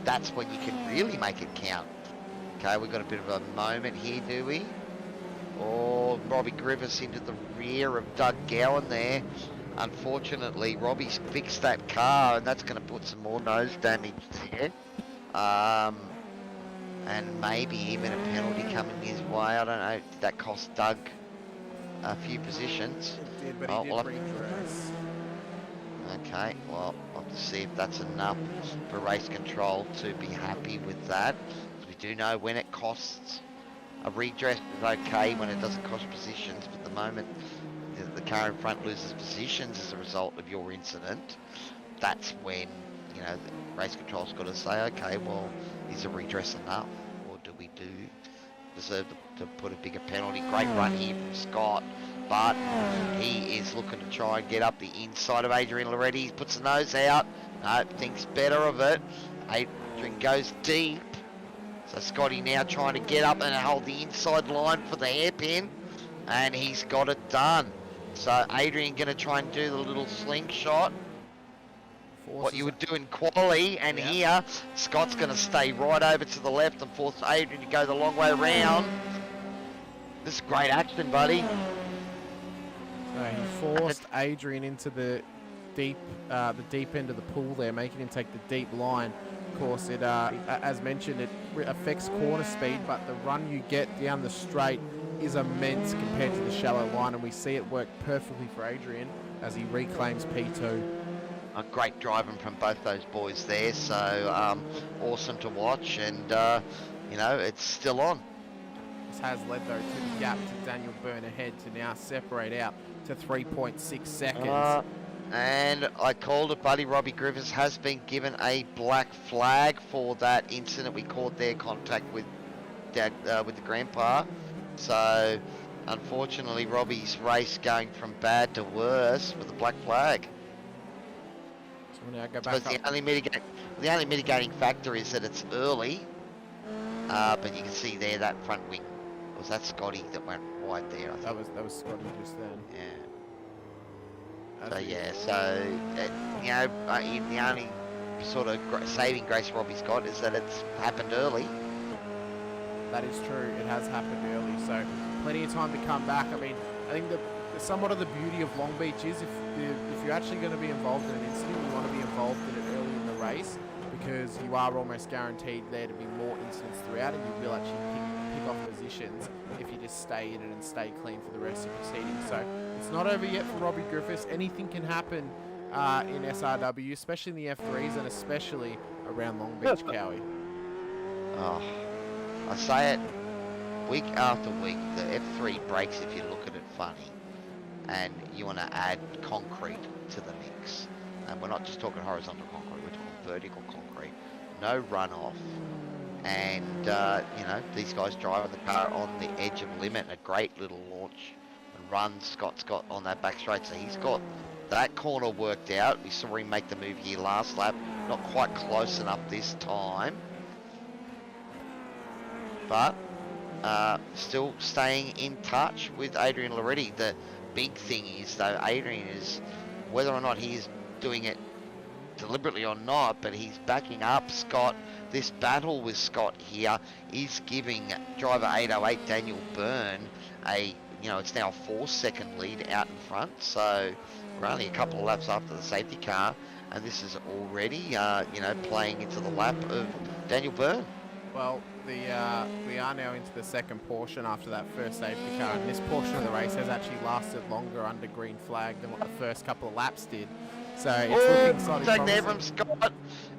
that's when you can really make it count. Okay, we've got a bit of a moment here, do we? Oh, Robbie Griffiths into the rear of Doug Gowan there. Unfortunately, Robbie's fixed that car, and that's going to put some more nose damage there. And maybe even a penalty coming his way. I don't know. Did that cost Doug a few positions? It did, but he did redress. Okay, well, I'll have to see if that's enough for race control to be happy with that. We do know when it costs a redress is okay when it doesn't cost positions, but at the moment the car in front loses positions as a result of your incident. That's when, you know, the race control's got to say, okay, well, is a redress enough, or do we deserve to put a bigger penalty? Great run here from Scott, but he is looking to try and get up the inside of Adrian Loretti. He puts the nose out, no, thinks better of it. Adrian goes deep, so Scotty now trying to get up and hold the inside line for the hairpin, and he's got it done. So Adrian going to try and do the little slingshot, what you would do in quali, and here Scott's going to stay right over to the left and force Adrian to go the long way around. This is great action, buddy. He forced Adrian into the deep end of the pool there, making him take the deep line. Of course, it as mentioned, it affects corner speed, but the run you get down the straight is immense compared to the shallow line, and we see it work perfectly for Adrian as he reclaims P2. A great driving from both those boys there, so awesome to watch, and you know, it's still on. This has led though to the gap to Daniel Byrne ahead to now separate out to 3.6 seconds. And I called it, buddy. Robbie Griffiths has been given a black flag for that incident we caught their contact with Dad, with the grandpa. So unfortunately, Robbie's race going from bad to worse with a black flag. So we'll now go back up. The only mitigating factor is that it's early, but you can see there that front wing. Was that Scotty that went wide there? I think. That was Scotty just then. Yeah. So yeah, so you know, the only sort of saving grace Robbie's got is that it's happened early. That is true. It has happened early, so plenty of time to come back. I mean, I think somewhat of the beauty of Long Beach is if you're actually going to be involved in an incident, you want to be involved in it early in the race, because you are almost guaranteed there to be more incidents throughout, and you will actually pick off positions if you just stay in it and stay clean for the rest of the proceedings. So it's not over yet for Robbie Griffiths. Anything can happen in SRW, especially in the F3s and especially around Long Beach, Cowie. Oh, I say it week after week, the F3 breaks if you look at it funny, and you want to add concrete to the mix. And we're not just talking horizontal concrete, we're talking vertical concrete. No runoff. And, you know, these guys driving the car on the edge of limit, a great little launch and run Scott's got on that back straight. So he's got that corner worked out. We saw him make the move here last lap. Not quite close enough this time. But still staying in touch with Adrian Loretti. The big thing is, though, Adrian is, whether or not he is doing it deliberately or not, but he's backing up Scott. This battle with Scott here is giving driver 808 Daniel Byrne a, you know, it's now a 4-second lead out in front. So we're only a couple of laps after the safety car, and this is already, you know, playing into the lap of Daniel Byrne. Well, we are now into the second portion after that first safety car, and this portion of the race has actually lasted longer under green flag than what the first couple of laps did. So it's looking slightly contact there from Scott.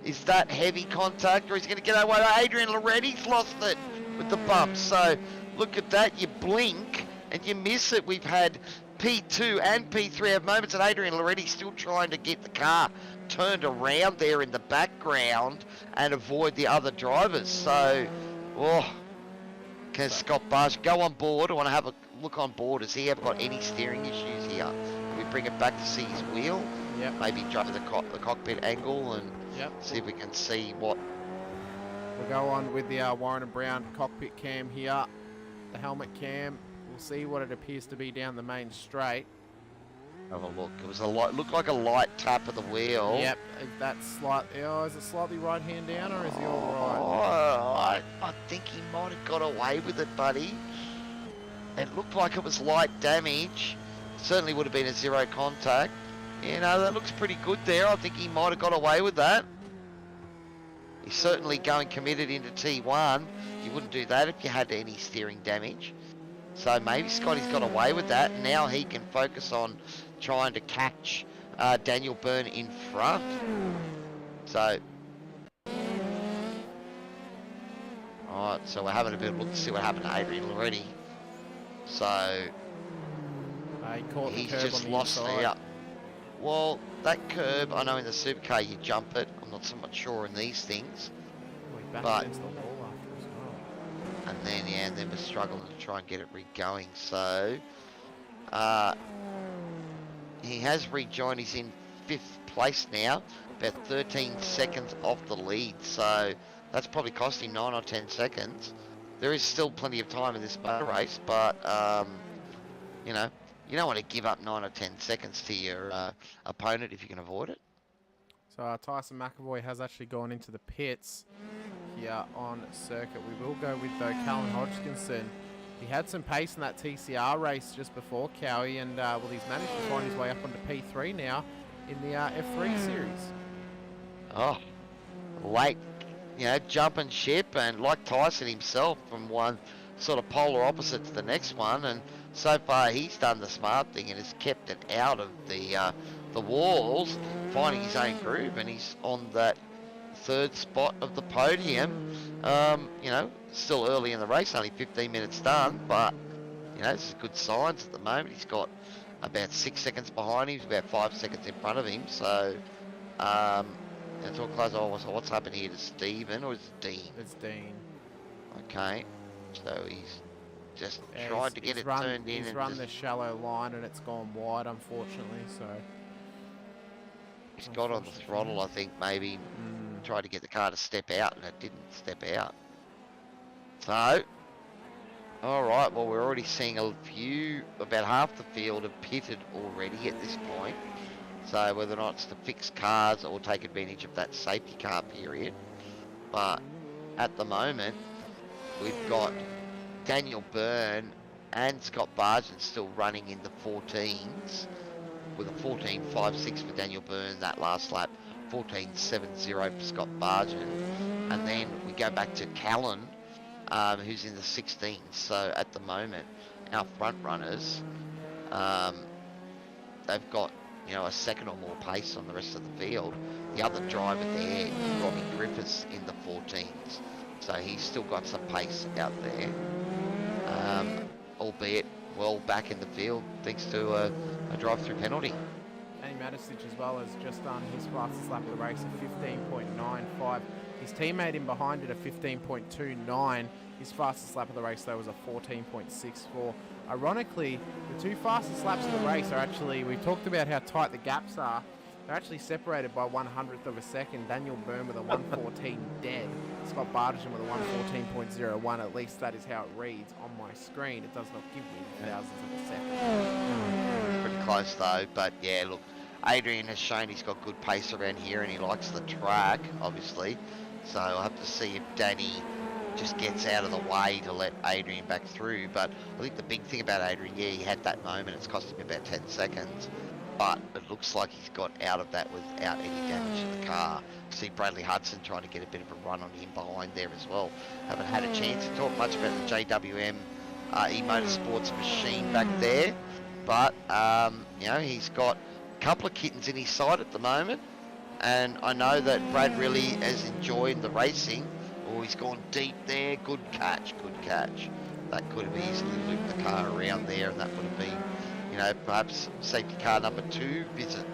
Is that heavy contact, or is he going to get away with Adrian Loretti's lost it with the bump? So look at that, you blink and you miss it. We've had P2 and P3 have moments, and Adrian Loretti still trying to get the car turned around there in the background and avoid the other drivers. So, can Scott Barge go on board? I want to have a look on board. Has he ever got any steering issues here? Can we bring it back to see his wheel? Yep. Maybe drive the cockpit angle and Yep. see if we can see what. We'll go on with the Warren and Brown cockpit cam here. The helmet cam. We'll see what it appears to be down the main straight. Have a look. It was a light, looked like a light tap of the wheel. Yep, that's slightly. Oh, is it slightly right hand down, or is he all I right? think he might have got away with it, buddy. It looked like it was light damage. Certainly would have been a zero contact. You know, that looks pretty good there. I think he might have got away with that. He's certainly going committed into T1. You wouldn't do that if you had any steering damage. So maybe Scotty's got away with that. Now he can focus on trying to catch Daniel Byrne in front. So, alright, so we're having a bit of a look to see what happened to Adrian already. So, he's just lost there. Well, that curb, I know in the supercar you jump it. I'm not so much sure in these things. But, and then, yeah, and then we're struggling to try and get it re-going. So, he has rejoined. He's in 5th place now, about 13 seconds off the lead. So, that's probably cost him 9 or 10 seconds. There is still plenty of time in this motor race, but, you know, you don't want to give up 9 or 10 seconds to your opponent if you can avoid it. So Tyson McAvoy has actually gone into the pits here on circuit. We will go with Callan Hodgkinson. He had some pace in that TCR race just before Cowie, and well, he's managed to find his way up onto P3 now in the F3 Series. Oh, late, you know, jumping ship, and like Tyson himself, from one sort of polar opposite to the next one, and so far he's done the smart thing and has kept it out of the walls, finding his own groove, and he's on that 3rd spot of the podium. You know, still early in the race, only 15 minutes done, but you know, this is good signs at the moment. He's got about 6 seconds behind him, he's about 5 seconds in front of him, so it's all close. Oh, so what's happened here to Stephen, or is it Dean? It's Dean. Okay, so he's just tried to get it turned in. He's run the shallow line and it's gone wide, unfortunately, so... He's got on the throttle, I think, maybe tried to get the car to step out, and it didn't step out. So, alright, well, we're already seeing a few, about half the field have pitted already at this point. So, whether or not it's to fix cars or take advantage of that safety car period. But, at the moment, we've got Daniel Byrne and Scott Bargent still running in the 14s. With a 14.56 for Daniel Byrne that last lap, 14.70 for Scott Bargent, and then we go back to Callan, who's in the 16s. So at the moment, our front runners, they've got, you know, a second or more pace on the rest of the field. The other driver there, Robbie Griffiths, in the 14s, so he's still got some pace out there, albeit well back in the field thanks to a drive-through penalty. Danny Matisic as well has just done his fastest lap of the race at 15.95. His teammate in behind it at 15.29. His fastest lap of the race though was a 14.64. Ironically, the 2 fastest laps of the race are actually, we've talked about how tight the gaps are. They're actually separated by 1/100th of a second. Daniel Byrne with a 1:14 dead. Scott Bargent with a 1:14.01. At least that is how it reads on my screen. It does not give me thousandths of a second. Pretty close though, but yeah, look, Adrian has shown he's got good pace around here and he likes the track, obviously. So I'll have to see if Danny just gets out of the way to let Adrian back through. But I think the big thing about Adrian, yeah, he had that moment. It's cost him about 10 seconds. But it looks like he's got out of that without any damage to the car. See Bradley Hudson trying to get a bit of a run on him behind there as well. Haven't had a chance to talk much about the JWM e-motorsports machine back there. But, you know, he's got a couple of kittens in his side at the moment. And I know that Brad really has enjoyed the racing. Oh, he's gone deep there. Good catch, good catch. That could have easily looped the car around there, and that would have been, you know, perhaps safety car number 2 visit.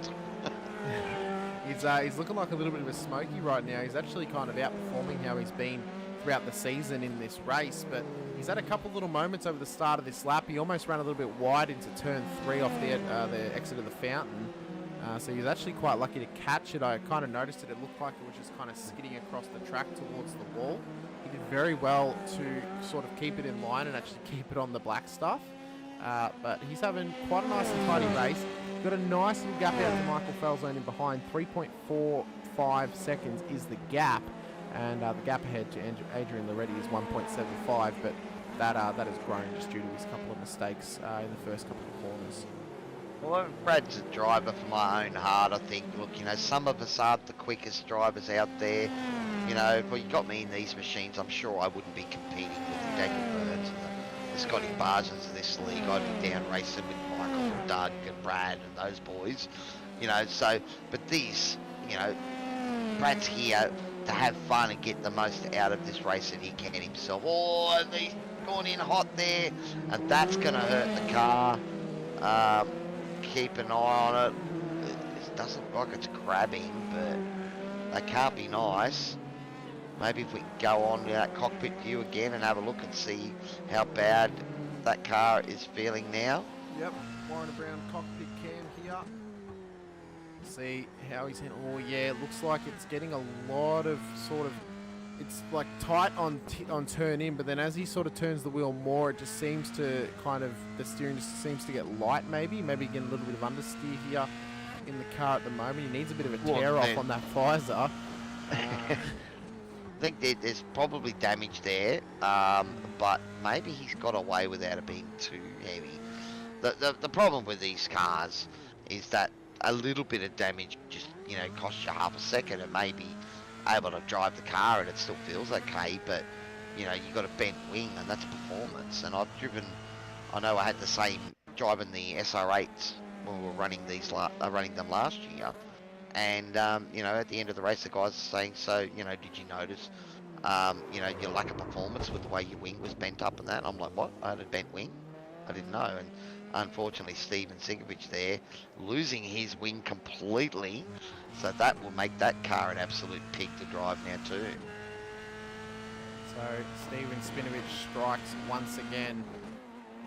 He's looking like a little bit of a smoky right now. He's actually kind of outperforming how he's been throughout the season in this race, but he's had a couple little moments over the start of this lap. He almost ran a little bit wide into turn 3 off the exit of the fountain. So he was actually quite lucky to catch it. I kind of noticed it. It looked like it was just kind of skidding across the track towards the wall. He did very well to sort of keep it in line and actually keep it on the black stuff. But he's having quite a nice and tidy race. Got a nice little gap out to Michael Falzone in behind. 3.45 seconds is the gap. And the gap ahead to Adrian Loretti is 1.75. But that has grown just due to his couple of mistakes in the first couple of corners. Well, Brad's a driver for my own heart, I think. Look, you know, some of us aren't the quickest drivers out there. You know, if you got me in these machines, I'm sure I wouldn't be competing with the Daniel Burns and the Scotty Barges of this league. I'd be down racing with Michael and Doug and Brad and those boys. You know, so, but these, you know, Brad's here to have fun and get the most out of this race that he can himself. Oh, and he's gone in hot there, and that's going to hurt the car. Keep an eye on it. It doesn't look like it's crabbing, but they can't be nice. Maybe if we can go on to that cockpit view again and have a look and see how bad that car is feeling now. Yep, Warren Brown cockpit cam here. See how he's in. Oh yeah, it looks like it's getting a lot of sort of, it's like tight on turn in, but then as he sort of turns the wheel more, it just seems to kind of, the steering just seems to get light maybe getting a little bit of understeer here in the car at the moment. He needs a bit of a tear off on that visor. I think there's probably damage there, but maybe he's got away without it being too heavy. The problem with these cars is that a little bit of damage just, you know, costs you half a second and maybe able to drive the car and it still feels okay, but you know, you got a bent wing and that's performance. And I've driven, I know I had the same driving the SR8s when we were running these running them last year, and you know, at the end of the race the guys are saying, so you know, did you notice you know, your lack of performance with the way your wing was bent up and that? I'm like, what? I had a bent wing? I didn't know. And unfortunately Steven Sinkovich there losing his wing completely, so that will make that car an absolute pig to drive now too. So Steven Spinovich strikes once again.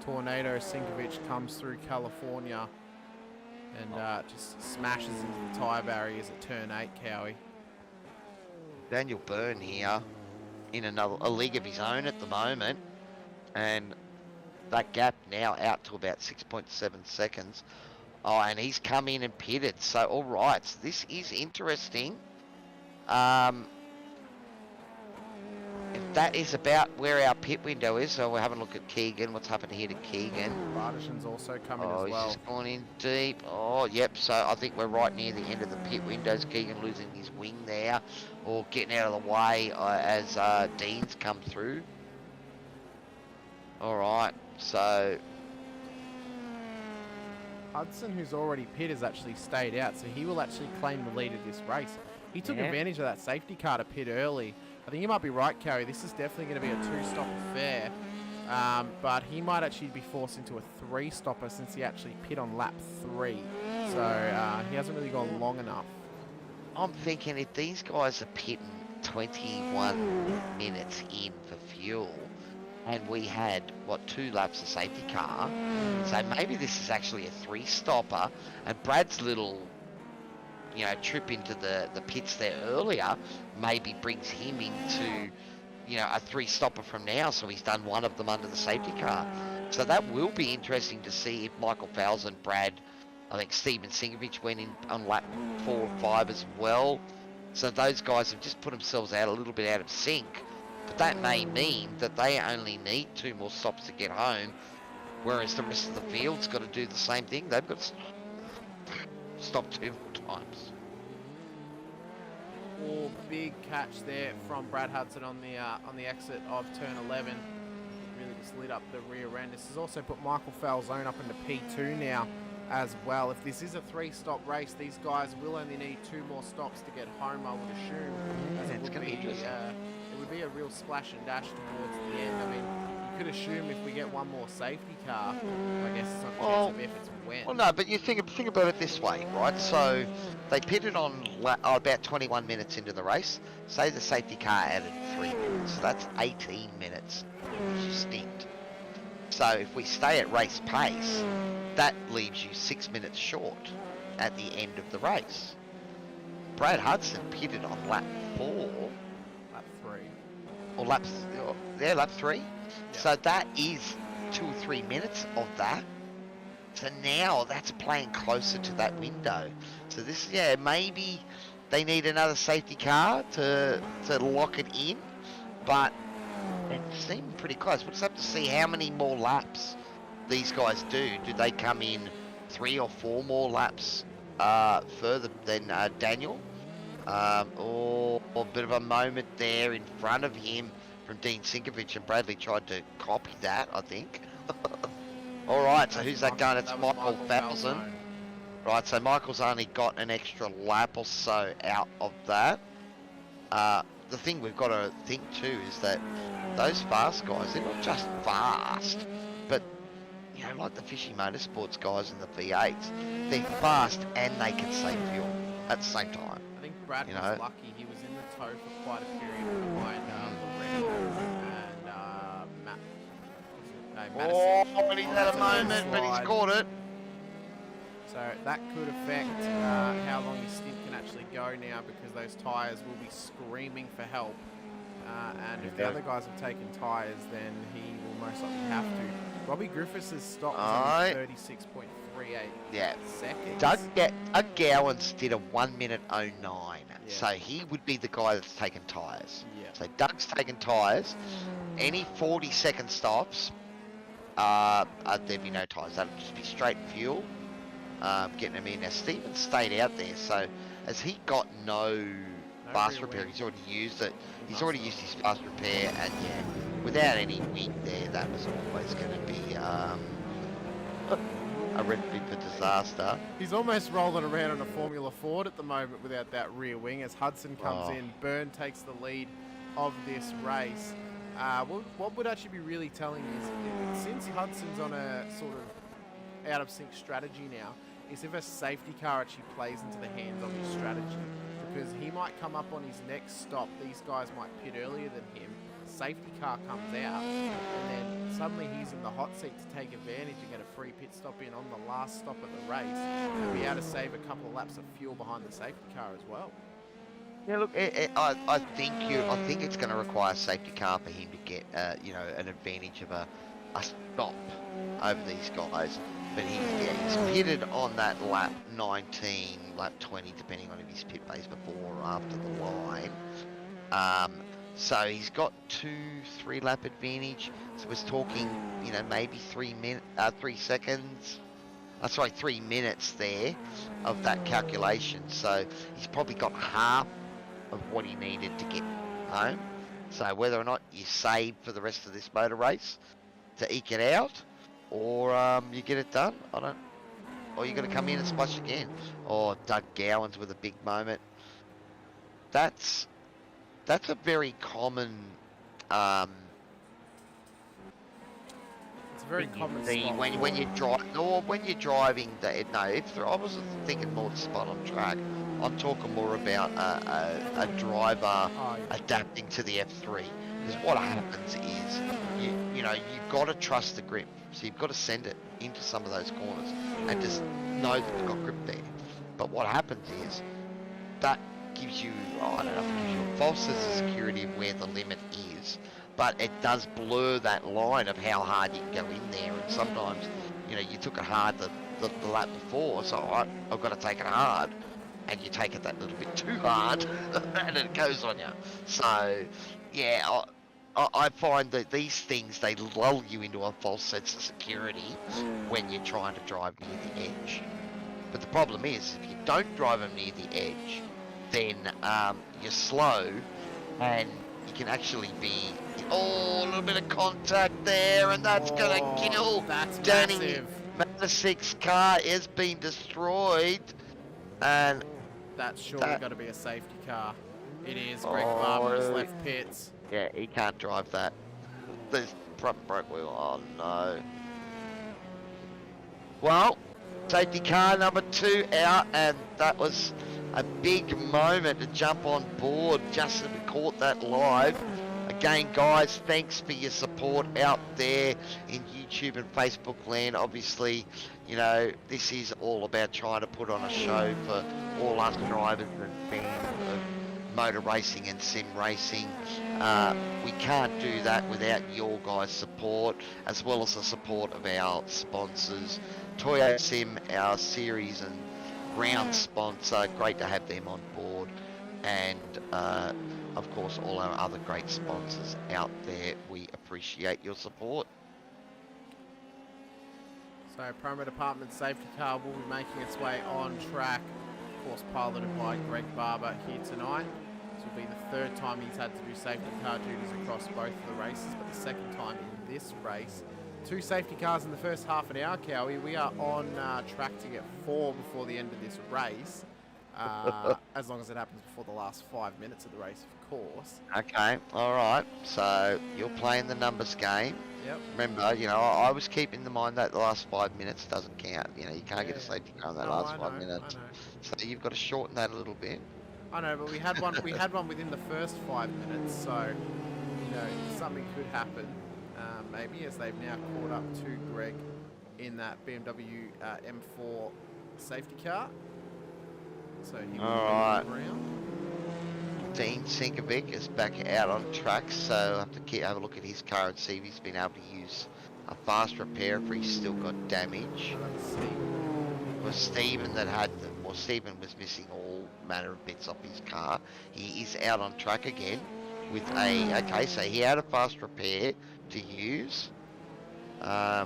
Tornado Sinkovich comes through California and just smashes into the tyre barriers at turn 8, Cowie. Daniel Byrne here in a league of his own at the moment, and that gap now out to about 6.7 seconds. Oh, and he's come in and pitted. So, all right, so this is interesting. If that is about where our pit window is, so we're having a look at Keegan. What's happened here to Keegan? Bardishan's also coming as well. Oh, he's just gone in deep. Oh, yep. So I think we're right near the end of the pit windows. Keegan losing his wing there, or getting out of the way as Dean's come through. All right. So Hudson, who's already pit, has actually stayed out, so he will actually claim the lead of this race. He took advantage of that safety car to pit early. I think you might be right, Carrie. This is definitely going to be a 2-stop affair, but he might actually be forced into a 3-stopper since he actually pit on lap 3. So he hasn't really gone long enough. I'm thinking if these guys are pitting 21 minutes in for fuel, and we had, what, 2 laps of safety car, so maybe this is actually a 3-stopper, and Brad's little, you know, trip into the pits there earlier maybe brings him into, you know, a 3-stopper from now, so he's done one of them under the safety car. So that will be interesting to see if Michael Fowles and Brad, I think Steven Sinkovich went in on lap 4 or 5 as well, so those guys have just put themselves out a little bit out of sync. But that may mean that they only need 2 more stops to get home, whereas the rest of the field's got to do the same thing. They've got to stop 2 more times. Oh, big catch there from Brad Hudson on the exit of turn 11. Really just lit up the rear end. This has also put Michael Falzone up into P2 now as well. If this is a 3-stop race, these guys will only need 2 more stops to get home, I would assume. As It's going to be interesting. It would be a real splash and dash towards the end. I mean, you could assume if we get 1 more safety car, I guess it's not a chance of if, it's when. Well, no, but you think about it this way, right? So they pitted on about 21 minutes into the race. Say the safety car added 3 minutes, so that's 18 minutes stint. So if we stay at race pace, that leaves you 6 minutes short. at the end of the race. Brad Hudson pitted on lap 4. Lap 3. Or lap 3. Yeah. So that is 2 or 3 minutes of that. So now that's playing closer to that window. So this, maybe they need another safety car to lock it in, but it seemed pretty close. We'll just have to see how many more laps these guys do. Do they come in 3 or 4 more laps further than Daniel? Or a bit of a moment there in front of him from Dean Sinkovich, and Bradley tried to copy that, I think. All right, so who's that going? It's Michael Falzon. Right, so Michael's only got an extra lap or so out of that. The thing we've got to think too is that those fast guys, they're not just fast, but you know, like the Fishy Motorsports guys in the V8s, they're fast and they can save fuel at the same time. I think Brad was lucky. He was in the tow for quite a period behind Lorenzo and Madison. Oh, he's had a moment, but he's caught it. So that could affect how long his stint can actually go now, because those tyres will be screaming for help. And if the other guys have taken tyres, then he will most likely have to. Robbie Griffiths' stop was on 36.38 seconds. Doug Gowans did a 1 minute 09, so he would be the guy that's taken tyres. Yeah. So Doug's taken tyres. Any 40-second stops, there'd be no tyres. That'd just be straight fuel. Getting him in. Now Stephen stayed out there, so has he got no fast repair? He's already used it. He's already used his fast repair, and without any wing there, that was always going to be a recipe for disaster. He's almost rolling around on a Formula Ford at the moment without that rear wing. As Hudson comes in, Byrne takes the lead of this race. What would actually be really telling is, since Hudson's on a sort of out of sync strategy now, is if a safety car actually plays into the hands of his strategy, because he might come up on his next stop, these guys might pit earlier than him, safety car comes out, and then suddenly he's in the hot seat to take advantage and get a free pit stop in on the last stop of the race, and be able to save a couple of laps of fuel behind the safety car as well. Yeah, look, I think it's going to require a safety car for him to get an advantage of a stop over these guys. But he's pitted on that lap 19, lap 20, depending on if he's pit base before or after the line. So he's got 2-3 lap advantage. So we're talking, maybe 3 seconds. 3 minutes there of that calculation. So he's probably got half of what he needed to get home. So whether or not you save for the rest of this motor race to eke it out, or you get it done, or you're going to come in and splash again. Or Doug Gowans with a big moment. That's a very common it's a very common thing when you drive, or when you're driving. I wasn't thinking more the spot on track. I'm talking more about a driver adapting to the F3. Because what happens is, you've got to trust the grip. So you've got to send it into some of those corners and just know that you've got grip there. But what happens is, that gives you, I don't know if it gives you a false sense of security of where the limit is, but it does blur that line of how hard you can go in there. And sometimes, you took it hard the lap before, so I've got to take it hard. And you take it that little bit too hard, and it goes on you. So, yeah, I find that these things, they lull you into a false sense of security when you're trying to drive near the edge. But the problem is, if you don't drive them near the edge, then you're slow, and you can actually be, a little bit of contact there, and that's going to kill. That's Danny massive. Matisic's car has been destroyed, and that's surely got to be a safety car. It is. Greg Barber has left pits. Yeah, he can't drive that. This front brake wheel. Oh no. Well, safety car number 2 out, and that was a big moment to jump on board just as we caught that live. again, guys, thanks for your support out there in YouTube and Facebook land. Obviously, you know, this is all about trying to put on a show for all us drivers and fans of motor racing and sim racing. We can't do that without your guys' support, as well as the support of our sponsors. TOYOSIM, our series and ground sponsor, great to have them on board. And of course, all our other great sponsors out there, we appreciate your support. So, Promo Department safety car will be making its way on track. Of course, piloted by Greg Barber here tonight. This will be the third time he's had to do safety car duties across both of the races, but the second time in this race. 2 safety cars in the first half an hour, Cowie. We are on track to get 4 before the end of this race. As long as it happens before the last 5 minutes of the race, of course. Okay, all right. So you're playing the numbers game. Yep. Remember, you know, I was keeping in mind that the last 5 minutes doesn't count. You know, you can't get a safety car in that last 5 minutes. I know. So you've got to shorten that a little bit. I know, but we had one. We had one within the first 5 minutes, so you know something could happen. Maybe as they've now caught up to Greg in that BMW M4 safety car. So he will around. Dean Sinkovic is back out on track, so I have to have a look at his car and see if he's been able to use a fast repair if he's still got damage. It was Stephen that had, well, Stephen was missing all manner of bits off his car. He is out on track again with a, okay, so he had a fast repair to use. I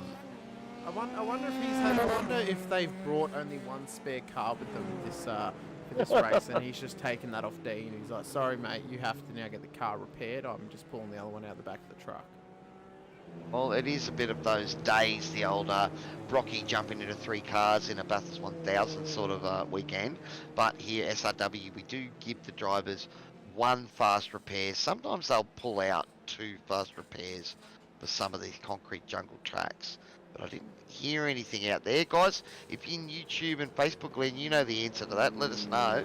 wonder if he's had. I wonder if they've brought only one spare car with them this for this race, and he's just taken that off Dean. He's like, "Sorry, mate, you have to now get the car repaired. I'm just pulling the other one out the back of the truck." Well, it is a bit of those days, the old Brocky jumping into 3 cars in a Bathurst 1000 sort of weekend. But here, SRW, we do give the drivers 1 fast repair. Sometimes they'll pull out 2 fast repairs for some of these concrete jungle tracks. But I didn't hear anything out there. Guys, if you're in YouTube and Facebook land, you know the answer to that. Let us know.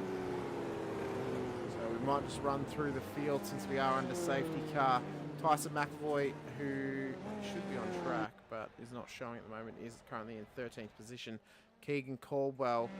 So we might just run through the field since we are under safety car. Tyson McAvoy, who should be on track but is not showing at the moment, is currently in 13th position. Keegan Caldwell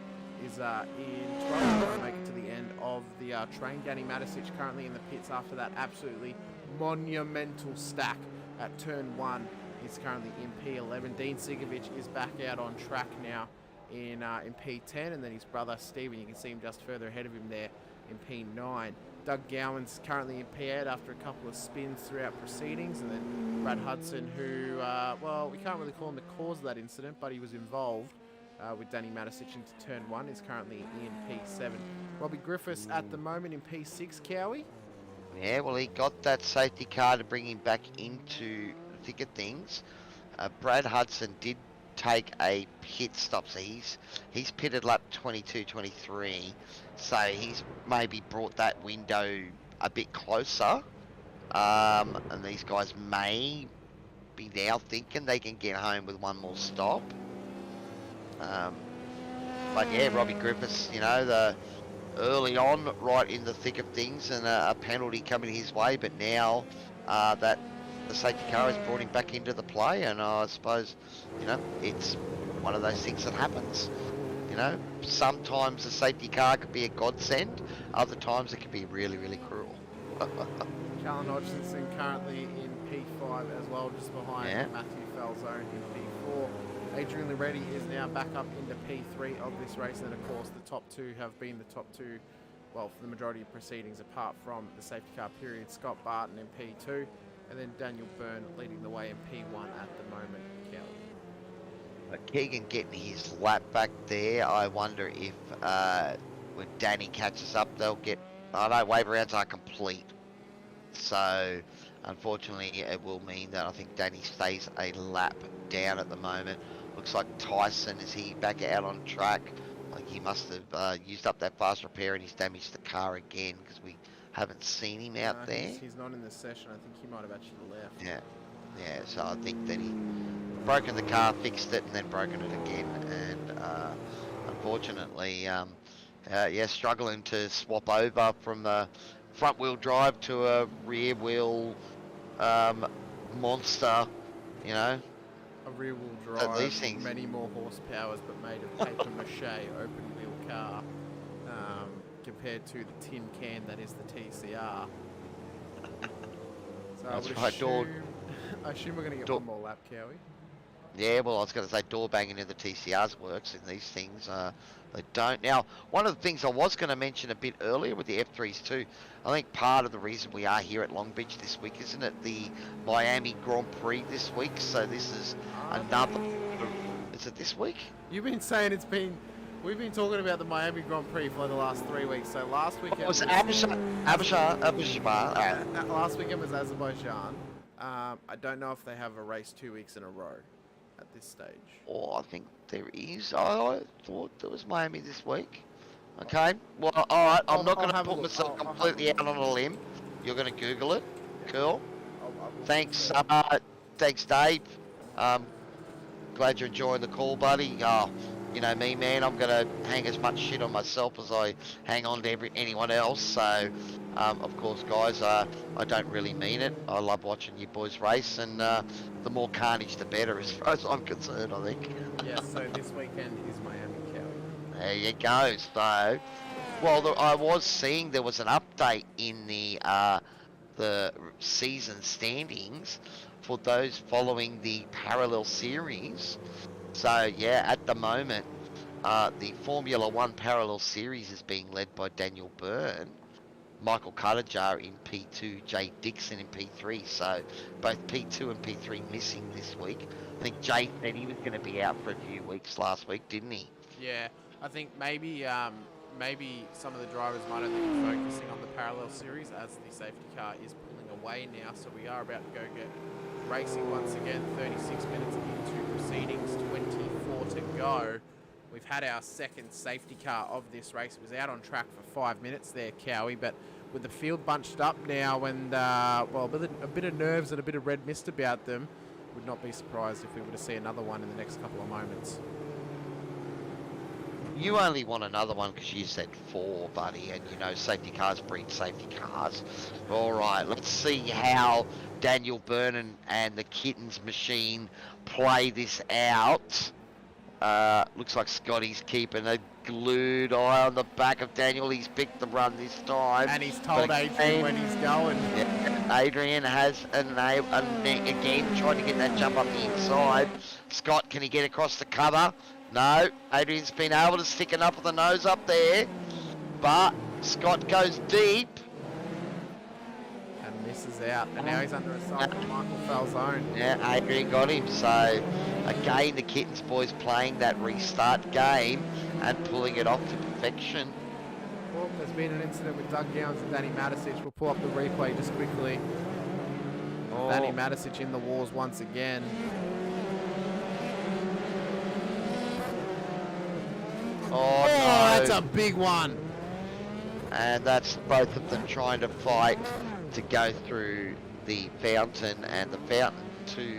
is in 12th, trying to make it to the end of the train. Danny Matisic currently in the pits after that absolutely monumental stack at turn 1. He's currently in P11. Dean Sigovic is back out on track now in P10, and then his brother Stephen, you can see him just further ahead of him there in P9. Doug Gowan's currently in P8 after a couple of spins throughout proceedings, and then Brad Hudson, who, well, we can't really call him the cause of that incident, but he was involved with Danny Matisic into turn 1, is currently in P7. Robbie Griffiths at the moment in P6, Cowie. Yeah, well, he got that safety car to bring him back into the thick of things. Brad Hudson did take a pit stop, so he's pitted lap 22-23, so he's maybe brought that window a bit closer, and these guys may be now thinking they can get home with 1 more stop. But yeah, Robbie Griffiths, you know, the early on, right in the thick of things, and a penalty coming his way, but now that the safety car has brought him back into the play, and I suppose, you know, it's one of those things that happens. You know, sometimes the safety car could be a godsend, other times it can be really, really cruel. Callan Hodgson currently in P5 as well, just behind Matthew Falzone in P4. Adrian Loretti is now back up into P3 of this race, and of course the top 2 have been the top 2, well, for the majority of proceedings apart from the safety car period. Scott Barton in P2, and then Daniel Byrne leading the way in P1 at the moment. Kelly. Keegan getting his lap back there. I wonder if when Danny catches up, they'll get, I know wave rounds are complete, so unfortunately it will mean that I think Danny stays a lap down at the moment. Looks like Tyson, is he back out on track? Like he must have used up that fast repair and he's damaged the car again, because we haven't seen him out there. He's not in this session. I think he might have actually left. Yeah, so I think that he broken the car, fixed it, and then broken it again, and unfortunately struggling to swap over from the front wheel drive to a rear wheel monster, you know, A rear-wheel at drive, these things. many more horsepowers, but made of paper mache open-wheel car, compared to the tin can that is the TCR. So That's I would right, I assume we're going to get door- one more lap, Cowie. Yeah, well, I was going to say door banging in the TCRs works in these things. They don't. Now, one of the things I was going to mention a bit earlier with the F3s too, I think part of the reason we are here at Long Beach this week, isn't it, the Miami Grand Prix this week? So this is another... Is it this week? You've been saying we've been talking about the Miami Grand Prix for the last 3 weeks. So last weekend It was Azerbaijan. last weekend was Azerbaijan. I don't know if they have a race 2 weeks in a row at this stage. Oh, I think there is. I thought there was Miami this week. Okay. Well, all right. I'm not going to put myself completely out on a limb. You're going to Google it. Cool. Thanks. Thanks, Dave. Glad you're enjoying the call, buddy. You know me, man. I'm going to hang as much shit on myself as I hang on to anyone else. So, of course, guys, I don't really mean it. I love watching you boys race, and the more carnage, the better, as far as I'm concerned, I think. Yeah, so this weekend is Miami, Cowie. There you go. So, well, I was seeing there was an update in the season standings for those following the parallel series. So, yeah, at the moment, the Formula One parallel series is being led by Daniel Byrne, Michael Cuttajar in P2, Jay Dixon in P3. So both P2 and P3 missing this week. I think Jay said he was going to be out for a few weeks last week, didn't he? Yeah, I think maybe some of the drivers might only be focusing on the parallel series as the safety car is pulling away now. So we are about to go get racing once again. 36 minutes into proceedings, 24 to go. We've had our second safety car of this race. It was out on track for 5 minutes there, Cowie, but with the field bunched up now and, well, a bit of nerves and a bit of red mist about them, would not be surprised if we were to see another one in the next couple of moments. You only want another one because you said 4, buddy, and you know safety cars breed safety cars. All right, let's see how Daniel Byrne and the Kittens machine play this out. Looks like Scotty's keeping a glued eye on the back of Daniel. He's picked the run this time. And he's told Adrian when he's going. Yeah, Adrian has again tried to get that jump up the inside. Scott, can he get across the cover? No. Adrian's been able to stick enough of the nose up there. But Scott goes deep. And misses out. And now he's under assault from Michael Falzone. Yeah, Adrian got him. So, again, the Kittens boys playing that restart game and pulling it off to perfection. Well, there's been an incident with Doug Gowns and Danny Matisic. We'll pull up the replay just quickly. Oh. Danny Matisic in the wars once again. Oh, no. That's a big one. And that's both of them trying to fight to go through the fountain, and the fountain to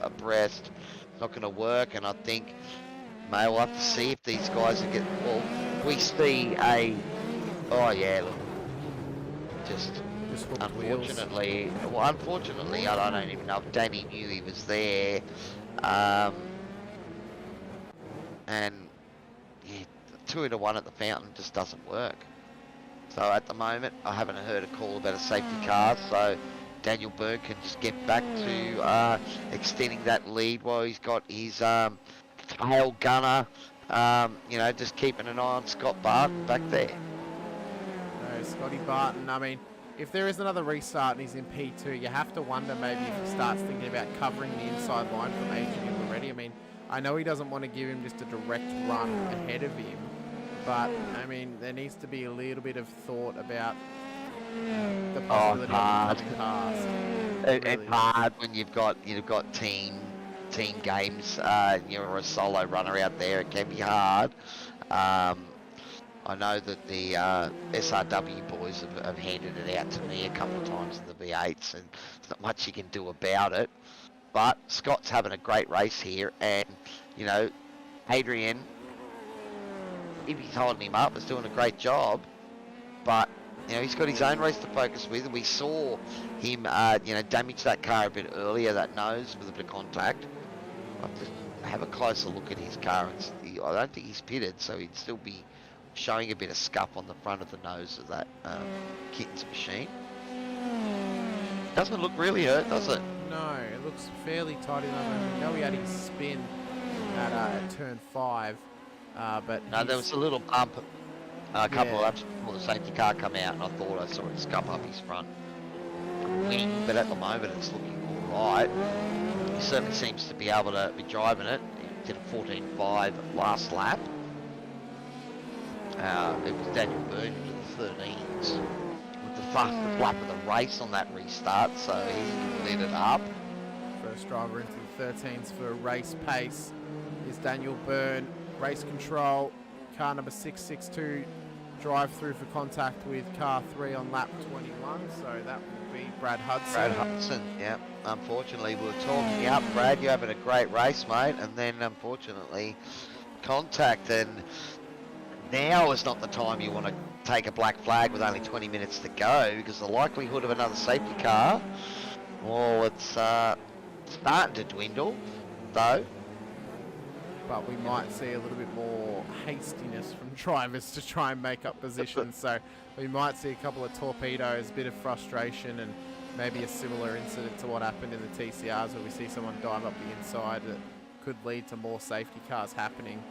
abreast. Not going to work, and I think we'll have to see if these guys are getting... Well, we see a... Oh, yeah, look. Just unfortunately... Wheels. Well, unfortunately, I don't even know if Danny knew he was there. And, yeah, 2-1 at the fountain just doesn't work. So at the moment, I haven't heard a call about a safety car, so Daniel Byrne can just get back to extending that lead while he's got his tail gunner, you know, just keeping an eye on Scott Barton back there. No, Scotty Barton, I mean, if there is another restart and he's in P2, you have to wonder maybe if he starts thinking about covering the inside line from Adrian already. I mean, I know he doesn't want to give him just a direct run ahead of him, but, I mean, there needs to be a little bit of thought about the possibility of coming past. It's hard when you've got team games. You're a solo runner out there. It can be hard. I know that the SRW boys have handed it out to me a couple of times in the V8s, and there's not much you can do about it. But Scott's having a great race here, and you know, Adrian, if he's holding him up, is doing a great job. But you know, he's got his own race to focus with, and we saw him, you know, damage that car a bit earlier, that nose, with a bit of contact. I'll just have a closer look at his car, and I don't think he's pitted, so he'd still be showing a bit of scuff on the front of the nose of that Kitten's machine. Doesn't look really hurt, does it? No, it looks fairly tight in the moment. I know he had his spin at turn 5, but no, there was a little bump a couple of laps before the safety car come out, and I thought I saw it scuff up his front wing, but at the moment it's looking all right. He certainly seems to be able to be driving it. He did a 14.5 last lap. It was Daniel Byrne to the 13s with the fastest lap of the race on that restart, so he lit it up. First driver into the 13s for race pace is Daniel Byrne. Race control, car number 662, drive through for contact with car 3 on lap 21, so that will be Brad Hudson. Brad Hudson, yeah. Unfortunately, we were talking up, Brad, you're having a great race, mate, and then unfortunately, contact, and now is not the time you want to take a black flag with only 20 minutes to go, because the likelihood of another safety car, well, it's starting to dwindle, though. But we might see a little bit more hastiness from drivers to try and make up positions. So we might see a couple of torpedoes, a bit of frustration, and maybe a similar incident to what happened in the TCRs where we see someone dive up the inside that could lead to more safety cars happening.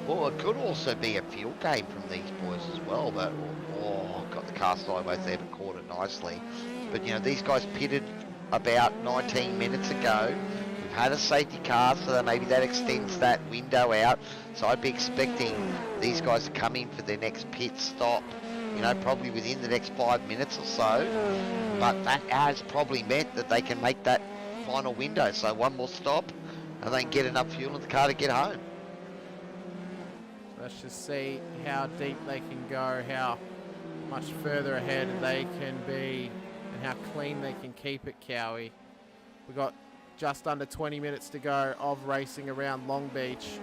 Well, it could also be a fuel game from these boys as well, but got the car sideways there but caught it nicely. But, you know, these guys pitted about 19 minutes ago. Had a safety car, so maybe that extends that window out. So I'd be expecting these guys to come in for their next pit stop, you know, probably within the next 5 minutes or so. But that has probably meant that they can make that final window. So one more stop, and they can get enough fuel in the car to get home. Let's just see how deep they can go, how much further ahead they can be, and how clean they can keep it, Cowie. We've got just under 20 minutes to go of racing around Long Beach.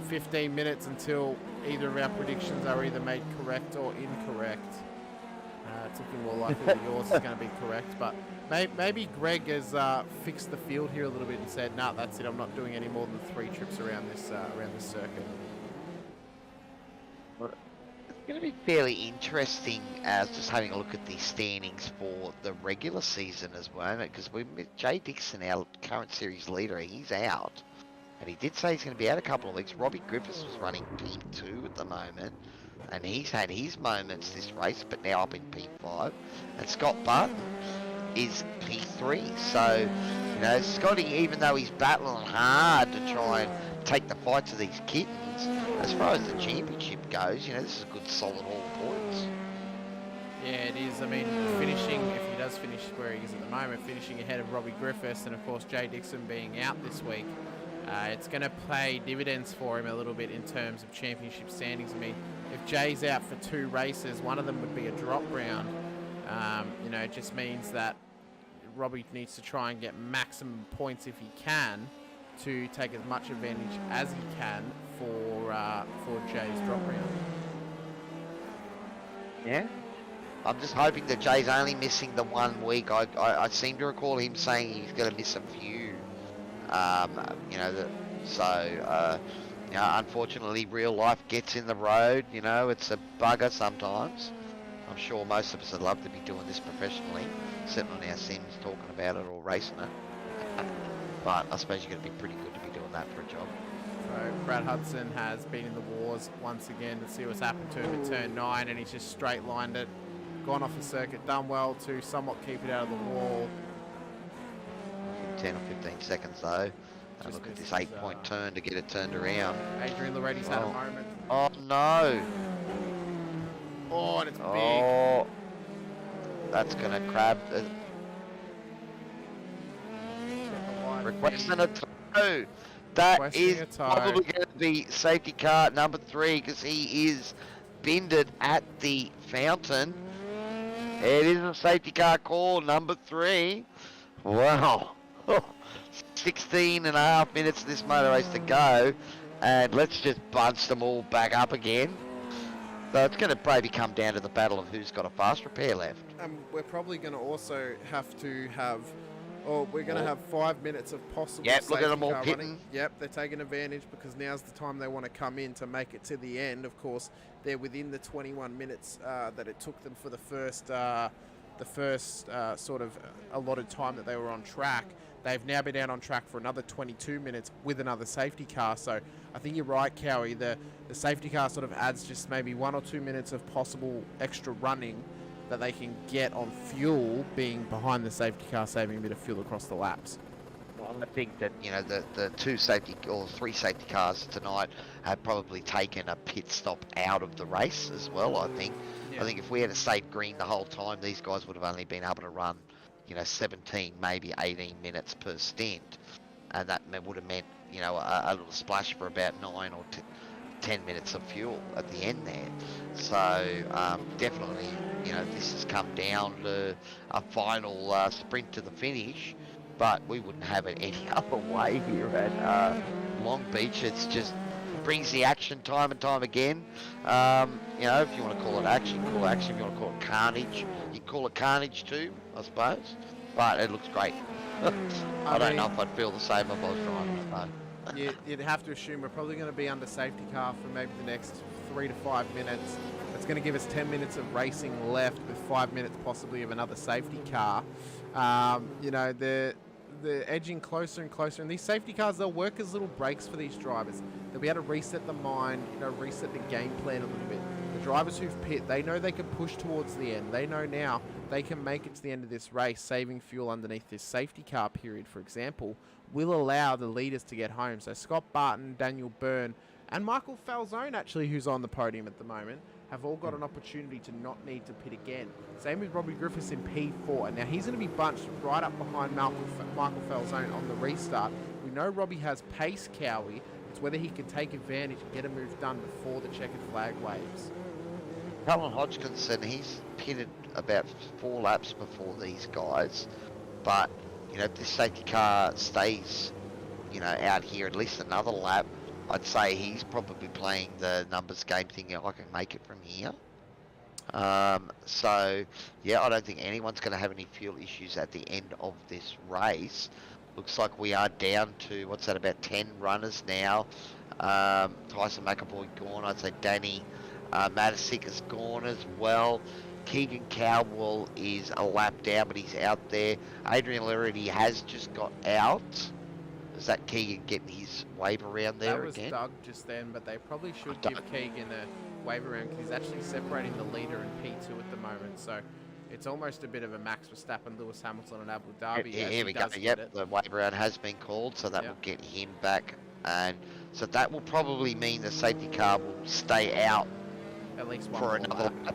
15 minutes until either of our predictions are either made correct or incorrect. It's looking more likely that yours is going to be correct, but maybe Greg has fixed the field here a little bit and said, nah, that's it, I'm not doing any more than 3 trips around this circuit. It's going to be fairly interesting as just having a look at the standings for the regular season as well, because Jay Dixon, our current series leader, he's out, and he did say he's going to be out a couple of weeks. Robbie Griffiths was running P2 at the moment, and he's had his moments this race, but now up in P5, and Scott Barton is P3, so, you know, Scotty, even though he's battling hard to try and take the fight to these kittens, as far as the championship goes, you know, this is a good solid all points. Yeah, it is. I mean, finishing, if he does finish where he is at the moment, finishing ahead of Robbie Griffiths and, of course, Jay Dixon being out this week, it's going to pay dividends for him a little bit in terms of championship standings. I mean, if Jay's out for 2 races, one of them would be a drop round. You know, it just means that Robbie needs to try and get maximum points if he can to take as much advantage as he can for Jay's drop round. Yeah. I'm just hoping that Jay's only missing the 1 week. I seem to recall him saying he's going to miss a few. You know, you know, unfortunately, real life gets in the road. You know, it's a bugger sometimes. I'm sure most of us would love to be doing this professionally, sitting on our sims talking about it or racing it. But I suppose you're going to be pretty good to be doing that for a job. So Brad Hudson has been in the wars once again. Let's see what's happened to him at turn 9, and he's just straight lined it. Gone off the circuit, done well to somewhat keep it out of the wall. 10 or 15 seconds though. And look at this 8-point turn to get it turned around. Adrian Loretti's had a moment. Oh no! Oh, and it's big. Oh, that's going to crab. Requesting a tow. That is probably going to be safety car number 3 because he is bended at the fountain. It is a safety car call, number 3. Wow. 16 and a half minutes of this motor race to go. And let's just bunch them all back up again. So it's going to probably come down to the battle of who's got a fast repair left. We're probably going to also have to have, we're going to have 5 minutes of possible Yep, look at them all car pitting. running. Yep, they're taking advantage because now's the time they want to come in to make it to the end. Of course, they're within the 21 minutes that it took them for the first sort of allotted time that they were on track. They've now been out on track for another 22 minutes with another safety car. So I think you're right, Cowie. The safety car sort of adds just maybe 1 or 2 minutes of possible extra running that they can get on fuel, being behind the safety car, saving a bit of fuel across the laps. Well, I think that, you know, the 2 safety or 3 safety cars tonight have probably taken a pit stop out of the race as well, I think. Yeah. I think if we had stayed green the whole time, these guys would have only been able to run, you know, 17, maybe 18 minutes per stint. And that would have meant, you know, a little splash for about 9 or 10 minutes of fuel at the end there. So definitely, you know, this has come down to a final sprint to the finish, but we wouldn't have it any other way here at Long Beach. It's just brings the action time and time again. You know, if you want to call it action, call it action. If you want to call it carnage, you can call it carnage too, I suppose. But it looks great. I don't know if I'd feel the same if I was driving, so. You'd have to assume we're probably going to be under safety car for maybe the next 3 to 5 minutes. It's going to give us 10 minutes of racing left with 5 minutes possibly of another safety car. You know, they're edging closer and closer, and these safety cars, they'll work as little breaks for these drivers. They'll be able to reset the mind, you know, reset the game plan a little bit. The drivers who've pit, they know they can push towards the end. They know now they can make it to the end of this race, saving fuel underneath this safety car period, for example, will allow the leaders to get home. So Scott Barton, Daniel Byrne, and Michael Falzone, actually, who's on the podium at the moment, have all got an opportunity to not need to pit again. Same with Robbie Griffiths in P4. Now, he's going to be bunched right up behind Michael Falzone on the restart. We know Robbie has pace, Cowie. It's whether he can take advantage and get a move done before the checkered flag waves. Colin Hodgkinson, he's pitted about 4 laps before these guys, but, you know, if this safety car stays, you know, out here at least another lap, I'd say he's probably playing the numbers game, thinking I can make it from here. So, yeah, I don't think anyone's going to have any fuel issues at the end of this race. Looks like we are down to, what's that, about 10 runners now. Tyson McAvoy gone. I'd say Danny Matisic is gone as well. Keegan Cowell is a lap down, but he's out there. Adrian Lerity has just got out. Is that Keegan getting his wave around there again? That was Doug just then, but they probably should give Keegan a wave around because he's actually separating the leader in P2 at the moment. So it's almost a bit of a Max Verstappen, Lewis Hamilton and Abu Dhabi. Here we go. Yep, the wave around has been called, so that will get him back. And so that will probably mean the safety car will stay out at least for another lap.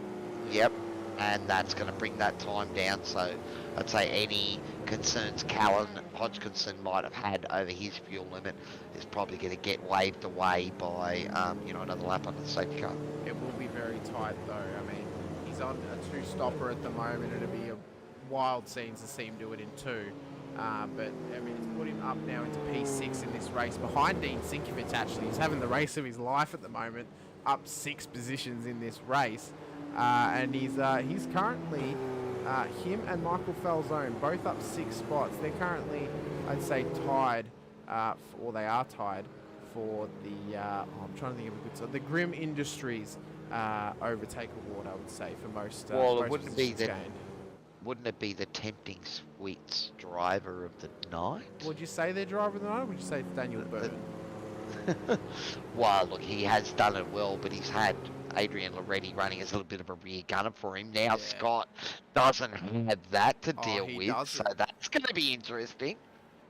Yep, and that's going to bring that time down. So I'd say any concerns Callan Hodgkinson might have had over his fuel limit is probably going to get waved away by you know, another lap on the safety car. It will be very tight though. I mean, he's on a 2-stopper at the moment. It'll be a wild scenes to see him do it in 2. But I mean, it's put him up now into P6 in this race behind Dean Sinkovich. Actually, he's having the race of his life at the moment, up 6 positions in this race, and he's currently him and Michael Falzone both up 6 spots. They're currently, I'd say, tied, or they are tied for the. I'm trying to think of a good side. The Grim Industries overtake award, I would say, for most. Well, most it wouldn't be the. gained. Wouldn't it be the Tempting Sweets driver of the night? Would you say their driver of the night, or would you say it's Daniel Byrne? Well, look, he has done it well, but he's had Adrian Loretti running as a little bit of a rear gunner for him. Now Scott doesn't have that to deal with, so that's going to be interesting.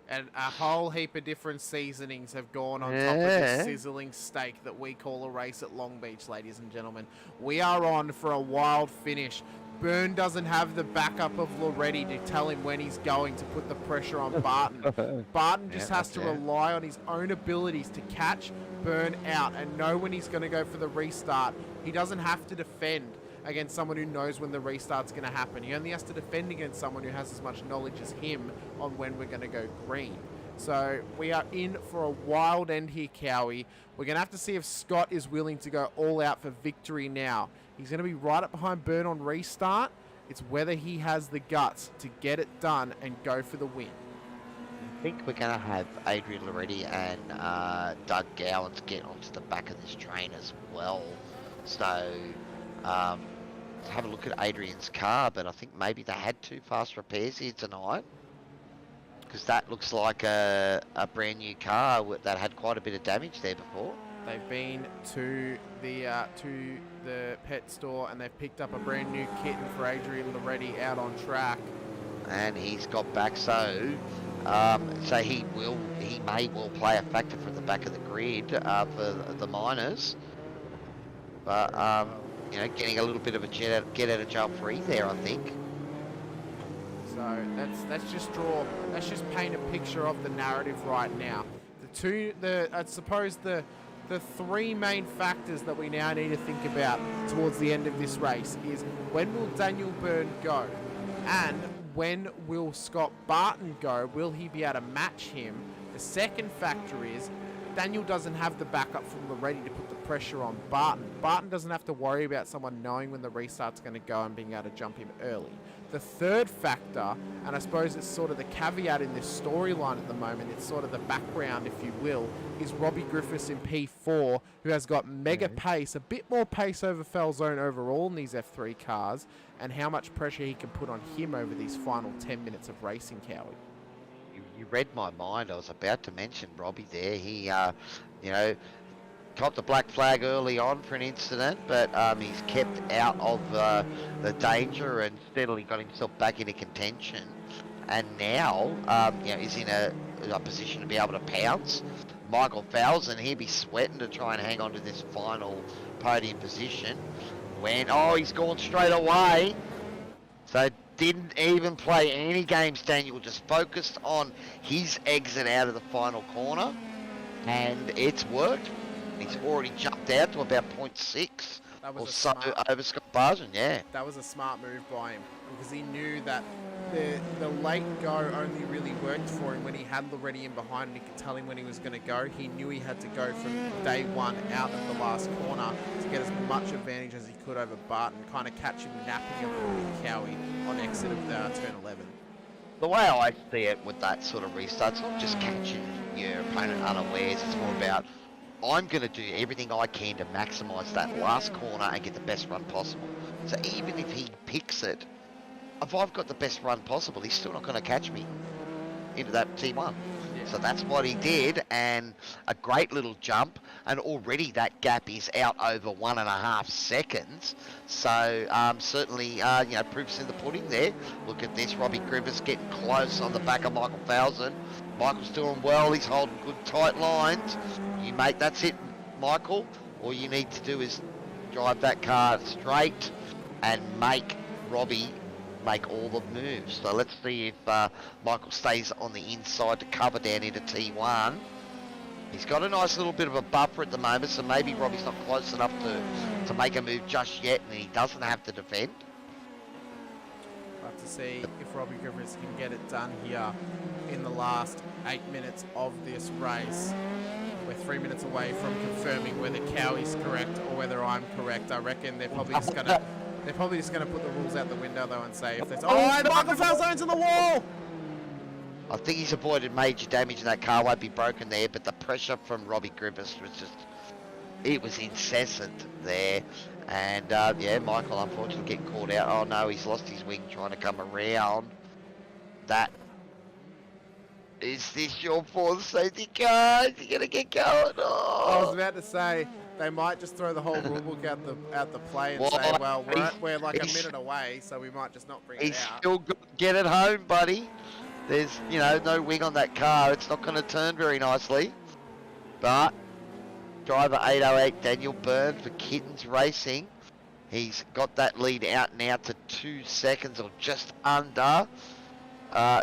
And a whole heap of different seasonings have gone on top of this sizzling steak that we call a race at Long Beach, ladies and gentlemen. We are on for a wild finish. Byrne doesn't have the backup of Loretti to tell him when he's going to put the pressure on Barton. Barton just has to rely on his own abilities to catch Byrne out and know when he's going to go for the restart. He doesn't have to defend against someone who knows when the restart's going to happen. He only has to defend against someone who has as much knowledge as him on when we're going to go green. So we are in for a wild end here, Cowie. We're going to have to see if Scott is willing to go all out for victory now. He's going to be right up behind Byrne on restart. It's whether he has the guts to get it done and go for the win. I think we're going to have Adrian Loretti and Doug Gowans get onto the back of this train as well. So have a look at Adrian's car, but I think maybe they had 2 fast repairs here tonight, because that looks like a brand new car that had quite a bit of damage there before. They've been to the pet store and they've picked up a brand new kitten for Adrian Loretti out on track. And he's got back, so he may well play a factor from the back of the grid for the miners. But you know, getting a little bit of a get out of jail free there, I think. So let's just paint a picture of the narrative right now. I suppose the 3 main factors that we now need to think about towards the end of this race is when will Daniel Byrne go, and when will Scott Barton go? Will he be able to match him? The second factor is Daniel doesn't have the backup from Loretti to put the pressure on Barton. Barton doesn't have to worry about someone knowing when the restart's going to go and being able to jump him early. The third factor, and I suppose it's sort of the caveat in this storyline at the moment, it's sort of the background, if you will, is Robbie Griffiths in P4, who has got mega pace, a bit more pace over Falzone overall in these F3 cars, and how much pressure he can put on him over these final 10 minutes of racing, Cowie. You read my mind. I was about to mention Robbie there. He, you know, copped the black flag early on for an incident, but he's kept out of the danger and steadily got himself back into contention. And now, you know, is in a position to be able to pounce. Michael Falzon, he'd be sweating to try and hang on to this final podium position. He's gone straight away. So didn't even play any games, Daniel, just focused on his exit out of the final corner, and it's worked. He's already jumped out to about 0.6 or so over Scott Barton, yeah. That was a smart move by him, because he knew that the late go only really worked for him when he had Loretti in behind and he could tell him when he was going to go. He knew he had to go from day one out of the last corner to get as much advantage as he could over Barton, kind of catch him napping a little bit, Cowie, on exit of turn 11. The way I see it with that sort of restart, it's not just catching your opponent unawares, it's more about I'm going to do everything I can to maximise that last corner and get the best run possible. So even if he picks it, if I've got the best run possible, he's still not going to catch me into that T1. Yeah. So that's what he did, and a great little jump, and already that gap is out over 1.5 seconds. So certainly, you know, proof's in the pudding there. Look at this, Robbie Griffiths getting close on the back of Michael Falzon. Michael's doing well, he's holding good tight lines. That's it, Michael. All you need to do is drive that car straight and make Robbie make all the moves. So let's see if Michael stays on the inside to cover down into T1. He's got a nice little bit of a buffer at the moment, so maybe Robbie's not close enough to make a move just yet, and he doesn't have to defend. We'll have to see if Robbie Griffiths can get it done here in the last 8 minutes of this race. We're 3 minutes away from confirming whether Cowie's correct or whether I'm correct. I reckon they're probably just gonna put the rules out the window though and say if there's Michael Falzone's in the wall. I think he's avoided major damage and that car won't be broken there, but the pressure from Robbie Griffiths was incessant there. And yeah, Michael unfortunately getting caught out. Oh no, he's lost his wing trying to come around. Is this your fourth safety car? Is he gonna get going? Oh. I was about to say they might just throw the whole rulebook out the play and say, well, we're like a minute away, so we might just not bring it out. He's still good to get it home, buddy. There's, you know, no wing on that car. It's not going to turn very nicely. But driver 808 Daniel Byrne for Kittens Racing. He's got that lead out now to 2 seconds or just under.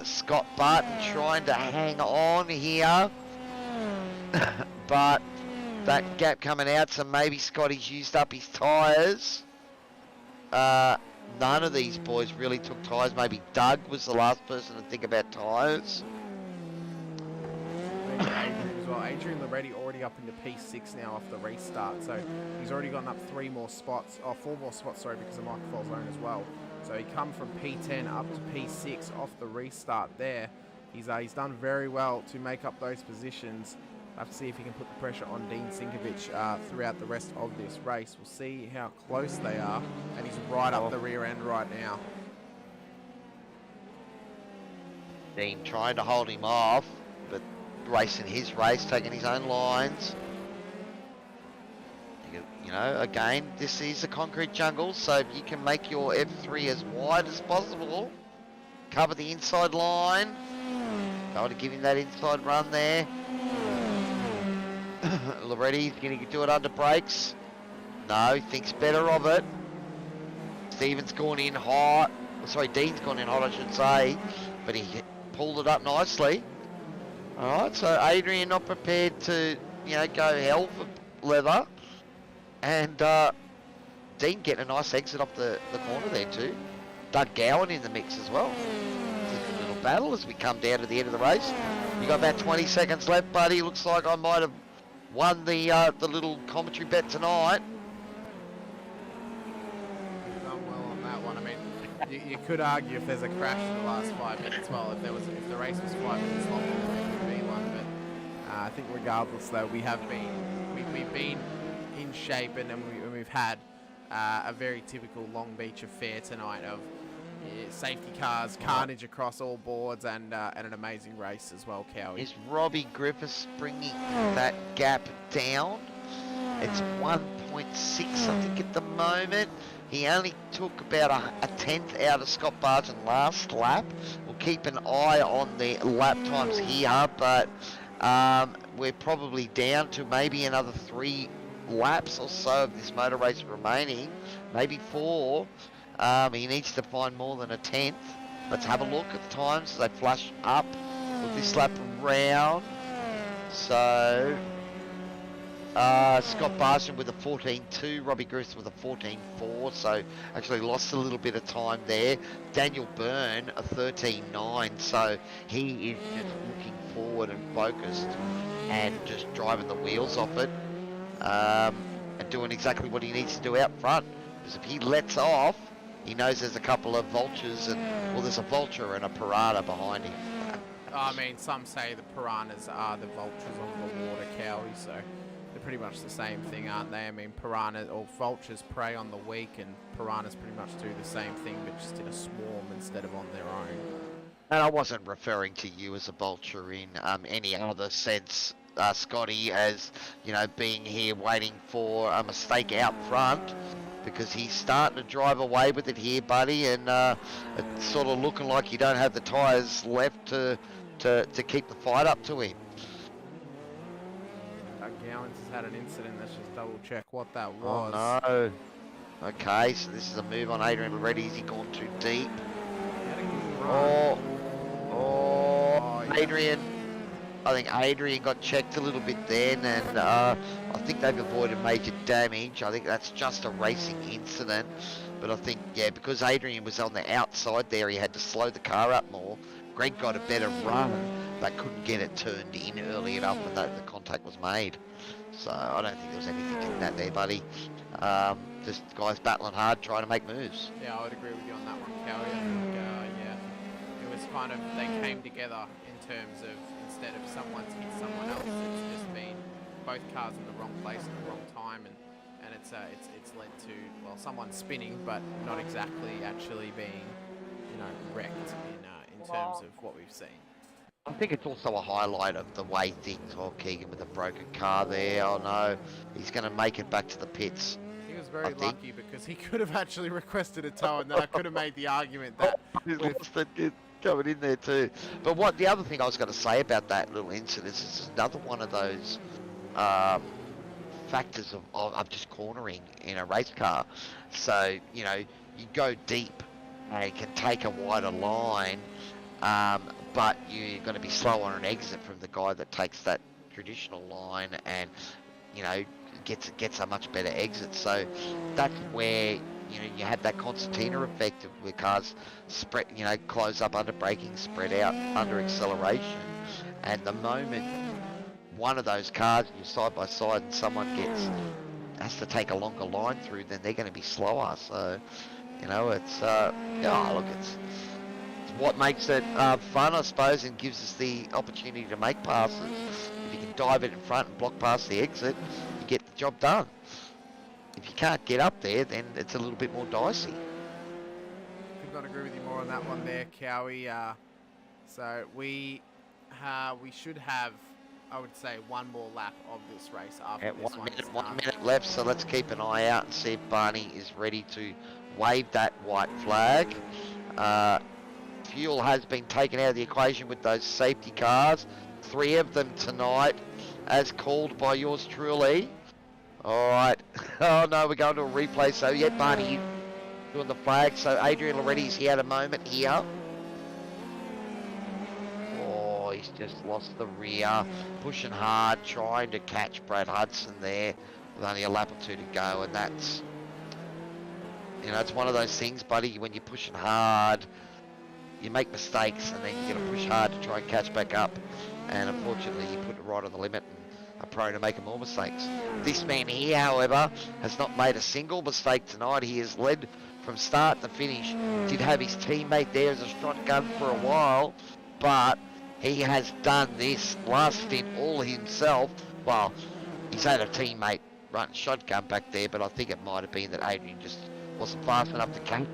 Scott Barton trying to hang on here. But that gap coming out, so maybe Scotty's used up his tyres. None of these boys really took tyres. Maybe Doug was the last person to think about tyres. well. Adrian Loretti already up into P6 now off the restart, so he's already gotten up 4 more spots, sorry, because of Michael Falls zone as well. So he come from P10 up to P6 off the restart there. He's done very well to make up those positions. We'll have to see if he can put the pressure on Dean Sinkovic throughout the rest of this race. We'll see how close they are, and he's right up the rear end right now. Dean trying to hold him off, but racing his race, taking his own lines. You know, again, this is a concrete jungle, so if you can make your F3 as wide as possible, cover the inside line. Going to give him that inside run there. Loretti's going to do it under brakes. No, thinks better of it. Stephen's gone in hot. Sorry, Dean's gone in hot, I should say. But he pulled it up nicely. Alright, so Adrian not prepared to, you know, go hell for leather. And Dean getting a nice exit off the corner there too. Doug Gowan in the mix as well. It's a good little battle as we come down to the end of the race. You got about 20 seconds left, buddy. Looks like I might have won the little commentary bet tonight. You've done well on that one. I mean, you could argue if there's a crash in the last 5 minutes. Well, if the race was 5 minutes longer, there would be one. But I think regardless, though, we've been in shape, and we've had a very typical Long Beach affair tonight of safety cars, carnage across all boards, and an amazing race as well, Cowie. Is Robbie Griffiths bringing that gap down? It's 1.6, I think, at the moment. He only took about a tenth out of Scott Barton last lap. We'll keep an eye on the lap times here, but we're probably down to maybe another 3 laps or so of this motor race remaining, maybe 4. He needs to find more than a tenth. Let's have a look at the times as they flash up with this lap around. So Scott Barton with a 14.2, Robbie Griffiths with a 14.4, so actually lost a little bit of time there. Daniel Byrne a 13.9, so he is just looking forward and focused and just driving the wheels off it. And doing exactly what he needs to do out front. Because if he lets off, he knows there's a couple of vultures, and well, there's a vulture and a piranha behind him. I mean, some say the piranhas are the vultures of the water, Cowie, so they're pretty much the same thing, aren't they? I mean, piranhas or vultures prey on the weak, and piranhas pretty much do the same thing, but just in a swarm instead of on their own. And I wasn't referring to you as a vulture in any other sense, Scotty, as, you know, being here waiting for a mistake out front, because he's starting to drive away with it here, buddy, and it's sort of looking like you don't have the tyres left to keep the fight up to him. Gowans has had an incident. Let's just double check what that was. Oh no. Okay, so this is a move on Adrian already. Has he gone too deep? Adrian. I think Adrian got checked a little bit then, and I think they've avoided major damage. I think that's just a racing incident. But I think, yeah, because Adrian was on the outside there, he had to slow the car up more. Greg got a better run, but couldn't get it turned in early enough when the contact was made. So I don't think there was anything in that there, buddy. Just guys battling hard, trying to make moves. Yeah, I would agree with you on that one, Cowie. I think, yeah, it was kind of, they came together in terms of, instead of someone's hit someone else, it's just been both cars in the wrong place at the wrong time, and it's led to, well, someone spinning, but not exactly actually being, you know, wrecked in terms of what we've seen. I think it's also a highlight of the way things are. Keegan with a broken car there. Oh no, he's going to make it back to the pits. He was very lucky because he could have actually requested a tow, and then I could have made the argument that he's lost it coming in there too. But what the other thing I was going to say about that little incident is another one of those factors of just cornering in a race car. So, you know, you go deep and it can take a wider line, but you're going to be slow on an exit from the guy that takes that traditional line and, you know, gets a much better exit. So that's where, you know, you have that concertina effect where cars spread, you know, close up under braking, spread out under acceleration. And the moment one of those cars and you're side by side and someone has to take a longer line through, then they're going to be slower. So, you know, it's it's what makes it fun, I suppose, and gives us the opportunity to make passes. If you can dive it in front and block past the exit, you get the job done. If you can't get up there, then it's a little bit more dicey. Could not agree with you more on that one there, Cowie. So we should have, I would say, one more lap of this race after this one. 1 minute left, so let's keep an eye out and see if Barney is ready to wave that white flag. Fuel has been taken out of the equation with those safety cars. 3 of them tonight, as called by yours truly. All right. Oh no, we're going to a replay. So yeah, Barney doing the flag. So Adrian Loretti's here at a moment here. Oh, he's just lost the rear, pushing hard, trying to catch Brad Hudson there with only a lap or 2 to go, and that's, you know, it's one of those things, buddy. When you're pushing hard, you make mistakes, and then you're going to push hard to try and catch back up. And unfortunately, you put it right on the limit and are prone to making more mistakes. This man here, however, has not made a single mistake tonight. He has led from start to finish. Did have his teammate there as a shotgun for a while, but he has done this last stint all himself. Well, he's had a teammate run shotgun back there, but I think it might have been that Adrian just wasn't fast enough to catch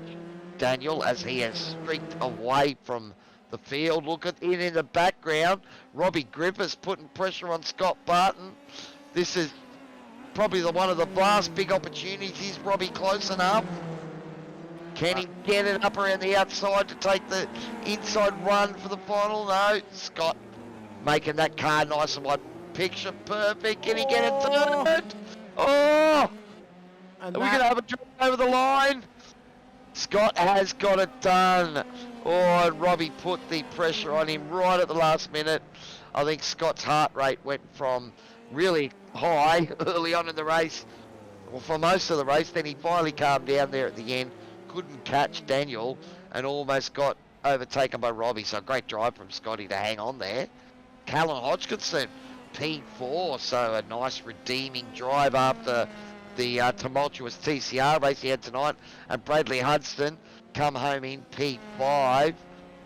Daniel as he has streaked away from the field. Look at it in the background. Robbie Griffiths putting pressure on Scott Barton. This is probably one of the last big opportunities. Robbie close enough. Can he get it up around the outside to take the inside run for the final? No. Scott making that car nice and wide. Picture perfect. Can he get it third? Oh! And Are we going to have a drive over the line? Scott has got it done. Oh, and Robbie put the pressure on him right at the last minute. I think Scott's heart rate went from really high early on in the race, well, for most of the race. Then he finally calmed down there at the end, couldn't catch Daniel, and almost got overtaken by Robbie. So a great drive from Scotty to hang on there. Callan Hodgkinson, P4, so a nice redeeming drive after the tumultuous TCR race he had tonight. And Bradley Hudson come home in P5,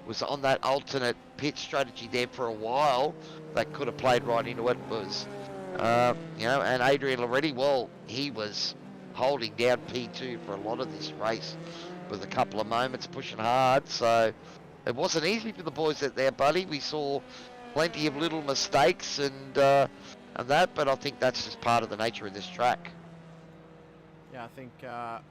was on that alternate pit strategy there for a while. That could have played right into it. Was you know, and Adrian Loretti, well, he was holding down P2 for a lot of this race with a couple of moments pushing hard. So it wasn't easy for the boys out there, buddy. We saw plenty of little mistakes and that, but I think that's just part of the nature of this track. Yeah, I think,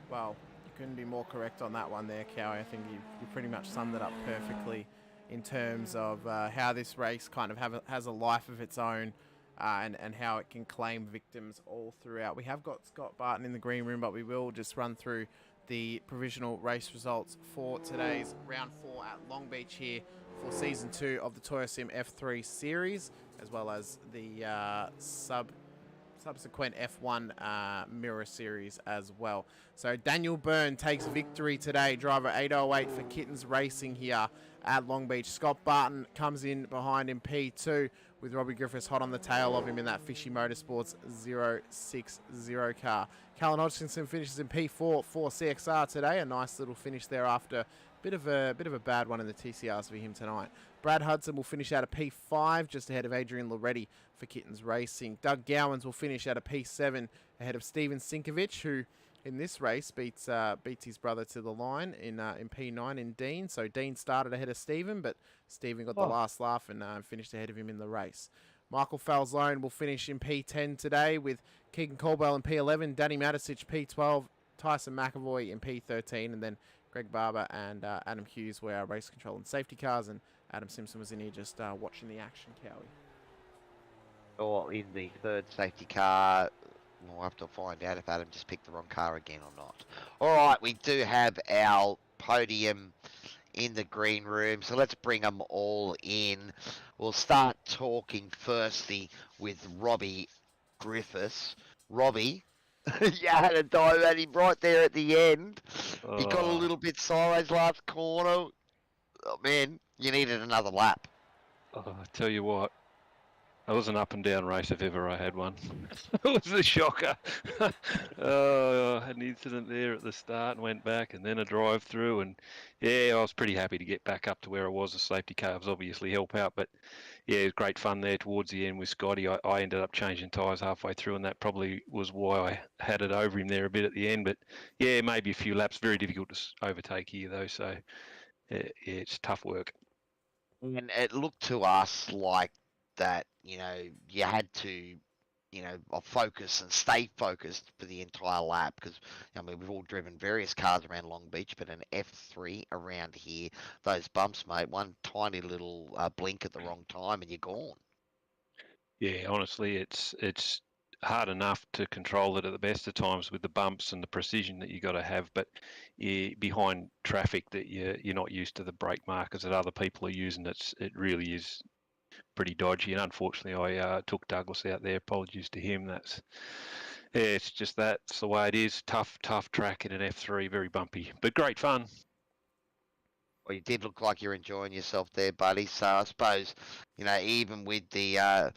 well, you couldn't be more correct on that one there, Cowie. I think you pretty much summed it up perfectly in terms of how this race kind of has a life of its own and how it can claim victims all throughout. We have got Scott Barton in the green room, but we will just run through the provisional race results for today's round 4 at Long Beach here for Season 2 of the TOYOSIM F3 Series, as well as the subsequent F1 Mirror Series as well. So Daniel Byrne takes victory today, driver 808 for Kittens Racing here at Long Beach. Scott Barton comes in behind in P2 with Robbie Griffiths hot on the tail of him in that Fishy Motorsports 060 car. Callan Hodgkinson finishes in P4 for CXR today. A nice little finish there after a bit of a bad one in the TCRs for him tonight. Brad Hudson will finish out of P5 just ahead of Adrian Loretti for Kittens Racing. Doug Gowans will finish out of P7 ahead of Steven Sinkovich, who in this race beats his brother to the line in P9 in Dean. So Dean started ahead of Steven, but Steven got the last laugh and finished ahead of him in the race. Michael Falzone will finish in P10 today with Keegan Caldwell in P11, Danny Matisic P12, Tyson McAvoy in P13, and then Greg Barber and Adam Hughes were our race control and safety cars, and Adam Simpson was in here just watching the action, Cowie. Or in the third safety car, we'll have to find out if Adam just picked the wrong car again or not. All right, we do have our podium in the green room, so let's bring them all in. We'll start talking firstly with Robbie Griffiths. Robbie, you had a dive at him right there at the end. He got a little bit sideways last corner. Oh, man, you needed another lap. I tell you what, That was an up and down race if ever I had one. It was a shocker. Oh, I had an incident there at the start and went back, and then a drive through, and yeah, I was pretty happy to get back up to where I was. The safety cars obviously help out, but yeah, it was great fun there towards the end with Scotty. I ended up changing tyres halfway through, and that probably was why I had it over him there a bit at the end. But yeah, maybe a few laps. Very difficult to overtake here though, so yeah, it's tough work. And it looked to us like that, you had to, focus and stay focused for the entire lap because, we've all driven various cars around Long Beach, but an F3 around here, those bumps, mate, one tiny little blink at the wrong time and you're gone. Yeah, honestly, it's hard enough to control it at the best of times with the bumps and the precision that you got to have, but behind traffic that you're not used to the brake markers that other people are using. It really is pretty dodgy, and unfortunately, I took Douglas out there. Apologies to him. It's just that's the way it is. Tough track in an F3, very bumpy, but great fun. Well, you did look like you're enjoying yourself there, buddy. So I suppose, even with the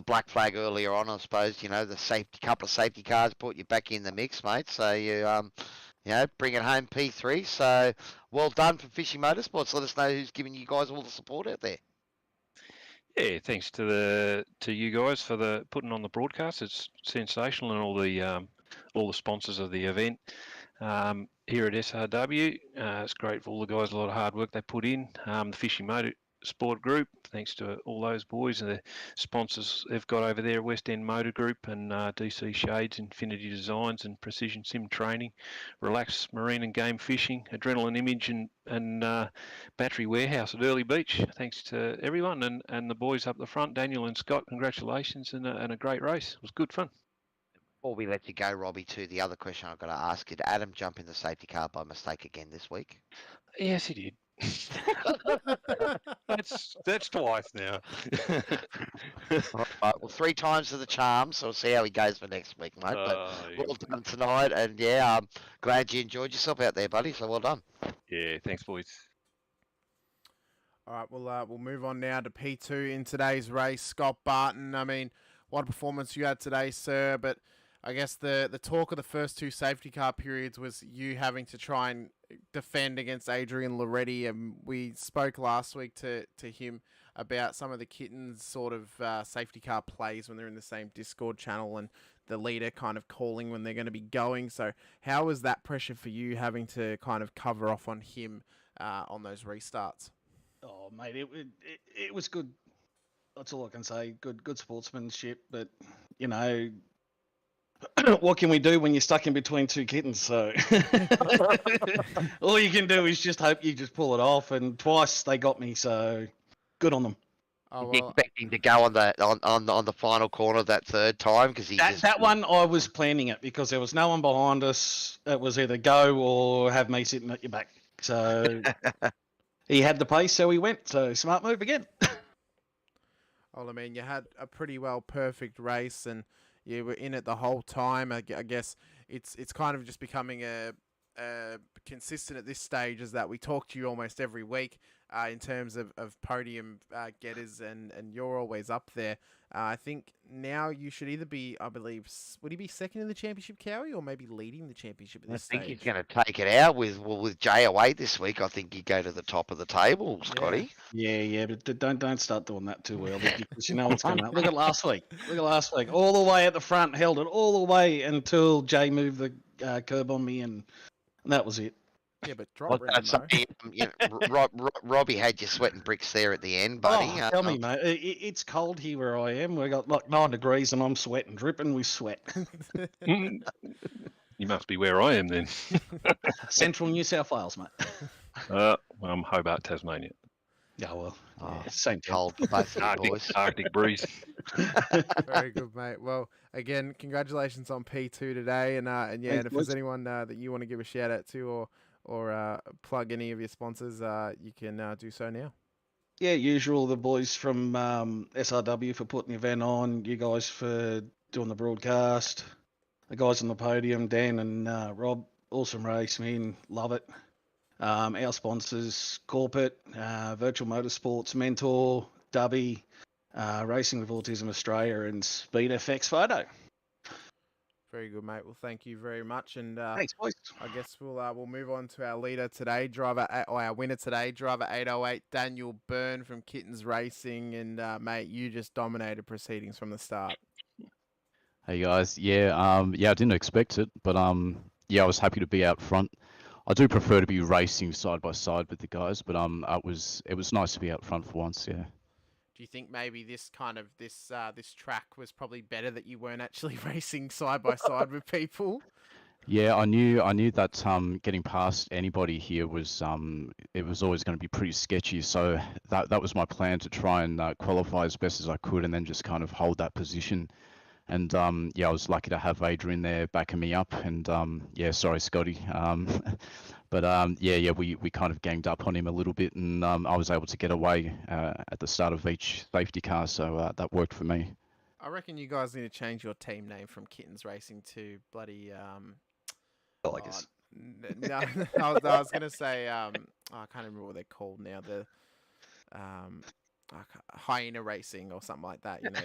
black flag earlier on, I suppose, the couple of safety cars brought you back in the mix, mate. So you bring it home P3. So well done for Fishing Motorsports. Let us know who's giving you guys all the support out there. Yeah, thanks to you guys for the putting on the broadcast. It's sensational, and all the sponsors of the event. Here at SRW, it's great for all the guys, a lot of hard work they put in. The Fishing Motorsport Group, thanks to all those boys and the sponsors they've got over there, West End Motor Group and DC Shades, Infinity Designs and Precision Sim Training, Relax Marine and Game Fishing, Adrenaline Image and Battery Warehouse at Early Beach. Thanks to everyone and the boys up the front, Daniel and Scott, congratulations and a great race. It was good fun. Before we let you go, Robbie, to the other question I've got to ask you, did Adam jump in the safety car by mistake again this week? Yes, he did. that's twice now. All right, well, 3 times to the charm, so we'll see how he goes for next week, mate. But well done tonight, and yeah, I'm glad you enjoyed yourself out there, buddy. So well done. Yeah, thanks, boys. All right, we'll move on now to P2 in today's race. Scott Barton, I mean, what a performance you had today, sir, but I guess the talk of the first 2 safety car periods was you having to try and defend against Adrian Loretti, and we spoke last week to him about some of the kittens' sort of safety car plays when they're in the same Discord channel and the leader kind of calling when they're going to be going. So how was that pressure for you having to kind of cover off on him on those restarts? Oh, mate, it was good. That's all I can say. Good sportsmanship, but what can we do when you're stuck in between 2 kittens? So all you can do is just hope you just pull it off. And twice they got me, so good on them. Oh, well, expecting to go on the final corner that 3rd time because that one I was planning it because there was no one behind us. It was either go or have me sitting at your back. So he had the pace, so he went. So smart move again. Well, I mean, you had a pretty well perfect race, and you were in it the whole time. I guess it's kind of just becoming a consistent at this stage, is that we talk to you almost every week in terms of podium getters, and you're always up there. I think now you should either be, I believe, would he be 2nd in the championship, Cowie, or maybe leading the championship at this stage? I think he's going to take it out with Jay away this week. I think you go to the top of the table, Scotty. Yeah, but don't start doing that too early because you know what's coming up. Look at last week. All the way at the front, held it all the way until Jay moved the curb on me, and that was it. Yeah, but drop round, Robbie had you sweating bricks there at the end, buddy. Oh, tell me, mate. It's cold here where I am. We got like 9 degrees and I'm sweating, dripping with sweat. You must be where I am then. Central New South Wales, mate. I'm Hobart, Tasmania. Yeah, well, same cold for both of you boys. Arctic breeze. Very good, mate. Well, again, congratulations on P2 today, and and if there's anyone that you want to give a shout out to or plug any of your sponsors, you can do so now. Yeah, usual. The boys from SRW for putting the event on. You guys for doing the broadcast. The guys on the podium, Dan and Rob. Awesome race, man. Love it. Our sponsors, Corporate, Virtual Motorsports, Mentor, Dubby, Racing with Autism Australia and Speed FX Photo. Very good, mate. Well, thank you very much, and Thanks, boys. I guess we'll move on to our leader today, our winner today, driver 808, Daniel Byrne from Kittens Racing, and mate, you just dominated proceedings from the start. Hey guys, yeah, I didn't expect it, but yeah, I was happy to be out front. I do prefer to be racing side by side with the guys, but it was nice to be out front for once, yeah. Do you think maybe this track was probably better that you weren't actually racing side by side with people? Yeah, I knew that getting past anybody here was it was always going to be pretty sketchy, so that was my plan, to try and qualify as best as I could and then just kind of hold that position. And yeah, I was lucky to have Adrian there backing me up. And yeah, sorry, Scotty. But yeah, we kind of ganged up on him a little bit, and I was able to get away at the start of each safety car, so that worked for me. I reckon you guys need to change your team name from Kittens Racing to bloody Oh, I guess. No, I was gonna say I can't remember what they're called now. The hyena racing or something like that. You know,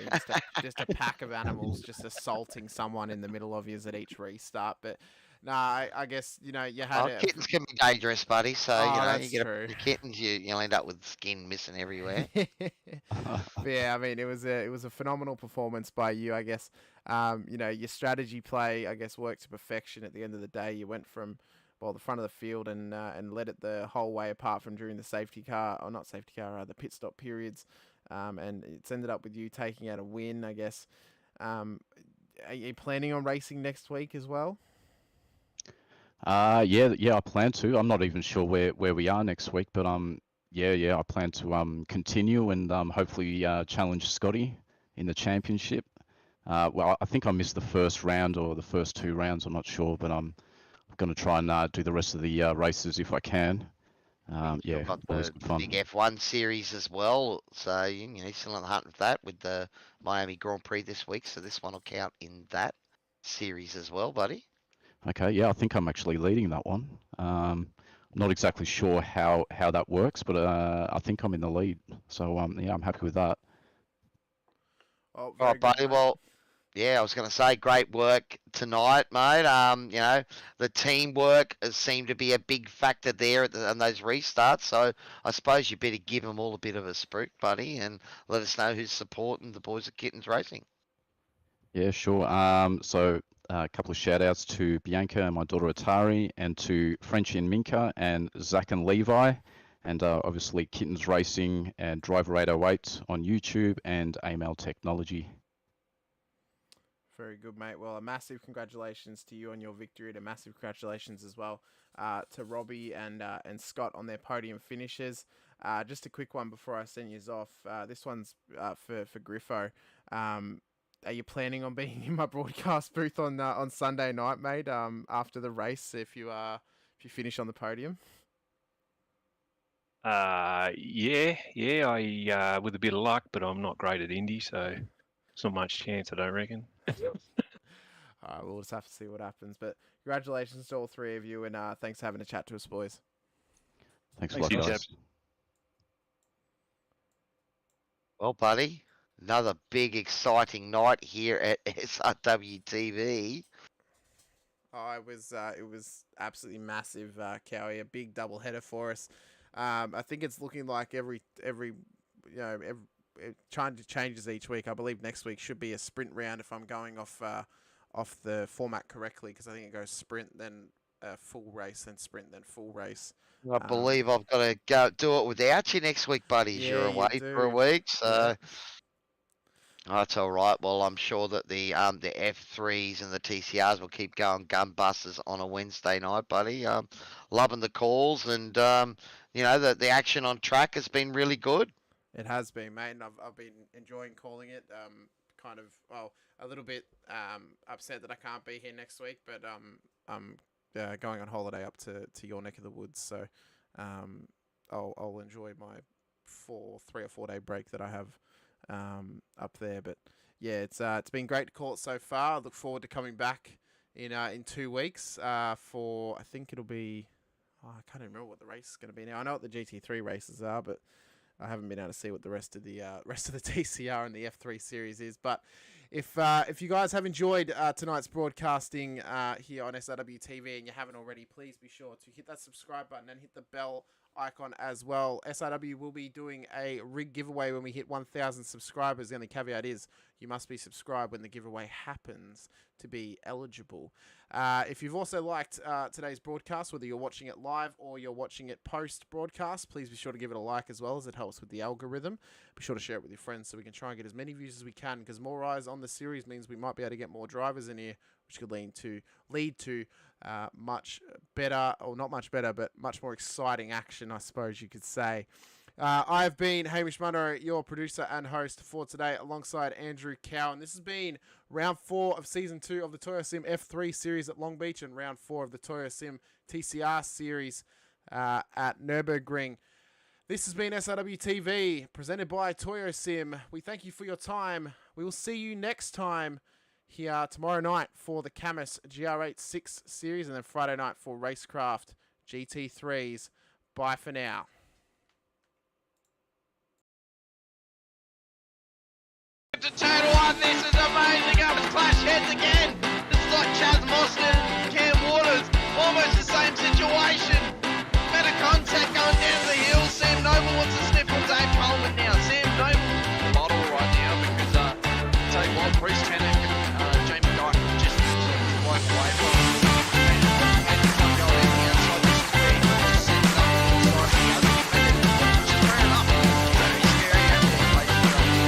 just a pack of animals just assaulting someone in the middle of you at each restart. But no, I guess you had kittens can be dangerous, buddy. So you get true. your kittens, you'll end up with skin missing everywhere. But yeah, I mean, it was a phenomenal performance by you, I guess. Your strategy play, I guess, worked to perfection. At the end of the day, you went from the front of the field and led it the whole way, apart from during the the pit stop periods, and it's ended up with you taking out a win, I guess. Are you planning on racing next week as well? Yeah, I plan to. I'm not even sure where we are next week, but yeah, I plan to continue and hopefully challenge Scotty in the championship. Well, I think I missed the first round or the first 2 rounds. I'm not sure, but I'm going to try and do the rest of the races if I can. Yeah, Got always the good fun. big F1 series as well, so still on the hunt with that, with the Miami Grand Prix this week. So this one will count in that series as well, buddy. Okay, yeah, I think I'm actually leading that one. I'm not exactly sure how that works, but I think I'm in the lead. So yeah, I'm happy with that. Oh, All very right, buddy. good, mate. Well, yeah, I was going to say, great work tonight, mate. The teamwork has seemed to be a big factor there on those restarts. So I suppose you better give them all a bit of a spruik, buddy, and let us know who's supporting the boys at Kittens Racing. Yeah, sure. So a couple of shout outs to Bianca and my daughter Atari, and to Frenchie and Minka, and Zach and Levi, and obviously Kittens Racing and Driver 808 on YouTube, and AML Technology. Very good, mate. Well, a massive congratulations to you on your victory, and a massive congratulations as well to Robbie and Scott on their podium finishes. Just a quick one before I send you off. This one's for Griffo. Are you planning on being in my broadcast booth on Sunday night, mate? After the race, if you finish on the podium. Yeah, I with a bit of luck, but I'm not great at Indy, so it's not much chance, I don't reckon. We'll just have to see what happens. But congratulations to all 3 of you, and thanks for having a chat to us, boys. Thanks a lot, guys. Well, buddy, another big, exciting night here at SRWTV. Oh, it was absolutely massive, Cowie. A big double header for us. I think it's looking like every changes each week. I believe next week should be a sprint round if I'm going off the format correctly, because I think it goes sprint, then full race, then sprint, then full race. I believe I've got to go do it without you next week, buddy. Yeah, You're away for a week, so that's all right. Well, I'm sure that the F3s and the TCRs will keep going gunbusters on a Wednesday night, buddy. Loving the calls, and the action on track has been really good. It has been, mate, and I've been enjoying calling it. A little bit upset that I can't be here next week, but I'm going on holiday up to your neck of the woods, so I'll enjoy my 3 or 4 day break that I have up there. But yeah, it's been great to call it so far. I look forward to coming back in 2 weeks for, I think it'll be, I can't even remember what the race is going to be now. I know what the GT3 races are, but I haven't been able to see what the rest of the TCR and the F3 Series is. But if you guys have enjoyed tonight's broadcasting here on SRWTV and you haven't already, please be sure to hit that subscribe button and hit the bell icon as well. SRW will be doing a rig giveaway when we hit 1,000 subscribers. The only caveat is you must be subscribed when the giveaway happens to be eligible. If you've also liked today's broadcast, whether you're watching it live or you're watching it post-broadcast, please be sure to give it a like as well, as it helps with the algorithm. Be sure to share it with your friends so we can try and get as many views as we can, because more eyes on the series means we might be able to get more drivers in here, which could lead to much better, or not much better, but much more exciting action, I suppose you could say. I've been Hamish Munro, your producer and host for today, alongside Andrew Cowan. This has been round 4 of Season 2 of the TOYOSIM F3 Series at Long Beach and round 4 of the TOYOSIM TCR Series at Nurburgring. This has been SRWTV, presented by TOYOSIM. We thank you for your time. We will see you next time here tomorrow night for the Camus GR86 Series, and then Friday night for Racecraft GT3s. Bye for now. To total one, this is amazing. Up and clash heads again. This is like Chaz Mostert, Cam Waters, almost the same situation.